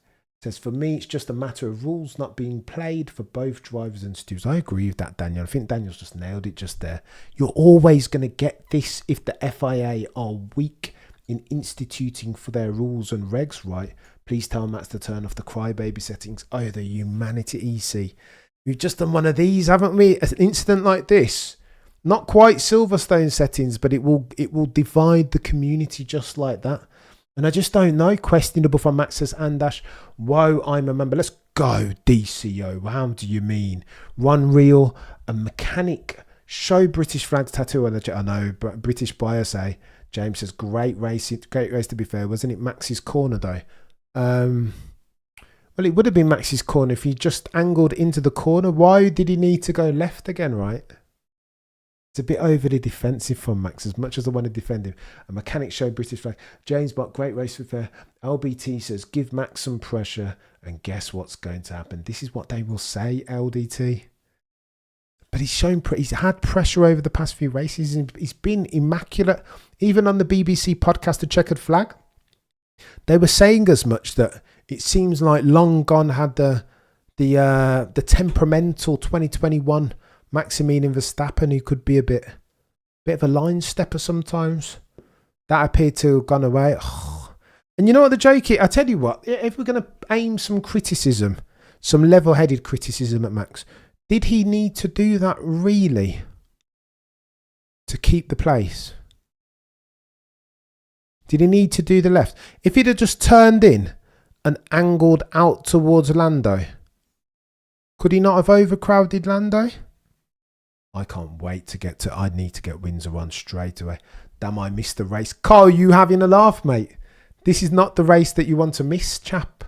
says, for me, it's just a matter of rules not being played for both drivers and stewards. I agree with that, Daniel. I think Daniel's just nailed it just there. You're always going to get this if the FIA are weak in instituting for their rules and regs, right? Please tell Max to turn off the crybaby settings. Oh, the humanity EC. We've just done one of these, haven't we? An incident like this. Not quite Silverstone settings, but it will divide the community just like that. And I just don't know. Questionable from Max, says Andash. Whoa, I'm a member. Let's go, DCO. How do you mean? Run real, a mechanic. Show British flags tattoo on the jet. I know, but British bias, eh? James says, great race to be fair. Wasn't it Max's corner though? Well, it would have been Max's corner if he just angled into the corner. Why did he need to go left again, right? It's a bit overly defensive from Max, as much as I want to defend him. A mechanic show British flag. James Bott, great race to be fair. LBT says, give Max some pressure, and guess what's going to happen? This is what they will say, LDT. But he's had pressure over the past few races. He's been immaculate. Even on the BBC podcast, The Checkered Flag, they were saying as much, that it seems like long gone had the temperamental 2021 Maximilian Verstappen, who could be a bit of a line stepper sometimes. That appeared to have gone away. Oh. And you know what the joke is? I tell you what, if we're going to aim some criticism, some level-headed criticism at Max, did he need to do that really to keep the place? Did he need to do the left? If he'd have just turned in and angled out towards Lando, could he not have overcrowded Lando? I can't wait to get to... I need to get Windsor on straight away. Damn, I missed the race. Carl, you having a laugh, mate? This is not the race that you want to miss, chap.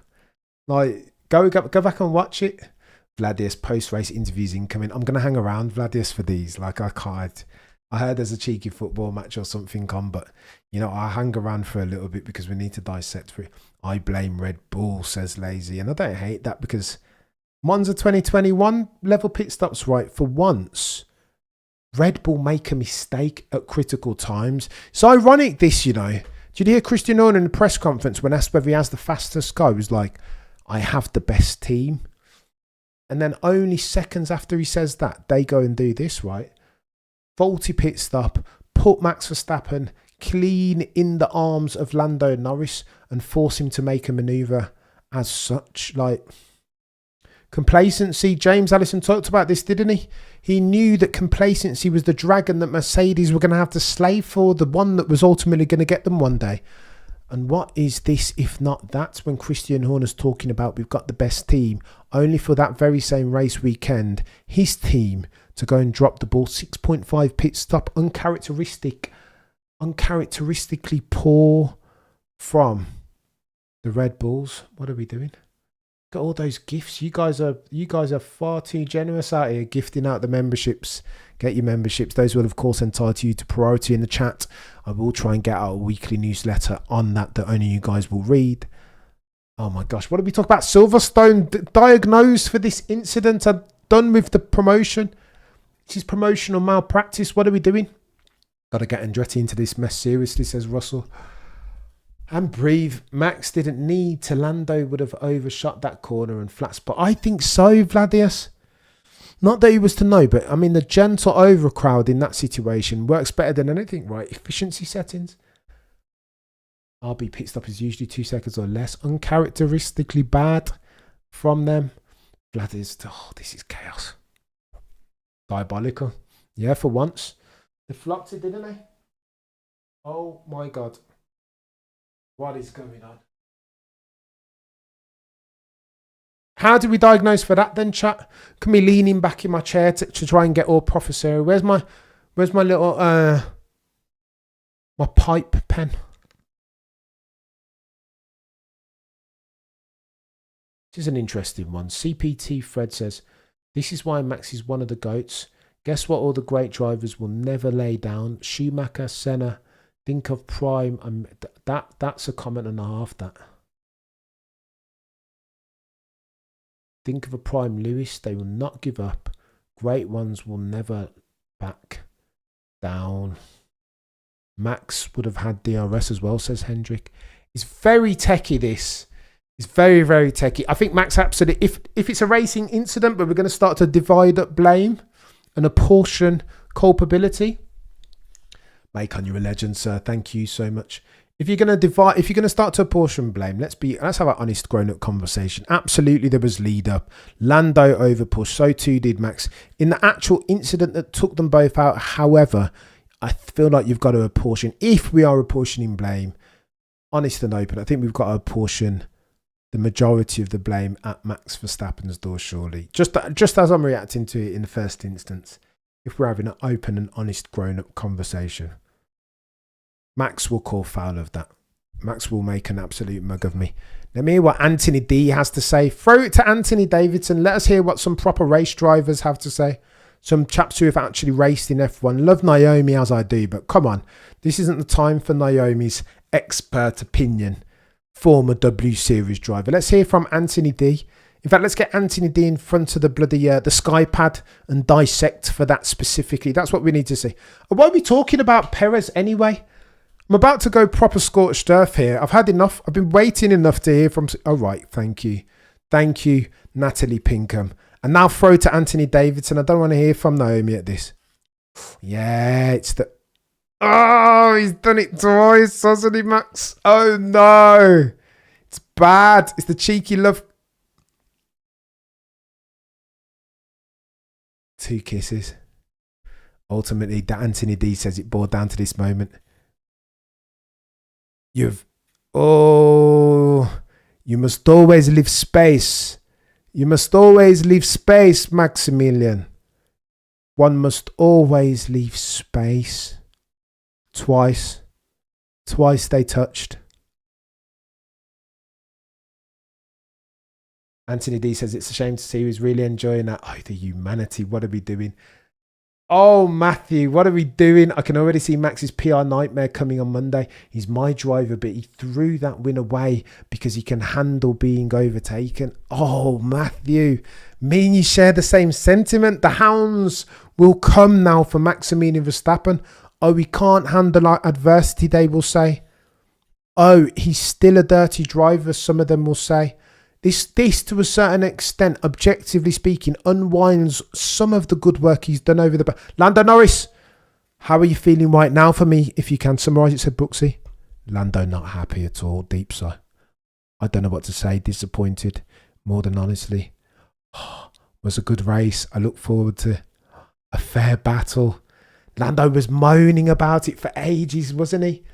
Like, go back and watch it. Vladius post-race interviews incoming. I'm going to hang around, Vladius, for these. Like, I can't... I heard there's a cheeky football match or something on, but, you know, I hang around for a little bit because we need to dissect through. I blame Red Bull, says Lazy. And I don't hate that because Monza 2021 level pit stops, right? For once, Red Bull make a mistake at critical times. It's ironic this, you know. Did you hear Christian Horner in the press conference when asked whether he has the fastest car? He was like, I have the best team. And then only seconds after he says that, they go and do this, right? Faulty pit stop, put Max Verstappen clean in the arms of Lando Norris and force him to make a manoeuvre as such. Like, complacency. James Allison talked about this, didn't he? He knew that complacency was the dragon that Mercedes were going to have to slave for, the one that was ultimately going to get them one day. And what is this if not that? When Christian Horner's talking about we've got the best team, only for that very same race weekend, his team to go and drop the ball. 6.5 pit stop, uncharacteristically poor from the Red Bulls. What are we doing? Got all those gifts. You guys are far too generous out here gifting out the memberships. Get your memberships. Those will of course entitle you to priority in the chat. I will try and get out a weekly newsletter on that only you guys will read. Oh my gosh, what did we talk about? Silverstone diagnosed for this incident. I'm done with the promotion. This is promotional malpractice. What are we doing? Got to get Andretti into this mess seriously, says Russell. And breathe. Max didn't need to. Lando would have overshot that corner and flat spot. I think so, Vladius. Not that he was to know, but I mean, the gentle overcrowd in that situation works better than anything, right? Efficiency settings. RB pit stop is usually 2 seconds or less. Uncharacteristically bad from them. Vladius, oh, this is chaos. Diabolical. Yeah, for once. They flopped it, didn't they? Oh my God. What is going on? How do we diagnose for that then, chat? Can we leaning back in my chair to try and get all professorial? Where's my little my pipe pen? This is an interesting one. CPT Fred says, this is why Max is one of the GOATs. Guess what all the great drivers will never lay down? Schumacher, Senna. Think of Prime. That's a comment and a half, that. Think of a Prime Lewis. They will not give up. Great ones will never back down. Max would have had DRS as well, says Hendrick. It's very techie, this. It's very, very techie. I think Max absolutely, if it's a racing incident, but we're going to start to divide up blame and apportion culpability. Make on you a legend, sir. Thank you so much. If you're going to start to apportion blame, let's have an honest grown-up conversation. Absolutely, there was lead up. Lando overpushed. So too did Max. In the actual incident that took them both out, however, I feel like you've got to apportion. If we are apportioning blame, honest and open, I think we've got to apportion the majority of the blame at Max Verstappen's door, surely. Just as I'm reacting to it in the first instance. If we're having an open and honest grown-up conversation, Max will call foul of that. Max will make an absolute mug of me. Let me hear what Anthony D has to say. Throw it to Anthony Davidson. Let us hear what some proper race drivers have to say. Some chaps who have actually raced in F1. Love Naomi as I do, but come on. This isn't the time for Naomi's expert opinion. Former W Series driver. Let's hear from Anthony D. In fact, let's get Anthony D in front of the bloody the SkyPad and dissect for that specifically. That's what we need to see. And why are we talking about Perez anyway? I'm about to go proper scorched earth here. I've had enough. I've been waiting enough to hear from... Oh, right. Thank you. Thank you, Natalie Pinkham. And now throw to Anthony Davidson. I don't want to hear from Naomi at this. Yeah, it's the... Oh, he's done it twice, hasn't he, Max? Oh, no. It's bad. It's the cheeky love... 2 kisses. Ultimately, Anthony D says it boiled down to this moment. You must always leave space. You must always leave space, Maximilian. One must always leave space. Twice they touched. Anthony D says it's a shame to see who's really enjoying that. Oh, the humanity. What are we doing? Oh, Matthew, what are we doing? I can already see Max's PR nightmare coming on Monday. He's my driver, but he threw that win away because he can handle being overtaken. Oh, Matthew, me and you share the same sentiment. The hounds will come now for Maximilian Verstappen. Oh, he can't handle adversity, they will say. Oh, he's still a dirty driver, some of them will say. This to a certain extent, objectively speaking, unwinds some of the good work he's done over the... Lando Norris, how are you feeling right now for me? If you can summarise it, said Brooksy. Lando not happy at all, deep sigh. I don't know what to say, disappointed, more than honestly. Was a good race. I look forward to a fair battle. Lando was moaning about it for ages, wasn't he?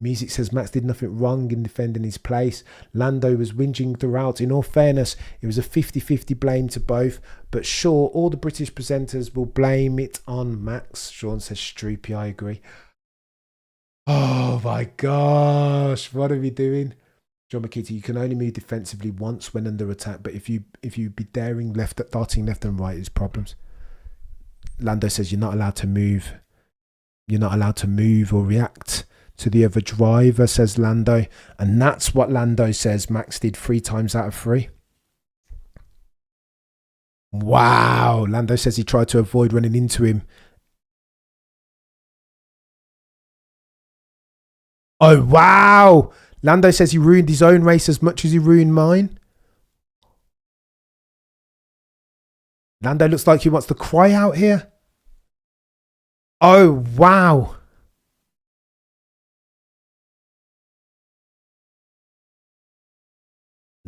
Music says Max did nothing wrong in defending his place. Lando was whinging throughout. In all fairness, it was a 50-50 blame to both. But sure, all the British presenters will blame it on Max. Sean says Stroopy, I agree. Oh my gosh, what are we doing? John McKitty, you can only move defensively once when under attack, but if you be darting left and right, it's problems. Lando says you're not allowed to move. You're not allowed to move or react to the other driver, says Lando. And that's what Lando says Max did 3 times out of 3. Wow. Lando says he tried to avoid running into him. Oh, wow. Lando says he ruined his own race as much as he ruined mine. Lando looks like he wants to cry out here. Oh, wow.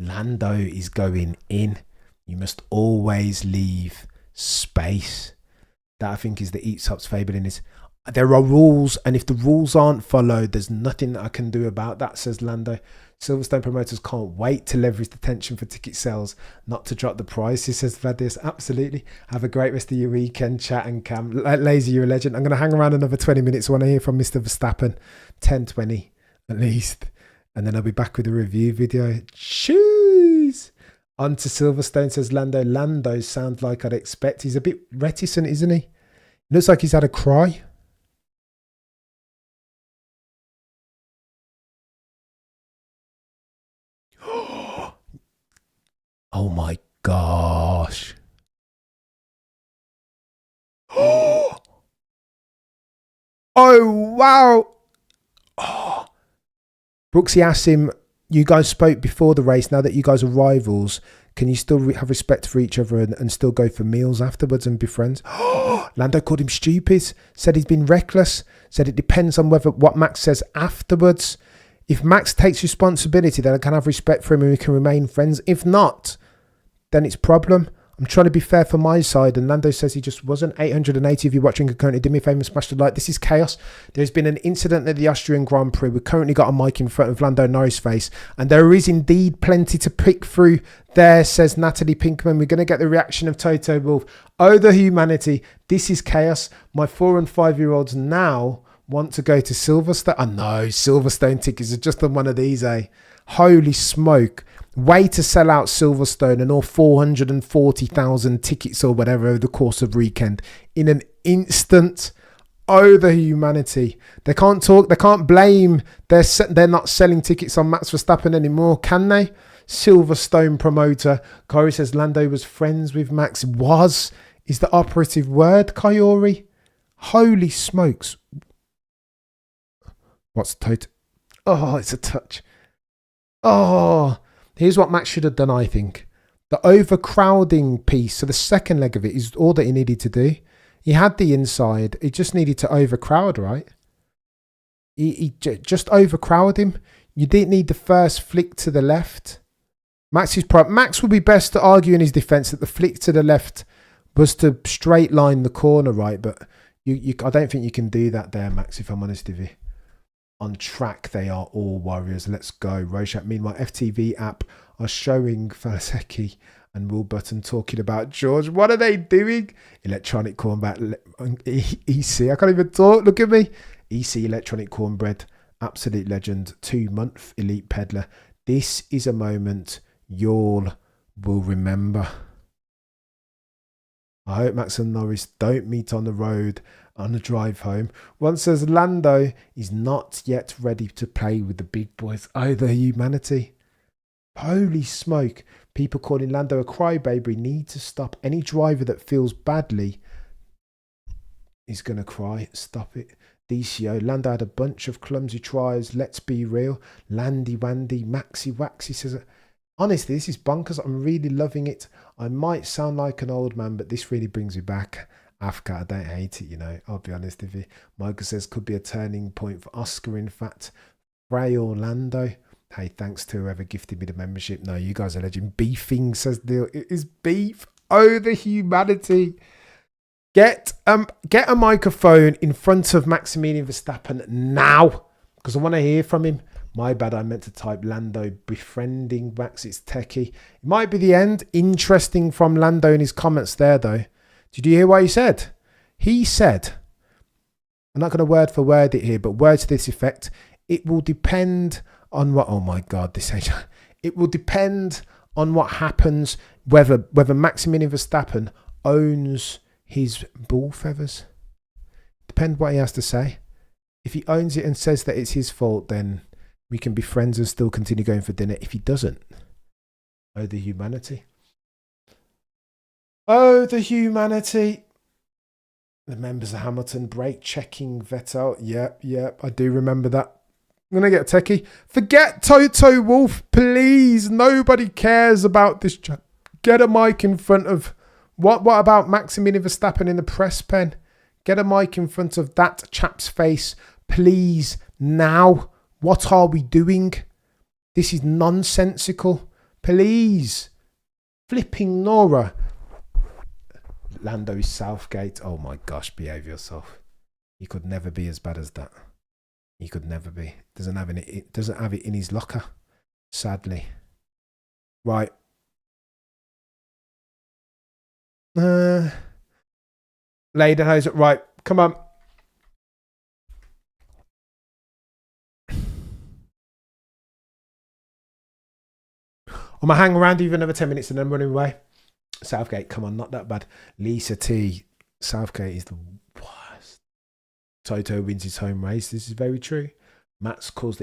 Lando is going in. You must always leave space. That, I think, is the Eats Up's fable in this. There are rules, and if the rules aren't followed, there's nothing that I can do about that, says Lando. Silverstone promoters can't wait to leverage the tension for ticket sales, not to drop the prices, says Vadius. Absolutely. Have a great rest of your weekend, chat and Cam. Lazy, you're a legend. I'm going to hang around another 20 minutes. I want to hear from Mr. Verstappen. 10-20 at least. And then I'll be back with a review video. Cheers! On to Silverstone, says Lando. Lando sounds like I'd expect. He's a bit reticent, isn't he? Looks like he's had a cry. Oh my gosh. Oh wow. Oh. Brooksy asked him, you guys spoke before the race. Now that you guys are rivals, can you still have respect for each other and still go for meals afterwards and be friends? Lando called him stupid, said he's been reckless, said it depends on what Max says afterwards. If Max takes responsibility, then I can have respect for him and we can remain friends. If not, then it's problem. I'm trying to be fair for my side, and Lando says he just wasn't. 880 of you watching currently, do me a favour and smash the like. This is chaos. There's been an incident at the Austrian Grand Prix. We've currently got a mic in front of Lando Norris' face, and there is indeed plenty to pick through there, says Natalie Pinkman. We're going to get the reaction of Toto Wolff. Oh, the humanity. This is chaos. My 4 and 5-year-olds now want to go to Silverstone. I know, Silverstone tickets are just on one of these, eh? Holy smoke. Way to sell out Silverstone and all 440,000 tickets or whatever over the course of weekend in an instant. Oh, the humanity. They can't talk. They can't blame. They're not selling tickets on Max Verstappen anymore, can they? Silverstone promoter. Corey says Lando was friends with Max. Was is the operative word, Coyote. Holy smokes. What's tote? Oh, it's a touch. Oh, here's what Max should have done, I think. The overcrowding piece, so the second leg of it, is all that he needed to do. He had the inside. He just needed to overcrowd, right? He just overcrowd him. You didn't need the first flick to the left. Max would be best to argue in his defence that the flick to the left was to straight line the corner, right? But I don't think you can do that there, Max, if I'm honest with you. On track, they are all warriors. Let's go. Roshat. Meanwhile, FTV app are showing Falasecki and Will Button talking about George. What are they doing? Electronic Cornbread. EC. I can't even talk. Look at me. EC Electronic Cornbread. Absolute legend. 2-month elite peddler. This is a moment y'all will remember. I hope Max and Norris don't meet on the road on the drive home. One says Lando is not yet ready to play with the big boys. Oh, the humanity. Holy smoke. People calling Lando a crybaby need to stop. Any driver that feels badly is going to cry. Stop it. DCO. Lando had a bunch of clumsy tries. Let's be real. Landy Wandy. Maxi Waxy says Honestly, this is bonkers. I'm really loving it. I might sound like an old man, but this really brings me back. Africa, I don't hate it, you know. I'll be honest with you. Michael says could be a turning point for Oscar, in fact. Ray Orlando. Hey, thanks to whoever gifted me the membership. No, you guys are legend. Beefing, says Neil. It is beef. Oh, the humanity. Get a microphone in front of Maximilian Verstappen now, because I want to hear from him. My bad, I meant to type Lando befriending Max. It's techie. It might be the end. Interesting from Lando in his comments there, though. Did you hear what he said? He said, I'm not going to word for word it here, but words to this effect. It will depend on what. Oh my God, this age. It will depend on what happens. Whether Maximilian Verstappen owns his bull feathers. Depend what he has to say. If he owns it and says that it's his fault, then we can be friends and still continue going for dinner. If he doesn't, oh, the humanity. Oh, the humanity. The members of Hamilton brake checking Vettel. Yep, I do remember that. I'm going to get a techie. Forget Toto Wolff, please. Nobody cares about this. Get a mic in front of... What about Maximilian Verstappen in the press pen? Get a mic in front of that chap's face, please, now. What are we doing? This is nonsensical. Please. Flipping Nora. Lando Southgate. Oh my gosh, behave yourself. He could never be as bad as that. He could never be. Doesn't have it in his locker, sadly. Right. Lederhosen. Right, come on. I'm going to hang around even another 10 minutes and then running away. Southgate, come on, not that bad. Lisa T. Southgate is the worst. Toto wins his home race. This is very true. Max caused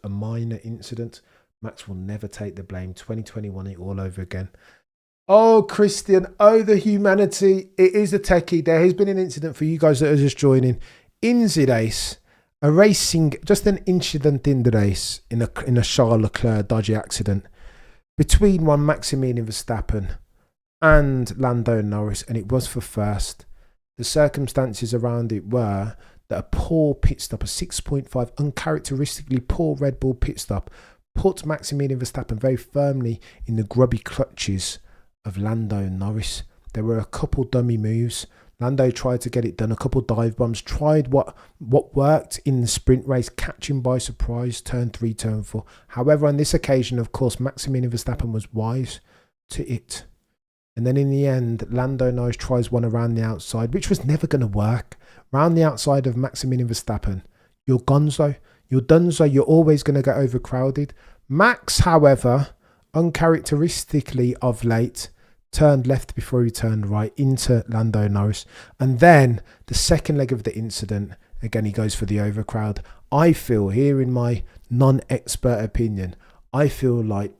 a minor incident. Max will never take the blame. 2021 it all over again. Oh, Christian. Oh, the humanity. It is a techie. There has been an incident for you guys that are just joining. In the race, just an incident in the race, in a Charles Leclerc dodgy accident between one Maximilian Verstappen and Lando Norris, and it was for first. The circumstances around it were that a poor pit stop, a 6.5 uncharacteristically poor Red Bull pit stop, put Maximilian Verstappen very firmly in the grubby clutches of Lando Norris. There were a couple dummy moves. Lando tried to get it done, a couple dive bombs, tried what worked in the sprint race, catching by surprise, turn 3, turn 4. However, on this occasion, of course, Maximilian Verstappen was wise to it. And then in the end, Lando Norris tries one around the outside, which was never going to work. Round the outside of Maximilian Verstappen, you're gonzo, you're donezo, you're always going to get overcrowded. Max, however, uncharacteristically of late, turned left before he turned right into Lando Norris. And then the second leg of the incident, again, he goes for the overcrowd. I feel, here in my non-expert opinion, I feel like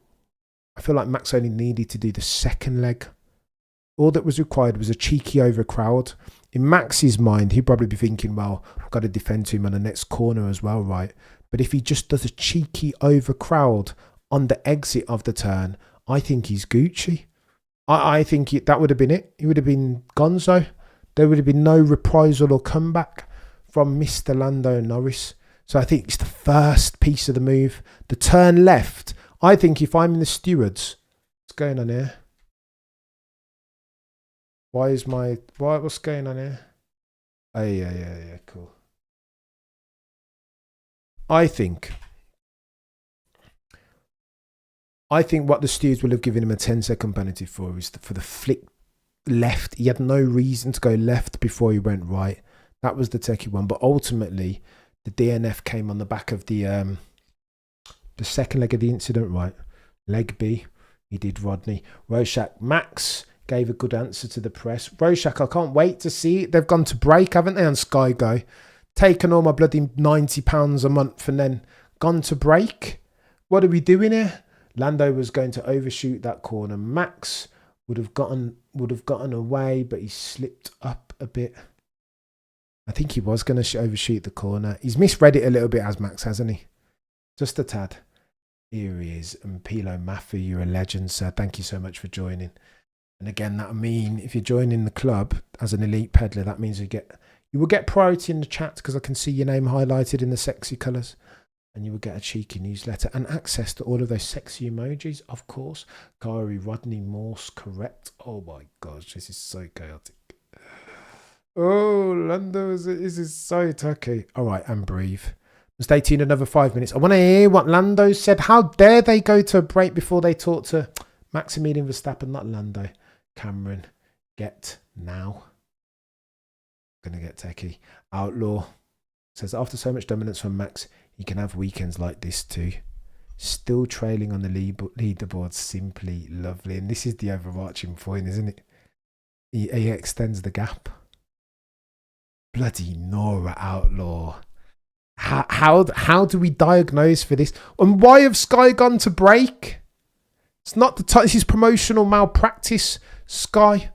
Max only needed to do the second leg. All that was required was a cheeky overcrowd. In Max's mind, he'd probably be thinking, well, I've got to defend to him on the next corner as well, right? But if he just does a cheeky overcrowd on the exit of the turn, I think he's Gucci. I think that would have been it. He would have been gonzo. There would have been no reprisal or comeback from Mr. Lando Norris. So I think it's the first piece of the move. The turn left. I think if I'm in the stewards, what's going on here? What's going on here? Oh, yeah, cool. I think what the stewards will have given him a 10-second penalty for is for the flick left. He had no reason to go left before he went right. That was the techie one. But ultimately, the DNF came on the back of the second leg of the incident, right? Leg B, he did Rodney. Rorschach, Max gave a good answer to the press. Rorschach, I can't wait to see it. They've gone to break, haven't they, on Sky Go? Taken all my bloody £90 a month and then gone to break. What are we doing here? Lando was going to overshoot that corner. Max would have gotten away, but he slipped up a bit. I think he was going to overshoot the corner. He's misread it a little bit as Max, hasn't he? Just a tad. Here he is. And Pilo Maffey, you're a legend, sir. Thank you so much for joining. And again, that'll mean if you're joining the club as an elite peddler, that means you will get priority in the chat because I can see your name highlighted in the sexy colours. And you will get a cheeky newsletter and access to all of those sexy emojis, of course. Kyrie Rodney Morse, correct. Oh my gosh, this is so chaotic. Oh, Lando, this is so tacky. All right, and breathe. Stay tuned another 5 minutes. I want to hear what Lando said. How dare they go to a break before they talk to Maximilian Verstappen, not Lando. Cameron, get now. Gonna get techie. Outlaw says, after so much dominance from Max, you can have weekends like this too. Still trailing on the leaderboard, simply lovely. And this is the overarching point, isn't it? He extends the gap. Bloody Nora Outlaw. How do we diagnose for this? And why have Sky gone to break? It's not the time. This is promotional malpractice. Sky,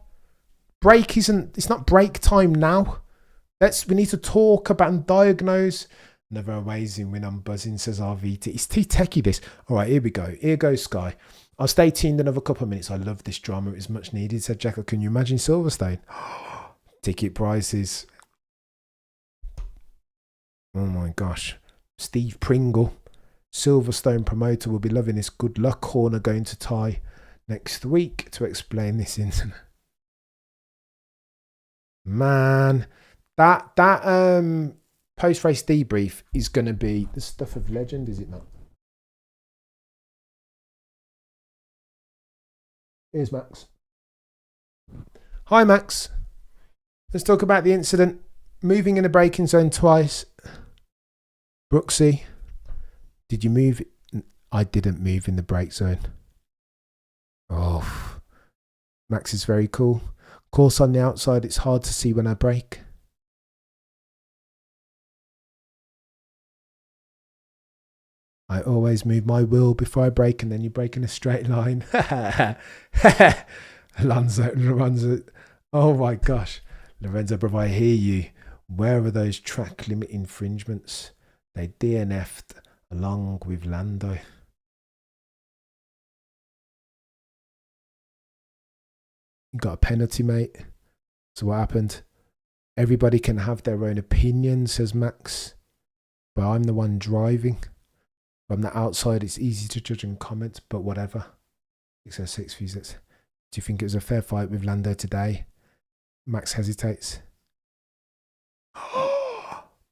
break isn't. It's not break time now. We need to talk about and diagnose. Another amazing win. I'm buzzing, says RVT. It's too techie, this. All right, here we go. Here goes Sky. I'll stay tuned another couple of minutes. I love this drama. It was much needed, said Jacker. Can you imagine Silverstone? Ticket prices. Oh my gosh. Steve Pringle, Silverstone promoter, will be loving this. Good luck. Horner going to tie next week to explain this incident. Man, that post-race debrief is going to be the stuff of legend, is it not? Here's Max. Hi, Max. Let's talk about the incident. Moving in the braking zone twice. Brooksy, did you move? I didn't move in the brake zone. Oh, Max is very cool. Of course, on the outside, it's hard to see when I brake. I always move my wheel before I brake, and then you brake in a straight line. Lorenzo. Oh my gosh. Lorenzo, brother, I hear you. Where are those track limit infringements? They DNF'd along with Lando. You got a penalty, mate. So what happened? Everybody can have their own opinion, says Max. But I'm the one driving. From the outside, it's easy to judge and comment, but whatever. 606 visits. Do you think it was a fair fight with Lando today? Max hesitates.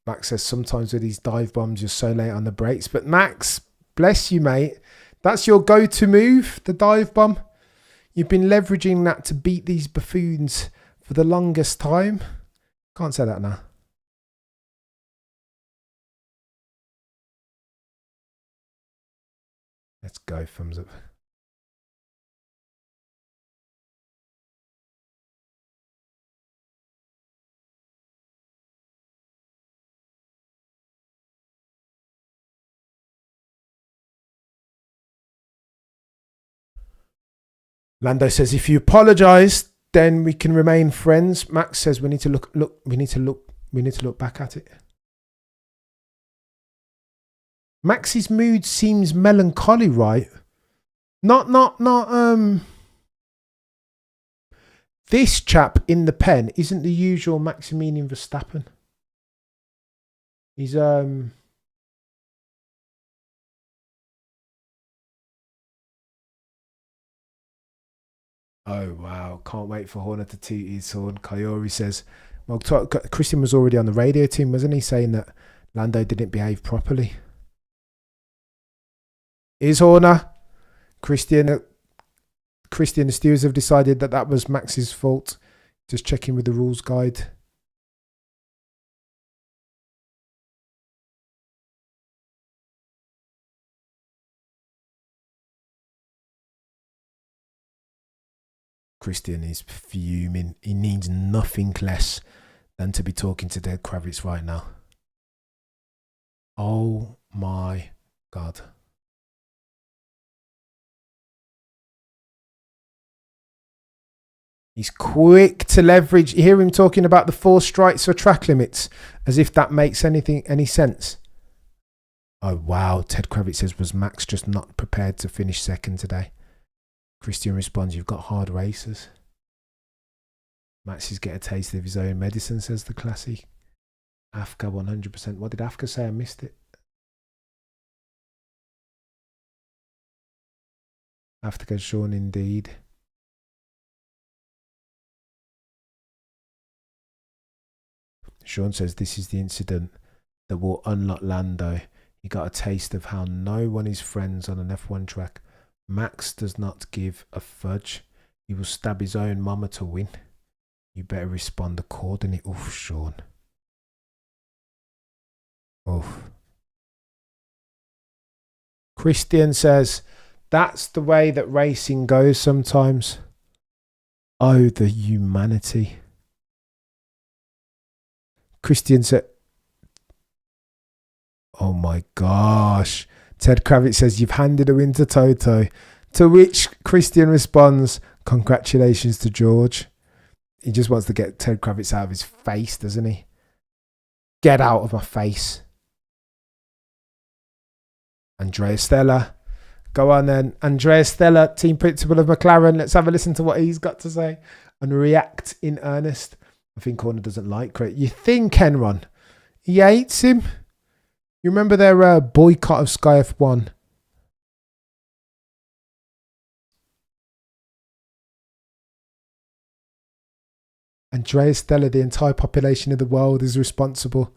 Max says, sometimes with these dive bombs, you're so late on the brakes. But Max, bless you, mate. That's your go-to move, the dive bomb. You've been leveraging that to beat these buffoons for the longest time. Can't say that now. Let's go, thumbs up. Lando says, if you apologise, then we can remain friends. Max says we need to look back at it. Max's mood seems melancholy, right? Not this chap in the pen isn't the usual Maximilian Verstappen. He's oh wow, can't wait for Horner to toot his horn. Kayori says, well, Christian was already on the radio team, wasn't he, saying that Lando didn't behave properly? Is Horner? Christian, the stewards have decided that was Max's fault. Just checking with the rules guide. Christian is fuming. He needs nothing less than to be talking to Dead Kravitz right now. Oh my God. He's quick to leverage. You hear him talking about the 4 strikes for track limits, as if that makes any sense. Oh, wow. Ted Kravitz says, was Max just not prepared to finish second today? Christian responds, you've got hard races. Max is getting a taste of his own medicine, says the classy. Afka 100%. What did Afka say? I missed it. Afka Sean, indeed. Sean says this is the incident that will unlock Lando. He got a taste of how no one is friends on an F1 track. Max does not give a fudge. He will stab his own mama to win. You better respond accordingly. Oof, Sean. Oof. Christian says, that's the way that racing goes sometimes. Oh, the humanity. Christian said, oh my gosh. Ted Kravitz says, you've handed a win to Toto. To which Christian responds, congratulations to George. He just wants to get Ted Kravitz out of his face, doesn't he? Get out of my face. Andrea Stella. Go on then. Andrea Stella, team principal of McLaren. Let's have a listen to what he's got to say and react in earnest. I think Horner doesn't like Craig. You think, Enron? He hates him. You remember their boycott of Sky F1? Andrea Stella, the entire population of the world is responsible,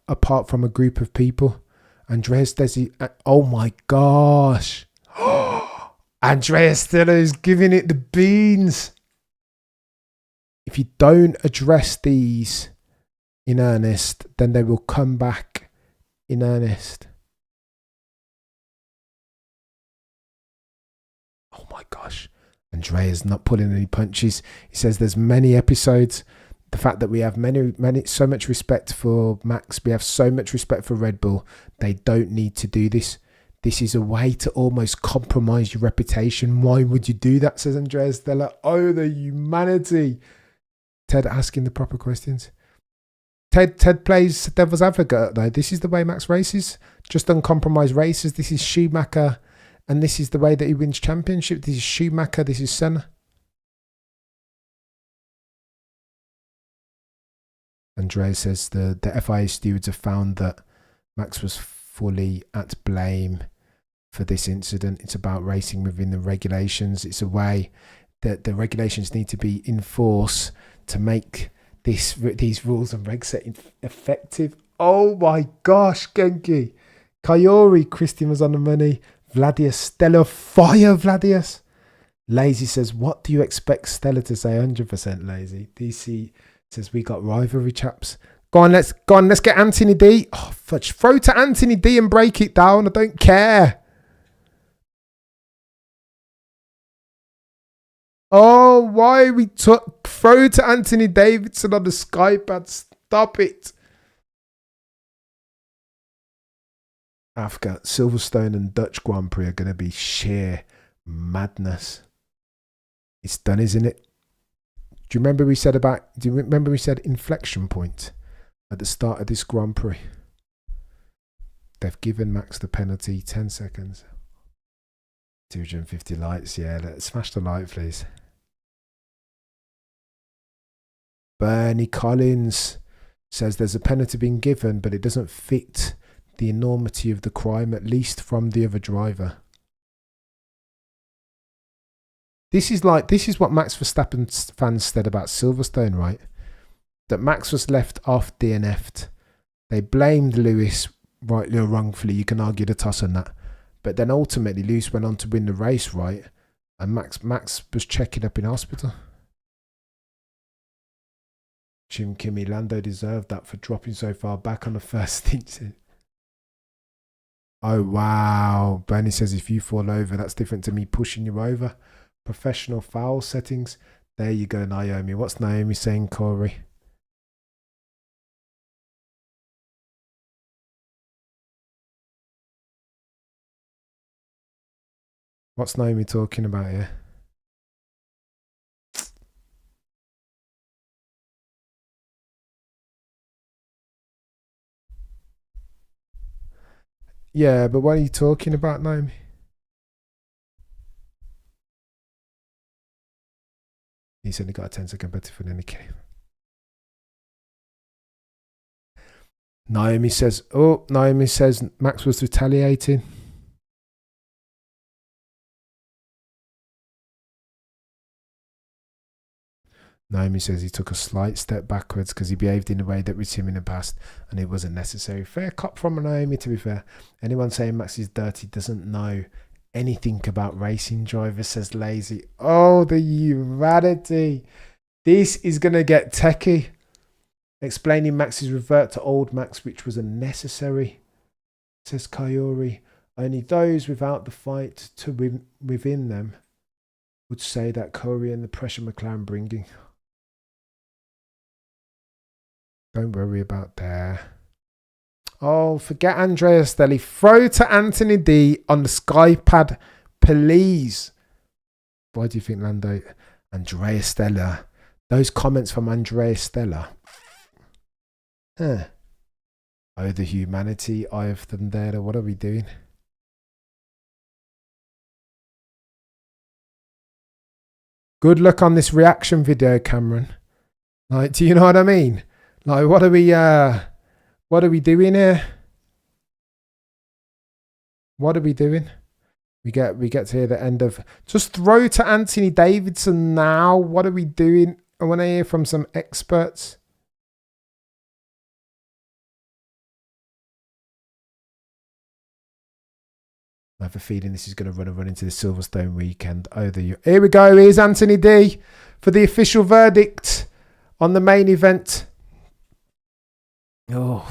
apart from a group of people. Andreas Desi, oh my gosh. Andreas Stella is giving it the beans. If you don't address these in earnest, then they will come back in earnest. Oh my gosh. Andrea's not pulling any punches. He says there's many episodes. The fact that we have so much respect for Max, we have so much respect for Red Bull. They don't need to do this. This is a way to almost compromise your reputation. Why would you do that, says Andrea Stella. Oh, the humanity. Ted asking the proper questions. Ted plays devil's advocate, though. This is the way Max races. Just uncompromised races. This is Schumacher. And this is the way that he wins championship. This is Schumacher. This is Senna. Andrea says the FIA stewards have found that Max was fully at blame for this incident. It's about racing within the regulations. It's a way that the regulations need to be enforced to make these rules and regs set effective. Oh my gosh, Genki. Kayori, Christian was on the money. Vladius, Stella, fire Vladius. Lazy says, what do you expect Stella to say? 100% Lazy. DC says, we got rivalry, chaps. Go on, let's get Anthony D. Oh, fudge. Throw to Anthony D and break it down. I don't care. Oh, why we throw to Anthony Davidson on the Skypad? Stop it. Afghan, Silverstone and Dutch Grand Prix are going to be sheer madness. It's done, isn't it? Do you remember we said inflection point at the start of this Grand Prix? They've given Max the penalty, 10 seconds. 250 lights, yeah. Let's smash the light, please. Bernie Collins says there's a penalty being given, but it doesn't fit the enormity of the crime, at least from the other driver. This is what Max Verstappen fans said about Silverstone, right? That Max was left off DNF'd. They blamed Lewis, rightly or wrongfully. You can argue the toss on that. But then ultimately, Lewis went on to win the race, right? And Max was checking up in hospital. Jim Kimmy, Lando deserved that for dropping so far back on the first stint. Oh, wow. Bernie says if you fall over, that's different to me pushing you over. Professional foul settings. There you go, Naomi. What's Naomi saying, Corey? What's Naomi talking about here? Yeah, but what are you talking about, Naomi? He's only got a 10-second better than the game. Naomi says Max was retaliating. Naomi says he took a slight step backwards because he behaved in a way that was him in the past and it wasn't necessary. Fair cop from Naomi, to be fair. Anyone saying Max is dirty doesn't know anything about racing drivers, says Lazy. Oh, the humanity. This is going to get techie. Explaining Max's revert to old Max, which was unnecessary, says Kayori. Only those without the fight to within them would say that Corey and the pressure McLaren bringing. Don't worry about that. Oh, forget Andrea Stelli. Throw to Anthony D on the Skypad, please. Why do you think Lando? Andrea Stella. Those comments from Andrea Stella. Huh. Oh, the humanity, Eye of Thunder. What are we doing? Good luck on this reaction video, Cameron. Like, do you know what I mean? Like, what are we doing here? What are we doing? We get to hear the end of. Just throw to Anthony Davidson now. What are we doing? I want to hear from some experts. I have a feeling this is going to run into the Silverstone weekend. Here we go. Here's Anthony D for the official verdict on the main event. Oh.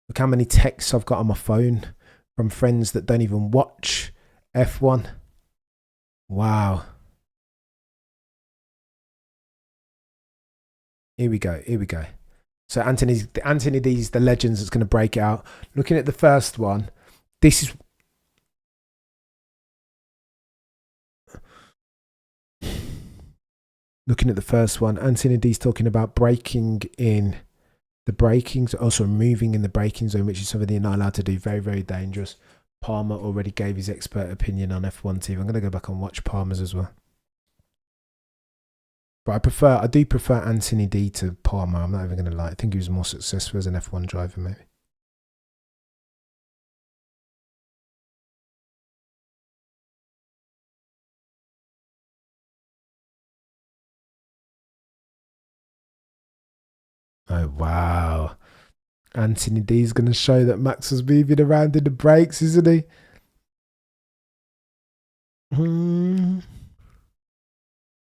Look how many texts I've got on my phone from friends that don't even watch F1. Wow. Here we go. So Anthony D's the legends that's going to break it out. Looking at the first one, this is. Looking at the first one, Anthony D's talking about braking in the braking, also moving in the braking zone, which is something you're not allowed to do. Very, very dangerous. Palmer already gave his expert opinion on F1 TV. I'm going to go back and watch Palmer's as well. But I do prefer Anthony D to Palmer. I'm not even going to lie. I think he was more successful as an F1 driver, maybe. Oh, wow. Anthony D's going to show that Max was moving around in the brakes, isn't he?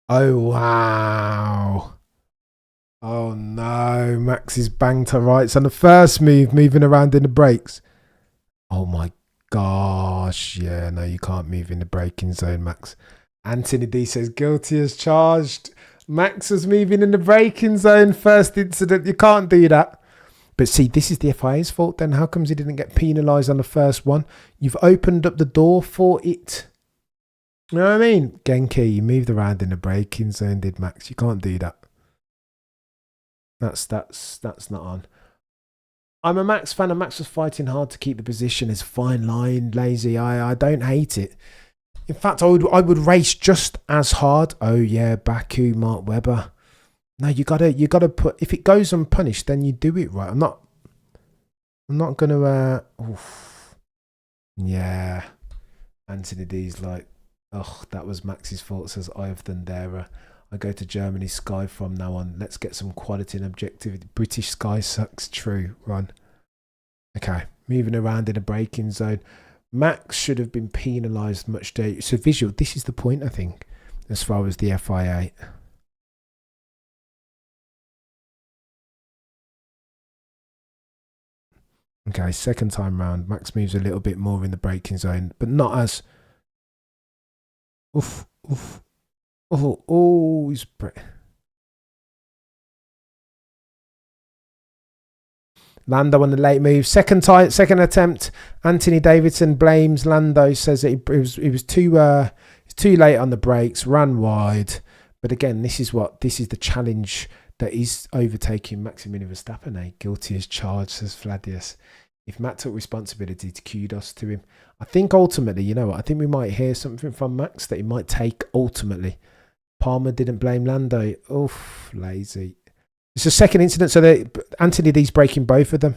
Oh, wow. Oh, no. Max is banged to rights on the first move, moving around in the brakes. Oh, my gosh. Yeah, no, you can't move in the braking zone, Max. Anthony D says guilty as charged. Max was moving in the braking zone. First incident. You can't do that. But see, this is the FIA's fault then. How comes he didn't get penalised on the first one? You've opened up the door for it. You know what I mean? Genki, you moved around in the braking zone, did Max. You can't do that. That's not on. I'm a Max fan, and Max was fighting hard to keep the position. It's a fine line, Lazy. I don't hate it. In fact, I would race just as hard. Oh yeah, Baku, Mark Webber. No, you gotta put. If it goes unpunished, then you do it right. I'm not gonna. Yeah, Anthony D's like. Oh, that was Max's fault, says Eye of Thundera. I go to Germany Sky from now on. Let's get some quality and objectivity. British Sky sucks. True. Run. Okay. Moving around in a braking zone. Max should have been penalised much day. So visual, this is the point, I think, as far as the FIA. Okay, second time round. Max moves a little bit more in the braking zone, but not as... Oof. He's... Lando on the late move. Second attempt. Anthony Davidson blames Lando, says that he was too late on the brakes, ran wide. But again, this is the challenge that he's overtaking Maximilian Verstappen. Guilty as charged, says Vladius. If Matt took responsibility, to kudos to him. I think ultimately, you know what? I think we might hear something from Max that he might take ultimately. Palmer didn't blame Lando. Oof, lazy. It's a second incident, so Anthony D's breaking both of them.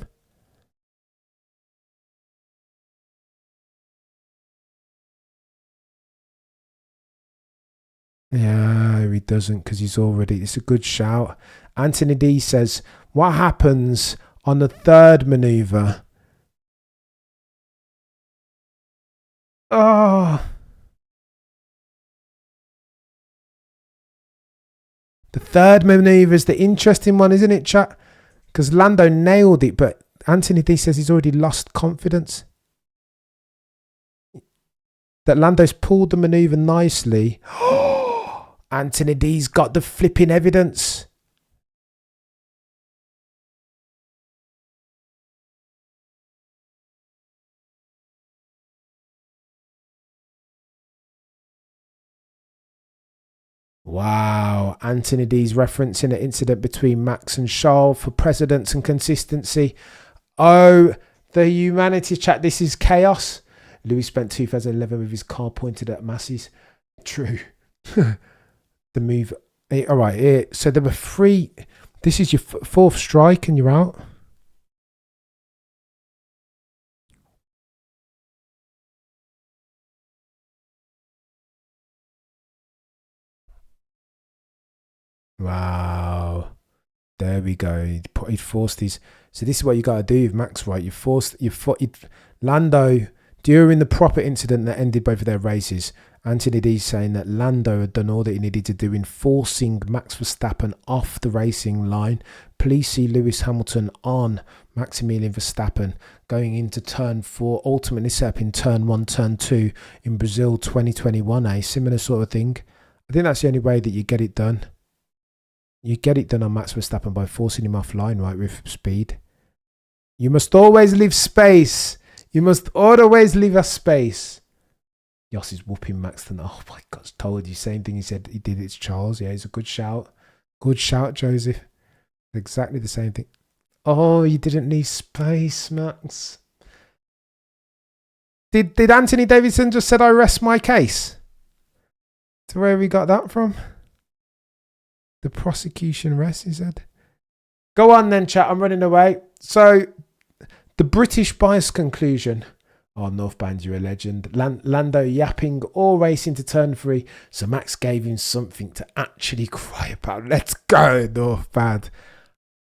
Yeah, he doesn't because he's already... It's a good shout. Anthony D says, what happens on the third manoeuvre? Oh... The third manoeuvre is the interesting one, isn't it, chat? Because Lando nailed it, but Anthony D says he's already lost confidence. That Lando's pulled the manoeuvre nicely. Anthony D's got the flipping evidence. Wow, Anthony D's referencing an incident between Max and Charles for precedence and consistency. Oh, the humanity chat, this is chaos. Lewis spent 2011 with his car pointed at masses. True. The move. All right, so there were 3. This is your 4th strike and you're out. Wow. There we go. He forced his... So this is what you got to do with Max, right? Lando, during the proper incident that ended both of their races, Anthony D's saying that Lando had done all that he needed to do in forcing Max Verstappen off the racing line. Please see Lewis Hamilton on Maximilian Verstappen going into turn 4, ultimately set up in turn 1, turn 2 in Brazil 2021. A similar sort of thing. I think that's the only way that you get it done. You get it done on Max Verstappen by forcing him offline, right, with speed. You must always leave space. You must always leave a space. Yoss is whooping Max. Oh my God, told you. Same thing he said he did. It's Charles. Yeah, it's a good shout. Good shout, Joseph. Exactly the same thing. Oh, you didn't leave space, Max. Did Anthony Davidson just said I rest my case? So where have we got that from? The prosecution rests, he said. Go on then, chat. I'm running away. So, the British bias conclusion. Oh, Northbound, you're a legend. Lando yapping all race into turn 3. So Max gave him something to actually cry about. Let's go, Northbound.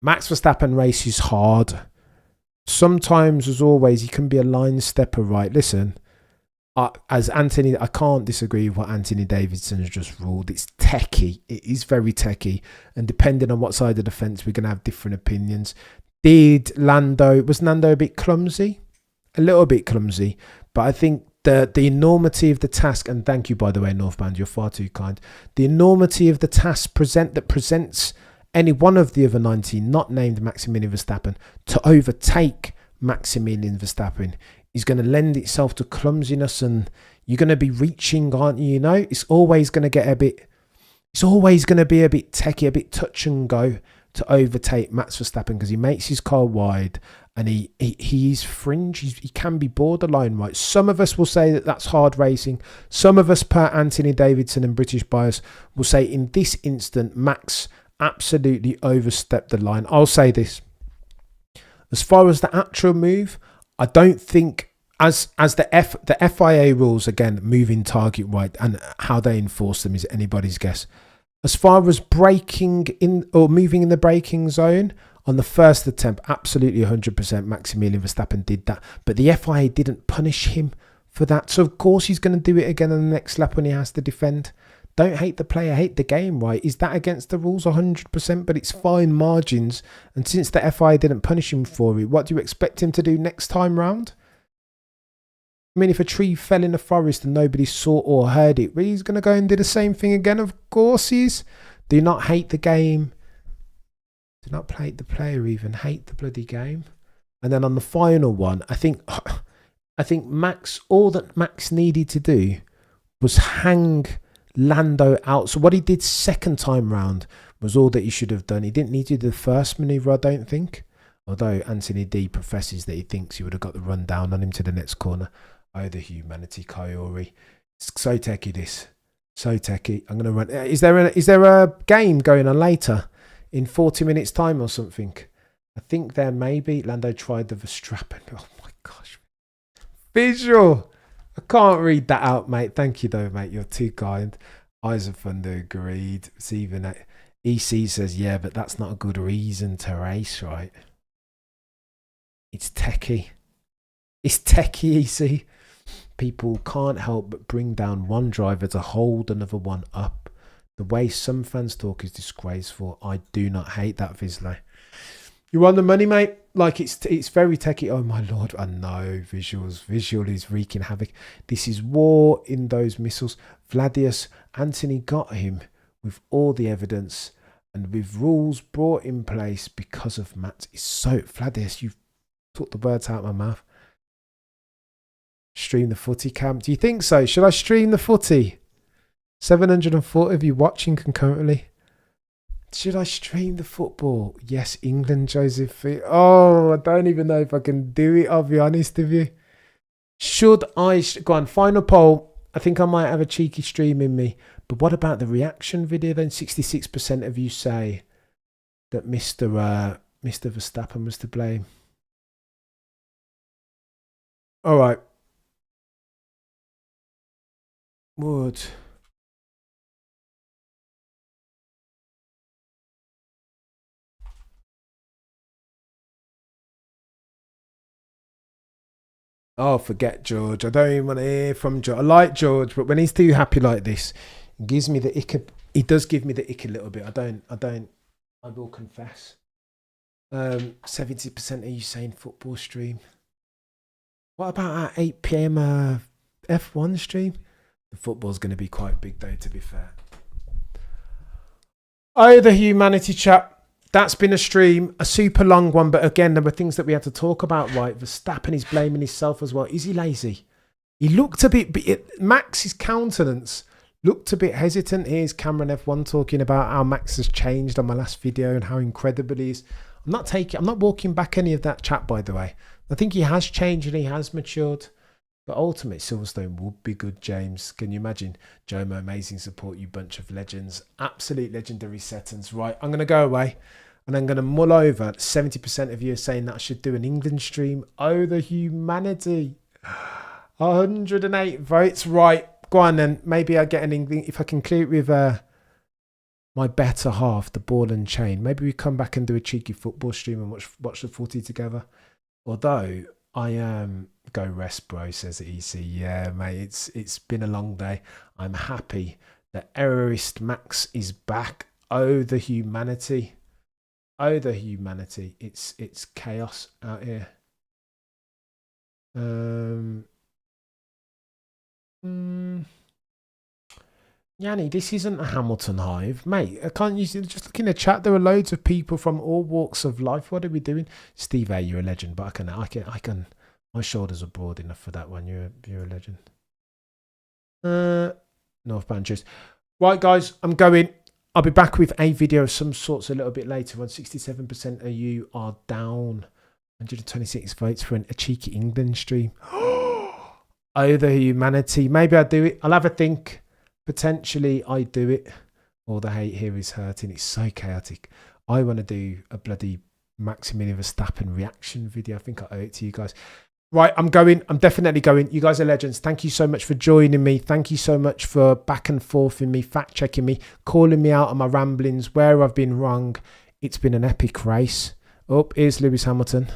Max Verstappen races hard. Sometimes, as always, he can be a line stepper, right? Listen. As Anthony, I can't disagree with what Anthony Davidson has just ruled. It's techie. It is very techie. And depending on what side of the fence, we're going to have different opinions. Was Lando a bit clumsy? A little bit clumsy. But I think the enormity of the task, and thank you, by the way, Northbound, you're far too kind. The enormity of the task that presents any one of the other 19, not named Maximilian Verstappen, to overtake Maximilian Verstappen is going to lend itself to clumsiness, and you're going to be reaching, aren't you? You know, it's always going to be a bit techie, a bit touch and go to overtake Max Verstappen because he makes his car wide and he's fringe. He can be borderline, right? Some of us will say that that's hard racing. Some of us, per Anthony Davidson and British bias, will say in this instant, Max absolutely overstepped the line. I'll say this. As far as the actual move, I don't think, as the FIA rules, again, moving target right, and how they enforce them is anybody's guess. As far as braking in or moving in the braking zone on the first attempt, absolutely 100% Maximilian Verstappen did that. But the FIA didn't punish him for that. So, of course, he's going to do it again on the next lap when he has to defend. Don't hate the player, hate the game, right? Is that against the rules? 100%, but it's fine margins. And since the FIA didn't punish him for it, what do you expect him to do next time round? I mean, if a tree fell in the forest and nobody saw or heard it, well, he's going to go and do the same thing again. Of course he is. Do not hate the game. Do not hate the player even. Hate the bloody game. And then on the final one, I think Max, all that Max needed to do was hang Lando out. So what he did second time round was all that he should have done. He didn't need to do the first manoeuvre, I don't think. Although Anthony D professes that he thinks he would have got the run down on him to the next corner. Oh, the humanity, Coyote. It's so techie, this. So techie. I'm going to run. Is there a game going on later in 40 minutes time or something? I think there may be. Lando tried the Verstappen. Oh my gosh. Visual. I can't read that out, mate. Thank you though, mate. You're too kind. Eyes of Thunder agreed. Stephen EC says, yeah, but that's not a good reason to race, right? It's techie. It's techie, EC. People can't help but bring down one driver to hold another one up. The way some fans talk is disgraceful. I do not hate that, Vizsla. You're on the money, mate. Like, it's very techie. Oh, my Lord. I know. Visual is wreaking havoc. This is war in those missiles. Vladius, Anthony got him with all the evidence and with rules brought in place because of Matt. It's so... Vladius, you've took the words out of my mouth. Stream the footy, Cam. Do you think so? Should I stream the footy? 740 of you watching concurrently. Should I stream the football? Yes, England, Joseph. Oh, I don't even know if I can do it, I'll be honest with you. Should I... Go on, final poll. I think I might have a cheeky stream in me. But what about the reaction video then? 66% of you say that Mr. Verstappen was to blame. All right. Would. Oh, forget George. I don't even want to hear from George. I like George, but when he's too happy like this, it gives me the ick. He does give me the ick a little bit. I will confess. 70% of you saying football stream. What about our 8 PM F1 stream? The football's going to be quite big though, to be fair. Oh, the humanity chat. That's been a stream, a super long one, but again, there were things that we had to talk about, right? Verstappen is blaming himself as well. Is he lazy? He looked a bit... Max's countenance looked a bit hesitant. Here's Cameron F1 talking about how Max has changed on my last video and how incredible he is. I'm not walking back any of that chat, by the way. I think he has changed and he has matured. But ultimately, Silverstone would be good, James. Can you imagine? Jomo, amazing support, you bunch of legends. Absolute legendary settings. Right, I'm going to go away and I'm going to mull over. 70% of you are saying that I should do an England stream. Oh, the humanity. 108 votes. Right, go on then. Maybe I get an England. If I can clear it with my better half, the ball and chain. Maybe we come back and do a cheeky football stream and watch the footy together. Although I go rest, bro, says EC. Yeah, mate, it's been a long day. I'm happy that Errorist Max is back. Oh, the humanity. Oh, the humanity. It's chaos out here. Yanni, this isn't a Hamilton hive, mate. Can't you just look in the chat? There are loads of people from all walks of life. What are we doing? Steve A, you're a legend, but I can. My shoulders are broad enough for that one. You're a legend. Northbound cheers. Right, guys, I'm going. I'll be back with a video of some sorts a little bit later on. 67% of you are down. 126 votes for a cheeky England stream. Oh, the humanity. Maybe I'll do it. I'll have a think. Potentially, I do it. All the hate here is hurting. It's so chaotic. I want to do a bloody Maximilian Verstappen reaction video. I think I owe it to you guys. Right, I'm going. I'm definitely going. You guys are legends. Thank you so much for joining me. Thank you so much for back and forth in me, fact checking me, calling me out on my ramblings, where I've been wrong. It's been an epic race. Oh, here's Lewis Hamilton.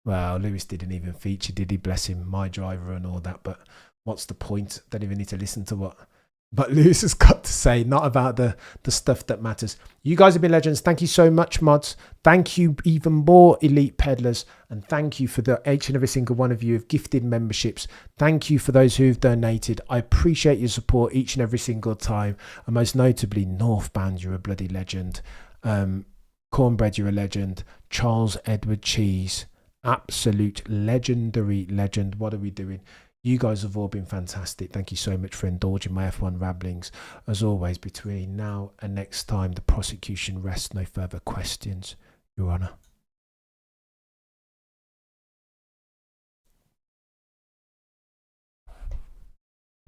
Well, Lewis didn't even feature, did he? Bless him, my driver and all that. But what's the point? Don't even need to listen to what Lewis has got to say, not about the stuff that matters. You guys have been legends. Thank you so much, mods. Thank you even more, elite peddlers. And thank you for each and every single one of you who've gifted memberships. Thank you for those who've donated. I appreciate your support each and every single time. And most notably, Northbound, you're a bloody legend. Cornbread, you're a legend. Charles Edward Cheese, absolute legendary legend. What are we doing? You guys have all been fantastic. Thank you so much for indulging my F1 ramblings. As always, between now and next time, the prosecution rests no further questions, Your Honour.